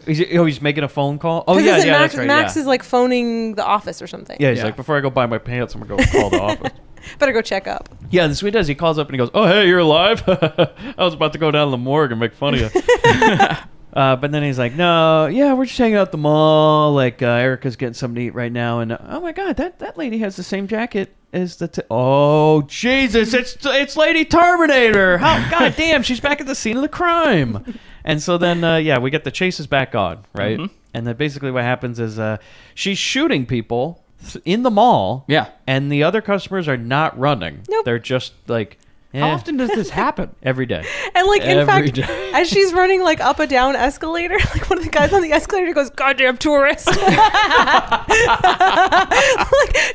He's making a phone call? Oh, 'Cause yeah, isn't that's right. Max yeah. is like phoning the office or something. Yeah, he's like, before I go buy my pants, I'm going to go call the office. Better go check up. Yeah, that's what he does. He calls up and he goes, oh, hey, you're alive? I was about to go down to the morgue and make fun of you. But then he's like, no, yeah, we're just hanging out at the mall. Like, Erica's getting something to eat right now. And, oh, my God, that lady has the same jacket is the... Oh, Jesus, it's Lady Terminator. How? God damn, she's back at the scene of the crime. And so then, we get the chases back on, right? Mm-hmm. And then basically what happens is she's shooting people in the mall. Yeah. And the other customers are not running. Nope. They're just like... How often does this happen? Every day. And like, in Every fact, day. as she's running like up a down escalator, like one of the guys on the escalator goes, "Goddamn tourist!" Like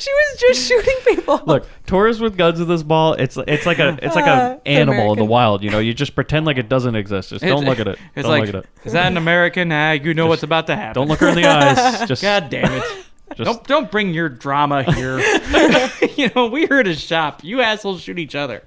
she was just shooting people. Look, tourists with guns in this ball. It's like an animal in the wild. You know, you just pretend like it doesn't exist. Just don't look at it. It's don't like, look at it. Is that an American? You know what's about to happen. Don't look her in the eyes. Just God damn it. Don't bring your drama here. You know, we're here to shop. You assholes shoot each other.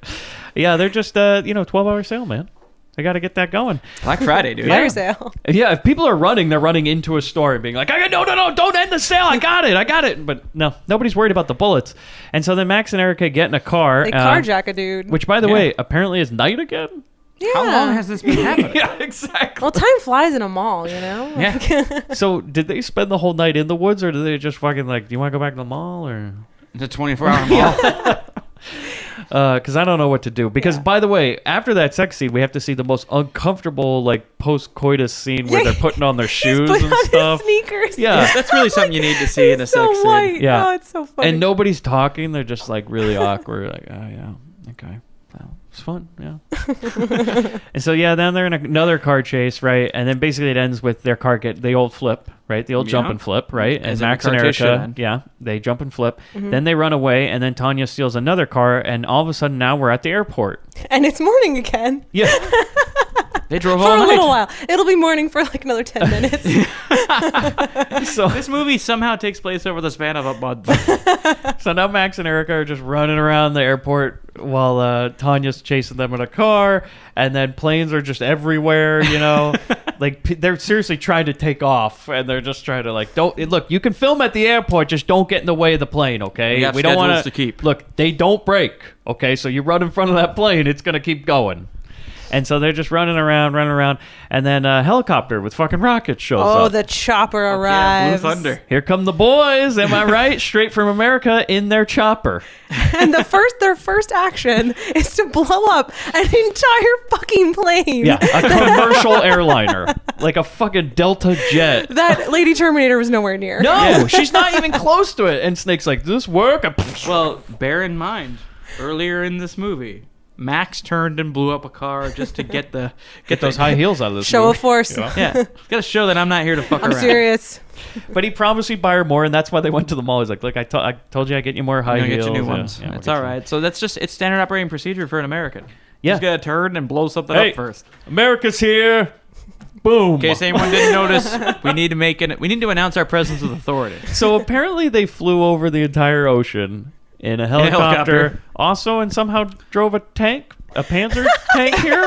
Yeah, they're just 12-hour sale, man. They got to get that going. Black Friday, dude. Fire sale. Yeah, if people are running, they're running into a store and being like, no, don't end the sale. I got it. But no, nobody's worried about the bullets. And so then Max and Erica get in a car. They carjack a dude. Which, by the way, apparently is night again. Yeah. How long has this been happening? Yeah, exactly. Well, time flies in a mall, you know? Yeah. So did they spend the whole night in the woods, or did they just fucking like, do you want to go back to the mall? Or it's a 24-hour mall. Because I don't know what to do. Because, by the way, after that sex scene, we have to see the most uncomfortable, like, post-coitus scene where they're putting on their shoes and stuff. His sneakers. Yeah. That's really something you need to see in a sex white. scene. Yeah. Oh, it's so funny. And nobody's talking. They're just, like, really awkward. Like, oh, yeah, okay. Well, it's fun, yeah. And so, then they're in another car chase, right? And then basically it ends with their car the old flip, right? The old jump and flip, right? As and Max and Erica, they jump and flip. Mm-hmm. Then they run away, and then Tanya steals another car, and all of a sudden now we're at the airport. And it's morning again. Yeah. They drove For all a night. little while. It'll be morning for like another 10 minutes. So this movie somehow takes place over the span of a month. So now Max and Erica are just running around the airport while Tanya's chasing them in a car, and then planes are just everywhere, you know. Like, they're seriously trying to take off, and they're just trying to, like, look, you can film at the airport, just don't get in the way of the plane, okay? We don't want to keep. Look, they don't break, okay? So you run in front of that plane, it's going to keep going. And so they're just running around, and then a helicopter with fucking rockets shows up. Oh, the chopper arrives. Blue Thunder. Here come the boys, am I right? Straight from America in their chopper. And their first action is to blow up an entire fucking plane. Yeah, a commercial airliner. Like a fucking Delta jet. That Lady Terminator was nowhere near. No, she's not even close to it. And Snake's like, does this work? Well, bear in mind, earlier in this movie, Max turned and blew up a car just to get those high heels out of this Show movie. of force. Yeah, gotta show that I'm not here to fuck around. I'm serious. But he promised he'd buy her more, and that's why they went to the mall. He's like, look, I told you I'd get you more high heels. Get you new ones. Yeah, It's all right. So it's standard operating procedure for an American. Yeah. He's gotta turn and blow something Hey, up first. America's here. Boom. In case anyone didn't notice, we need to announce our presence with authority. So apparently they flew over the entire ocean in a helicopter. Also, and somehow drove a tank. A Panzer tank here?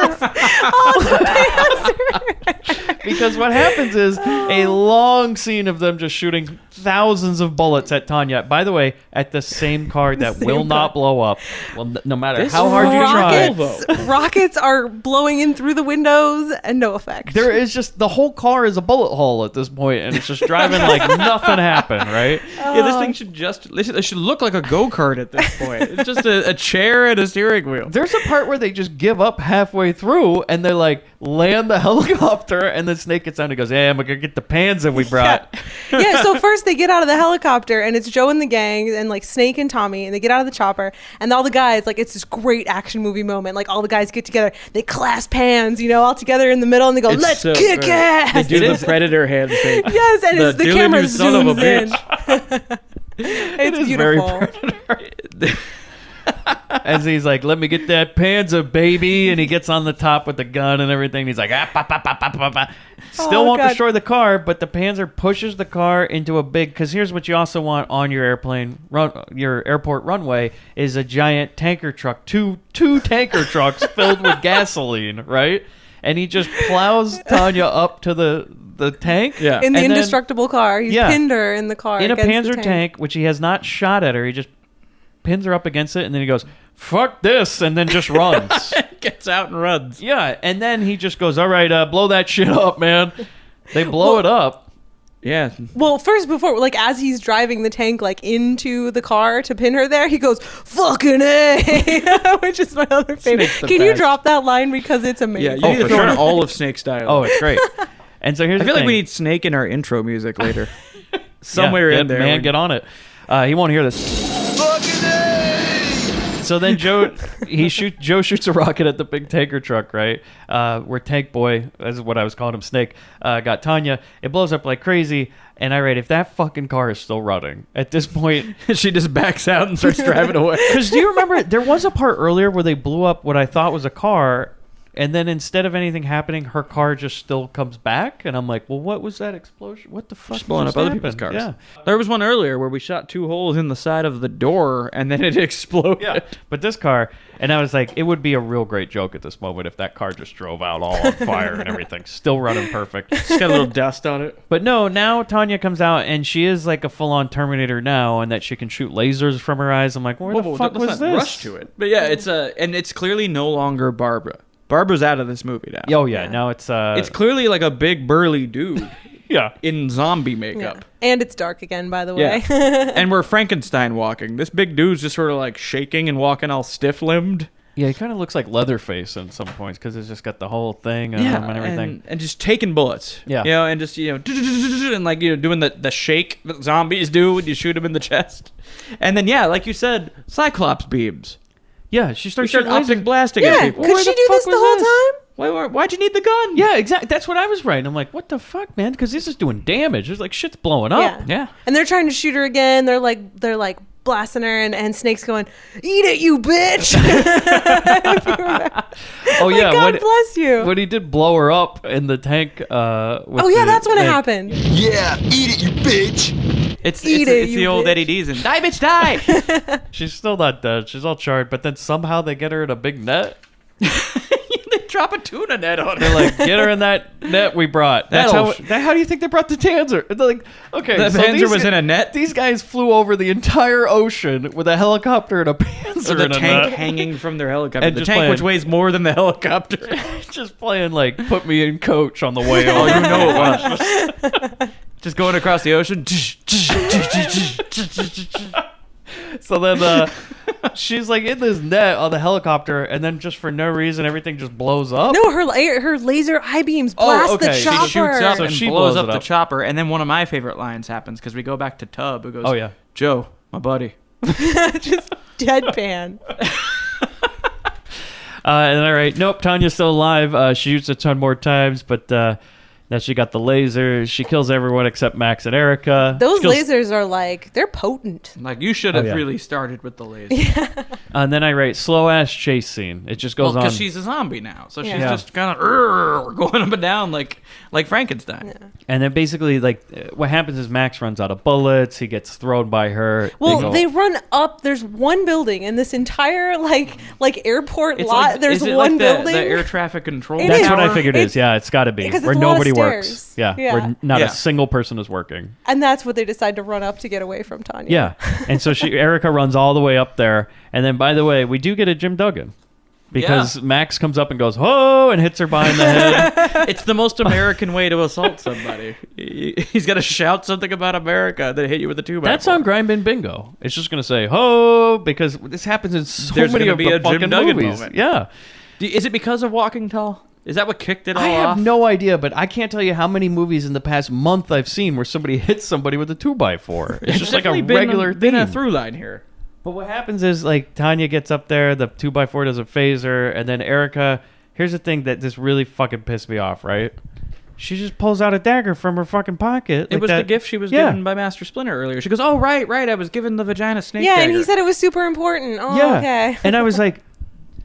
Because what happens is a long scene of them just shooting thousands of bullets at Tanya. By the way, at the same car that will not blow up. Well, no matter how hard you try. Rockets are blowing in through the windows and no effect. There is just, the whole car is a bullet hole at this point, and it's just driving like nothing happened, right? Yeah, this thing it should look like a go-kart at this point. It's just a chair and a steering wheel. There's a part where they just give up halfway through, and they like land the helicopter, and then Snake gets down and goes, "Hey, I'm gonna get the pans that we brought." Yeah, so first they get out of the helicopter, and it's Joe and the gang, and like Snake and Tommy, and they get out of the chopper, and all the guys, like, it's this great action movie moment. Like, all the guys get together, they clasp hands, you know, all together in the middle, and they go, "Let's kick ass!" They do the Predator handshake. Yes, and it's the camera zooms in. It's It is beautiful. very As he's like, "Let me get that Panzer, baby," and he gets on the top with the gun and everything. He's like, Still won't destroy the car, but the Panzer pushes the car into a big. Because here's what you also want on your your airport runway is a giant tanker truck, two tanker trucks filled with gasoline, right? And he just plows Tanya up to the tank. Yeah, in the and indestructible car. He's pinned her in the car in a against the Panzer tank, which he has not shot at her. He just pins her up against it, and then he goes, "Fuck this," and then just runs. Gets out and runs. Yeah, and then he just goes, "All right, blow that shit up, man." They blow it up. Yeah. Well, first, before, like, as he's driving the tank, like, into the car to pin her there, he goes, "Fucking A," which is my other favorite. Snake's the Can you best. drop that line because it's amazing? Yeah, you need to for throw in sure. all of Snake's dialogue. Oh, it's great. And so here's I the feel like thing. we need Snake in our intro music later. Somewhere Yeah, in there. Man, get on it. He won't hear this. So then Joe shoots a rocket at the big tanker truck, right? Where Tank Boy, as what I was calling him, Snake, got Tanya. It blows up like crazy. And I write, if that fucking car is still running at this point, She just backs out and starts driving away. because do you remember there was a part earlier where they blew up what I thought was a car, and then instead of anything happening, her car just still comes back, and I'm like, well, what was that explosion? What the fuck? Just blowing up other people's cars. Yeah. There was one earlier where we shot 2 holes in the side of the door and then it exploded. Yeah, but this car, and I was like, it would be a real great joke at this moment if that car just drove out all on fire and everything, still running perfect. It's got a little dust on it. But no, now Tanya comes out and she is like a full-on Terminator now, and that she can shoot lasers from her eyes. I'm like, where the fuck let's was not this? rush to it. But yeah, it's and it's clearly no longer Barbara. Barbara's out of this movie now. Oh yeah, now it's It's clearly like a big burly dude yeah. in zombie Yeah. makeup. And it's dark again, by the way. Yeah. And we're Frankenstein walking. This big dude's just sort of like shaking and walking all stiff-limbed. Yeah, he kind of looks like Leatherface in some points because it's just got the whole thing on him and everything. and just taking bullets. Yeah. You know, and just, you know, and like, you know, doing the shake that zombies do when you shoot them in the chest. And then, yeah, like you said, Cyclops beams. Yeah, she We starts start shooting lasers. optic blasting Yeah, at people. could she do this the whole time? Why'd you need the gun? Yeah, exactly. That's what I was writing. I'm like, what the fuck, man? Because this is doing damage. There's like shit's blowing up. Yeah. And they're trying to shoot her again. They're like blasting her, and Snake's going, "Eat it, you bitch!" Oh yeah, God bless you. When he did blow her up in the tank. Oh yeah, that's when it happened. Yeah, eat it, you bitch. It's Eat it, the you old bitch. Eddie Deason. Die, bitch, die! She's still not dead. She's all charred. But then somehow they get her in a big net. They drop a tuna net on her. They're like, get her in that net we brought. That's how do you think they brought the Panzer? They're like, okay, The so Panzer these was guys- in a net? These guys flew over the entire ocean with a helicopter and a Panzer So the in a tank net. hanging from their helicopter. And The just tank, playing- which weighs more than the helicopter. Just playing like put me in coach on the way Oh, over. you know it was. Just going across the ocean. So then she's like in this net on the helicopter, and then just for no reason, everything just blows up. No, her laser eye beams blast the She chopper. She shoots up So and she blows blows up it the up. chopper. And then one of my favorite lines happens because we go back to Tub, who goes, Oh, yeah. Joe, my buddy. Just deadpan. And all right, nope, Tanya's still alive. She shoots a ton more times, but now she got the laser. She kills everyone except Max and Erica. Those She kills- lasers are like, they're potent. Like, you should have yeah. really started with the laser. And then I write slow ass chase scene. It just goes on. Because she's a zombie now. So she's Yeah. just kind of going up and down like Frankenstein. And then basically, like, what happens is Max runs out of bullets. He gets thrown by her. Well, they run up. There's one building in this entire like airport It's lot. like, there's is it one like building. the air traffic control It That's is. what I tower? figured it is. Yeah, it's got to be because where it's a lot of nobody stairs. works. Yeah, Yeah. where not Yeah. a single person is working. And that's what they decide to run up to get away from Tanya. Yeah, and so Erica runs all the way up there, and then by the way, we do get a Jim Duggan. Because Max comes up and goes, "Oh!" and hits her behind the head. It's the most American way to assault somebody. He's got to shout something about America, then hit you with a 2x4. That's on Grindbin Bingo. It's just gonna say "Ho!" because this happens in so There's many gonna of be the a Jim fucking Duggan movies. moment. Yeah, Is it because of Walking Tall? Is that what kicked it all I have off? no idea, but I can't tell you how many movies in the past month I've seen where somebody hits somebody with a 2x4. It's just like a definitely regular been a thing. through line here. But what happens is, like, Tanya gets up there, the 2x4 does a phaser, and then Erica, here's the thing that just really fucking pissed me off, right? She just pulls out a dagger from her fucking pocket. It like was that. the gift she was Yeah. given by Master Splinter earlier. She goes, "Oh, right, I was given the vagina snake Yeah, dagger." and he said it was super important. Oh, Yeah. okay. And I was like,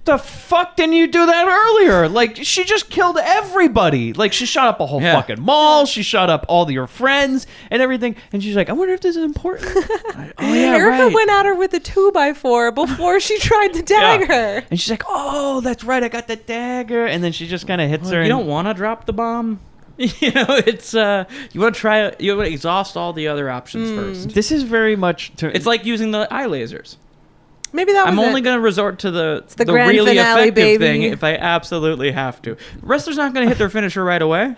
the fuck didn't you do that earlier? Like, she just killed everybody. Like, she shot up a whole Yeah. fucking mall. She shot up all your friends and everything. And she's like, I wonder if this is important. Oh, yeah, Erica right. went at her with a 2x4 before she tried the dagger. And she's like, oh, that's right. I got the dagger. And then she just kind of hits her. You and- don't want to drop the bomb. You know, it's you want to try. You want to exhaust all the other options first. This is very much. It's like using the eye lasers. Maybe that was I'm only it. going to resort to the the grand really finale, effective baby. thing if I absolutely have to. Wrestlers not going to hit their finisher right away.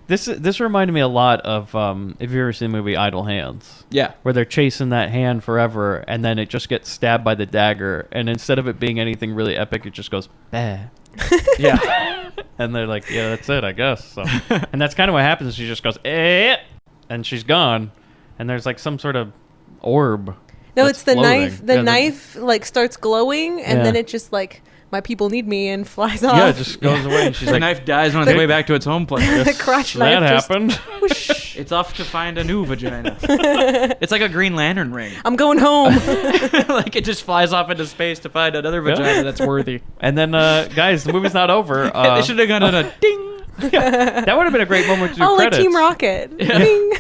This reminded me a lot of if you've ever seen the movie Idle Hands. Yeah. Where they're chasing that hand forever, and then it just gets stabbed by the dagger, and instead of it being anything really epic, it just goes, bah. Yeah. And they're like, yeah, that's it, I guess. So, and that's kind of what happens. She just goes, and she's gone, and there's like some sort of orb. No, that's it's the floating. knife. The knife like starts glowing, and then it just like, my people need me, and flies off. Yeah, it just goes away, and she's The like, knife dies on its way back to its home place. The crotch that knife just happened. whoosh. It's off to find a new vagina. It's like a Green Lantern ring. I'm going home. Like it just flies off into space to find another vagina that's worthy. And then, guys, the movie's not over. They should have gone on a ding. That would have been a great moment to do Oh, like credits. Team Rocket. Yeah. Ding.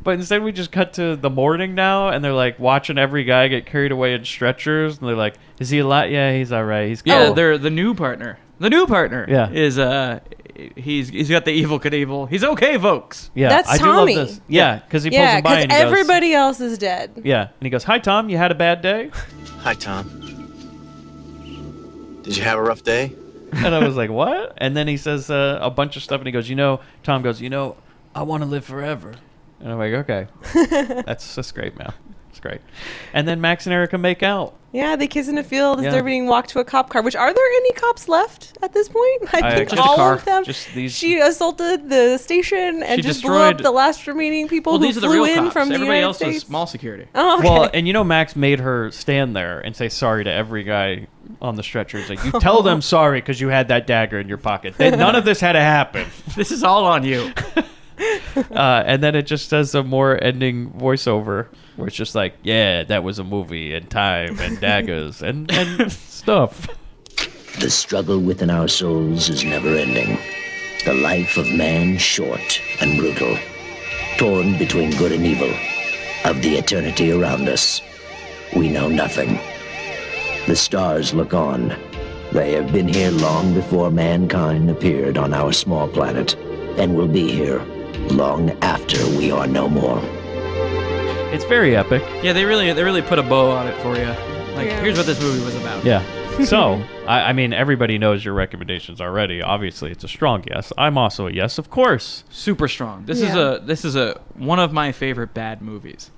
But instead we just cut to the morning now, and they're like watching every guy get carried away in stretchers, and they're like, is he alive? Yeah, he's all right. He's Yeah, cool. they're the new partner. The new partner Yeah. is he's got the evil Knievel. He's okay, folks. Yeah, That's I do Tommy. love this. Yeah, because he pulls Yeah, him by because and he goes, everybody else is dead. yeah, and he goes, hi, Tom, you had a bad day? Hi, Tom. Did you have a rough day? And I was like, what? And then he says a bunch of stuff, and he goes, Tom goes, I want to live forever. And I'm like, okay. That's great, man. It's great. And then Max and Erica make out. Yeah, they kiss in a field as Yeah. they're being walked to a cop car. Which, are there any cops left at this point? I think just a all car. of them. Just these- She assaulted the station and She just blew up destroyed- the last remaining people Well, who these are the flew real in cops. from the Everybody United else States. is small security. Oh, okay. Well, and Max made her stand there and say sorry to every guy on the stretcher. He's like, you tell them sorry because you had that dagger in your pocket. None of this had to happen. This is all on you. And then it just does a more ending voiceover where it's just like, yeah, that was a movie and time and daggers and stuff. The struggle within our souls is never ending. The life of man short and brutal, torn between good and evil. Of the eternity around us, we know nothing. The stars look on. They have been here long before mankind appeared on our small planet, and will be here long after we are no more. It's very epic. Yeah, they really put a bow on it for you. Like, Yeah. here's what this movie was about. Yeah. So, I mean, everybody knows your recommendations already. Obviously, it's a strong yes. I'm also a yes, of course. Super strong. This Yeah. is a one of my favorite bad movies.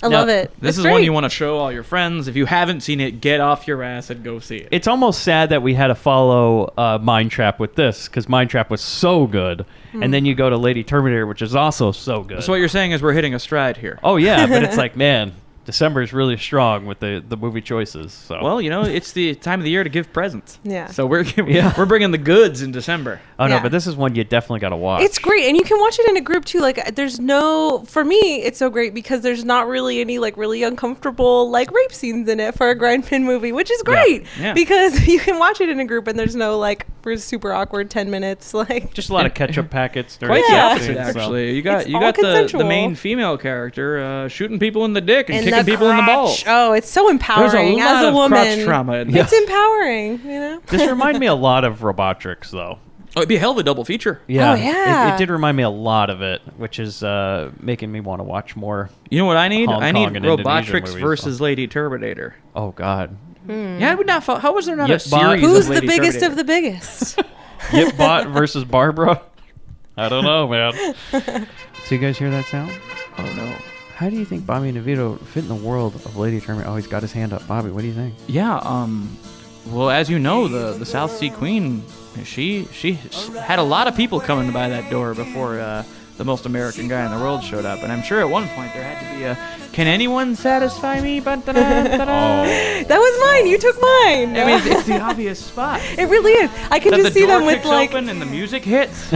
I love it. This It's is one great. you want to show all your friends. If you haven't seen it, get off your ass and go see it. It's almost sad that we had to follow Mind Trap with this because Mind Trap was so good. And then you go to Lady Terminator, which is also so good. So what you're saying is we're hitting a stride here. Oh, yeah, but it's like, man, December is really strong with the movie choices. So. Well, it's the time of the year to give presents. Yeah. So we're Yeah. we're bringing the goods in December. Oh, no, Yeah. but this is one you definitely got to watch. It's great, and you can watch it in a group too. Like, there's no, for me, it's so great because there's not really any like really uncomfortable like rape scenes in it for a Grindbin movie, which is great Yeah. because you can watch it in a group and there's no like super awkward 10 minutes like. Just a lot of ketchup packets. During Quite the the Yeah. opposite, scenes, so- actually. You got It's you all got the consensual. main female character shooting people in the dick and In kicking the people in the crotch. balls. Oh, it's so There's empowering a lot as a of woman. crotch trauma in It's this. empowering, you know. This reminded me a lot of Robotrix, though. Oh, it'd be a hell of a double feature. Yeah, Oh, yeah. It did remind me a lot of it, which is making me want to watch more. You know what I need? Hong I Kong need and Indonesian Robotrix movies, versus Lady Terminator. Oh God, Yeah, I would not. How was there not a Yep, Bot. series Who's of the Lady biggest Terminator? of the biggest? Yipbot versus Barbara. I don't know, man. So you guys hear that sound? Oh no. How do you think Bobby DeVito fit in the world of Lady Terminator? Oh, he's got his hand up. Bobby, what do you think? Yeah. Well, as you know, the South Sea Queen, she had a lot of people coming by that door before the most American guy in the world showed up, and I'm sure at one point there had to be a "Can anyone satisfy me?" But That was mine. You took mine. I mean, it's the obvious spot. It really is. I can That just the see door them with kicks like. open and the music hits.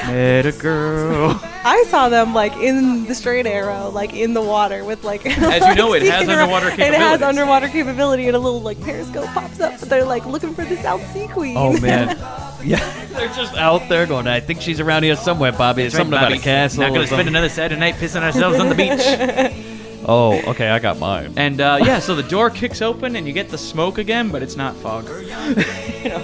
Met a girl. I saw them like in the straight arrow, like in the water with like. As you know, it has sneaking around. underwater It has capabilities. underwater capability, and a little like periscope pops up. But they're like looking for the South Sea Queen. Oh man, yeah, they're just out there going. I think she's around here somewhere, Bobby. It's That's right, something Bobby. about a castle. Not or gonna spend something. another Saturday night pissing ourselves on the beach. Oh, okay, I got mine. And yeah, so the door kicks open and you get the smoke again, but it's not fog. You know?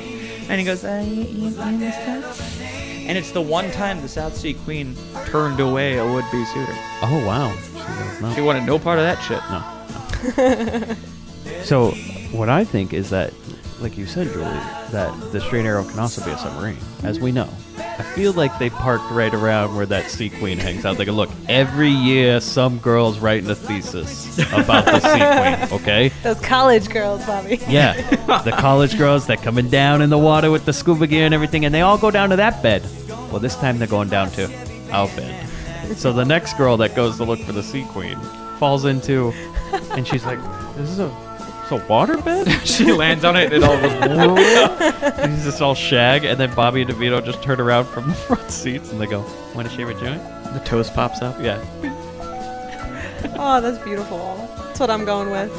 And he goes, you miss that? And it's the one time the South Sea Queen turned away a would-be suitor. Oh wow, she does not. She wanted no part of that shit. No. So what I think is that, like you said, Julie, that the straight arrow can also be a submarine, as we know. I feel like they parked right around where that sea queen hangs out. They go, look, every year some girl's writing a thesis about the sea queen, okay? Those college girls, Bobby. Yeah, the college girls that coming down in the water with the scuba gear and everything, and they all go down to that bed. Well, this time they're going down to our bed. So the next girl that goes to look for the sea queen falls into, and she's like, "This is a water bed?" She lands on it, and it all goes. He's just all shag, and then Bobby and DeVito just turn around from the front seats, and they go, "Want to share a joint?" The toast pops up. Yeah. Oh, that's beautiful. That's what I'm going with.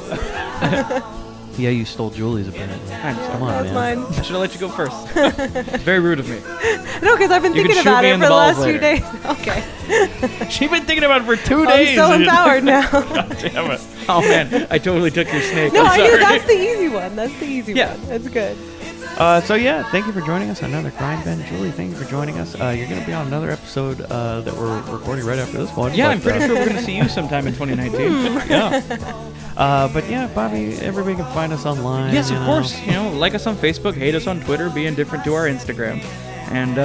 Yeah, you stole Julie's apparently. Come on, That's man. mine. I should have let you go first. It's very rude of me. No, because I've been You can thinking shoot about me it in for the the balls last few later. days. Okay. She's been thinking about it for 2 I'm days. so empowered now. God damn it. Oh man, I totally took your snake. No, I'm I sorry. knew that's the easy one. That's the easy Yeah. one. That's good. So yeah, thank you for joining us on another Grindbin. Julie, thank you for joining us. You're going to be on another episode that we're recording right after this one. Yeah, but, I'm pretty sure we're going to see you sometime in 2019. Yeah. But yeah, Bobby, everybody can find us online. Yes, you of know. course. You know, like us on Facebook, hate us on Twitter, be indifferent to our Instagram. And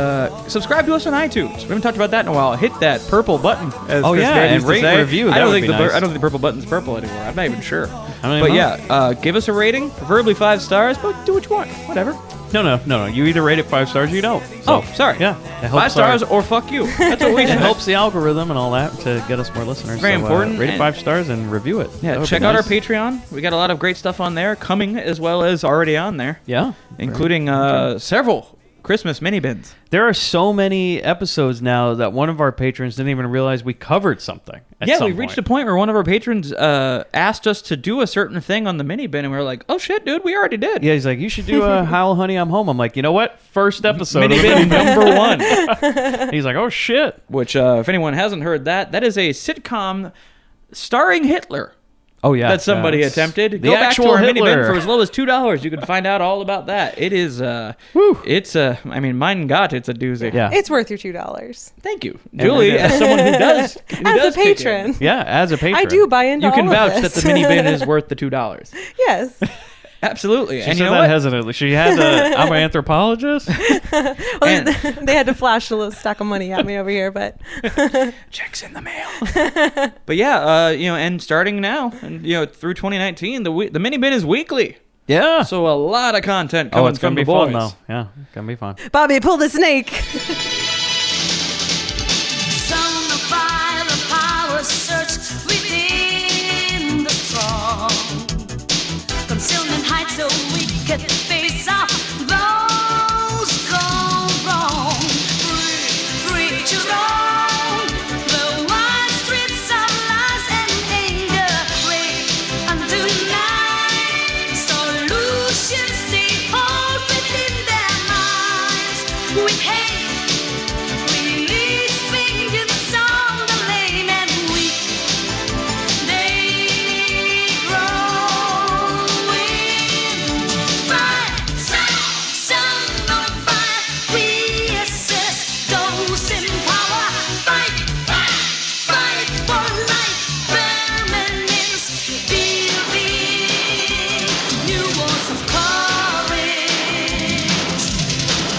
subscribe to us on iTunes. We haven't talked about that in a while. Hit that purple button. As Oh, Chris yeah, Dave and used to rate say. and review. I That don't would think be nice. I don't think the purple button's purple anymore. I'm not even sure. I don't But even yeah, give us a rating, preferably 5 stars. But do what you want, whatever. No. You either rate it 5 stars or you don't. So, Oh, sorry. Yeah. It 5 stars our- or fuck you. That's what we It do. helps the algorithm and all that to get us more listeners. Very so, important, Rate it and- 5 stars and review it. Yeah, That would check be out our nice. Patreon. We got a lot of great stuff on there, coming as well as already on there, Yeah. including several Christmas mini bins. There are so many episodes now that one of our patrons didn't even realize we covered something. Yeah, we reached a point where one of our patrons asked us to do a certain thing on the mini bin, and we were like, "Oh shit, dude, we already did." Yeah, he's like, you should do a Howl Honey, I'm Home. I'm like, you know what? First episode. Mini of the bin Mini number 1. He's like, oh shit. Which, if anyone hasn't heard that is a sitcom starring Hitler. Oh yeah. That somebody It's attempted. The Go back to actual our mini bin Hitler. for as low as $2. You can find out all about that. It is, it's a, I mean, mein Gott, it's a doozy. Yeah. It's worth your $2. Thank you, Julie, as someone who does, As a patron. Yeah, as a patron. I do buy into You can all of vouch this. that the mini bin is worth the $2. Yes. Absolutely. She And said you know that what? hesitantly. She had to, I'm an anthropologist. Well, And- they had to flash a little stack of money at me over here, but Checks in the mail. But yeah, and starting now, and through 2019, the mini bin is weekly. Yeah. So a lot of content coming it's from gonna the be boys. fun though. Yeah, gonna be fun. Bobby, pull the snake. Some fire and power search within the throng. Concealment hides so we can face off those gone wrong. Free to roam the wide streets of lies and anger. Wait until night. Solutions they hold within their minds. With hate, release vengeance on the lame and weak. They grow in fire, son of fire. We assess those in power. Fight, fight for life, permanence, building new walls of courage.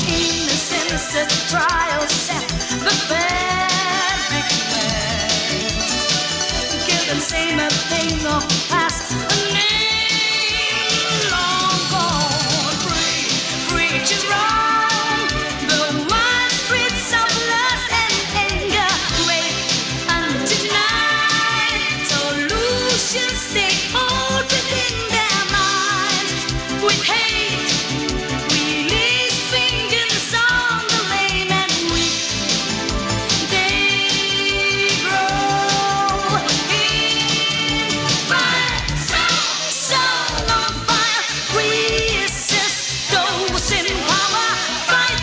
Innocence at trial set the fabric bed. Guilt and shame a thing of past, a name long gone. Free to roam the wide streets of lust and anger. Wait until night. Solutions they hold within their minds. With hate, release vengeance on the lame and weak. They grow in fire, son of fire. We assist those in power. Fight,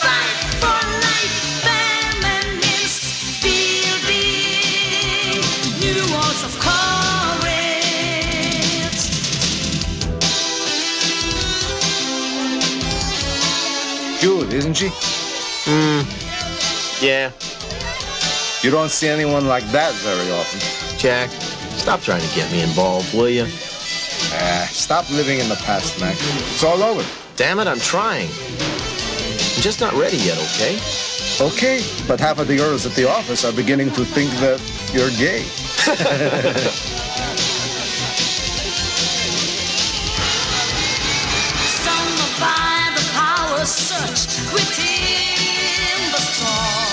fight for life, permanence, building new walls of courage. Cute, isn't she? Yeah. You don't see anyone like that very often. Jack, stop trying to get me involved, will you? Stop living in the past, Mac. It's all over. Damn it, I'm trying. You're just not ready yet, okay? Okay, but half of the girls at the office are beginning to think that you're gay. Sung by the power such within the storm.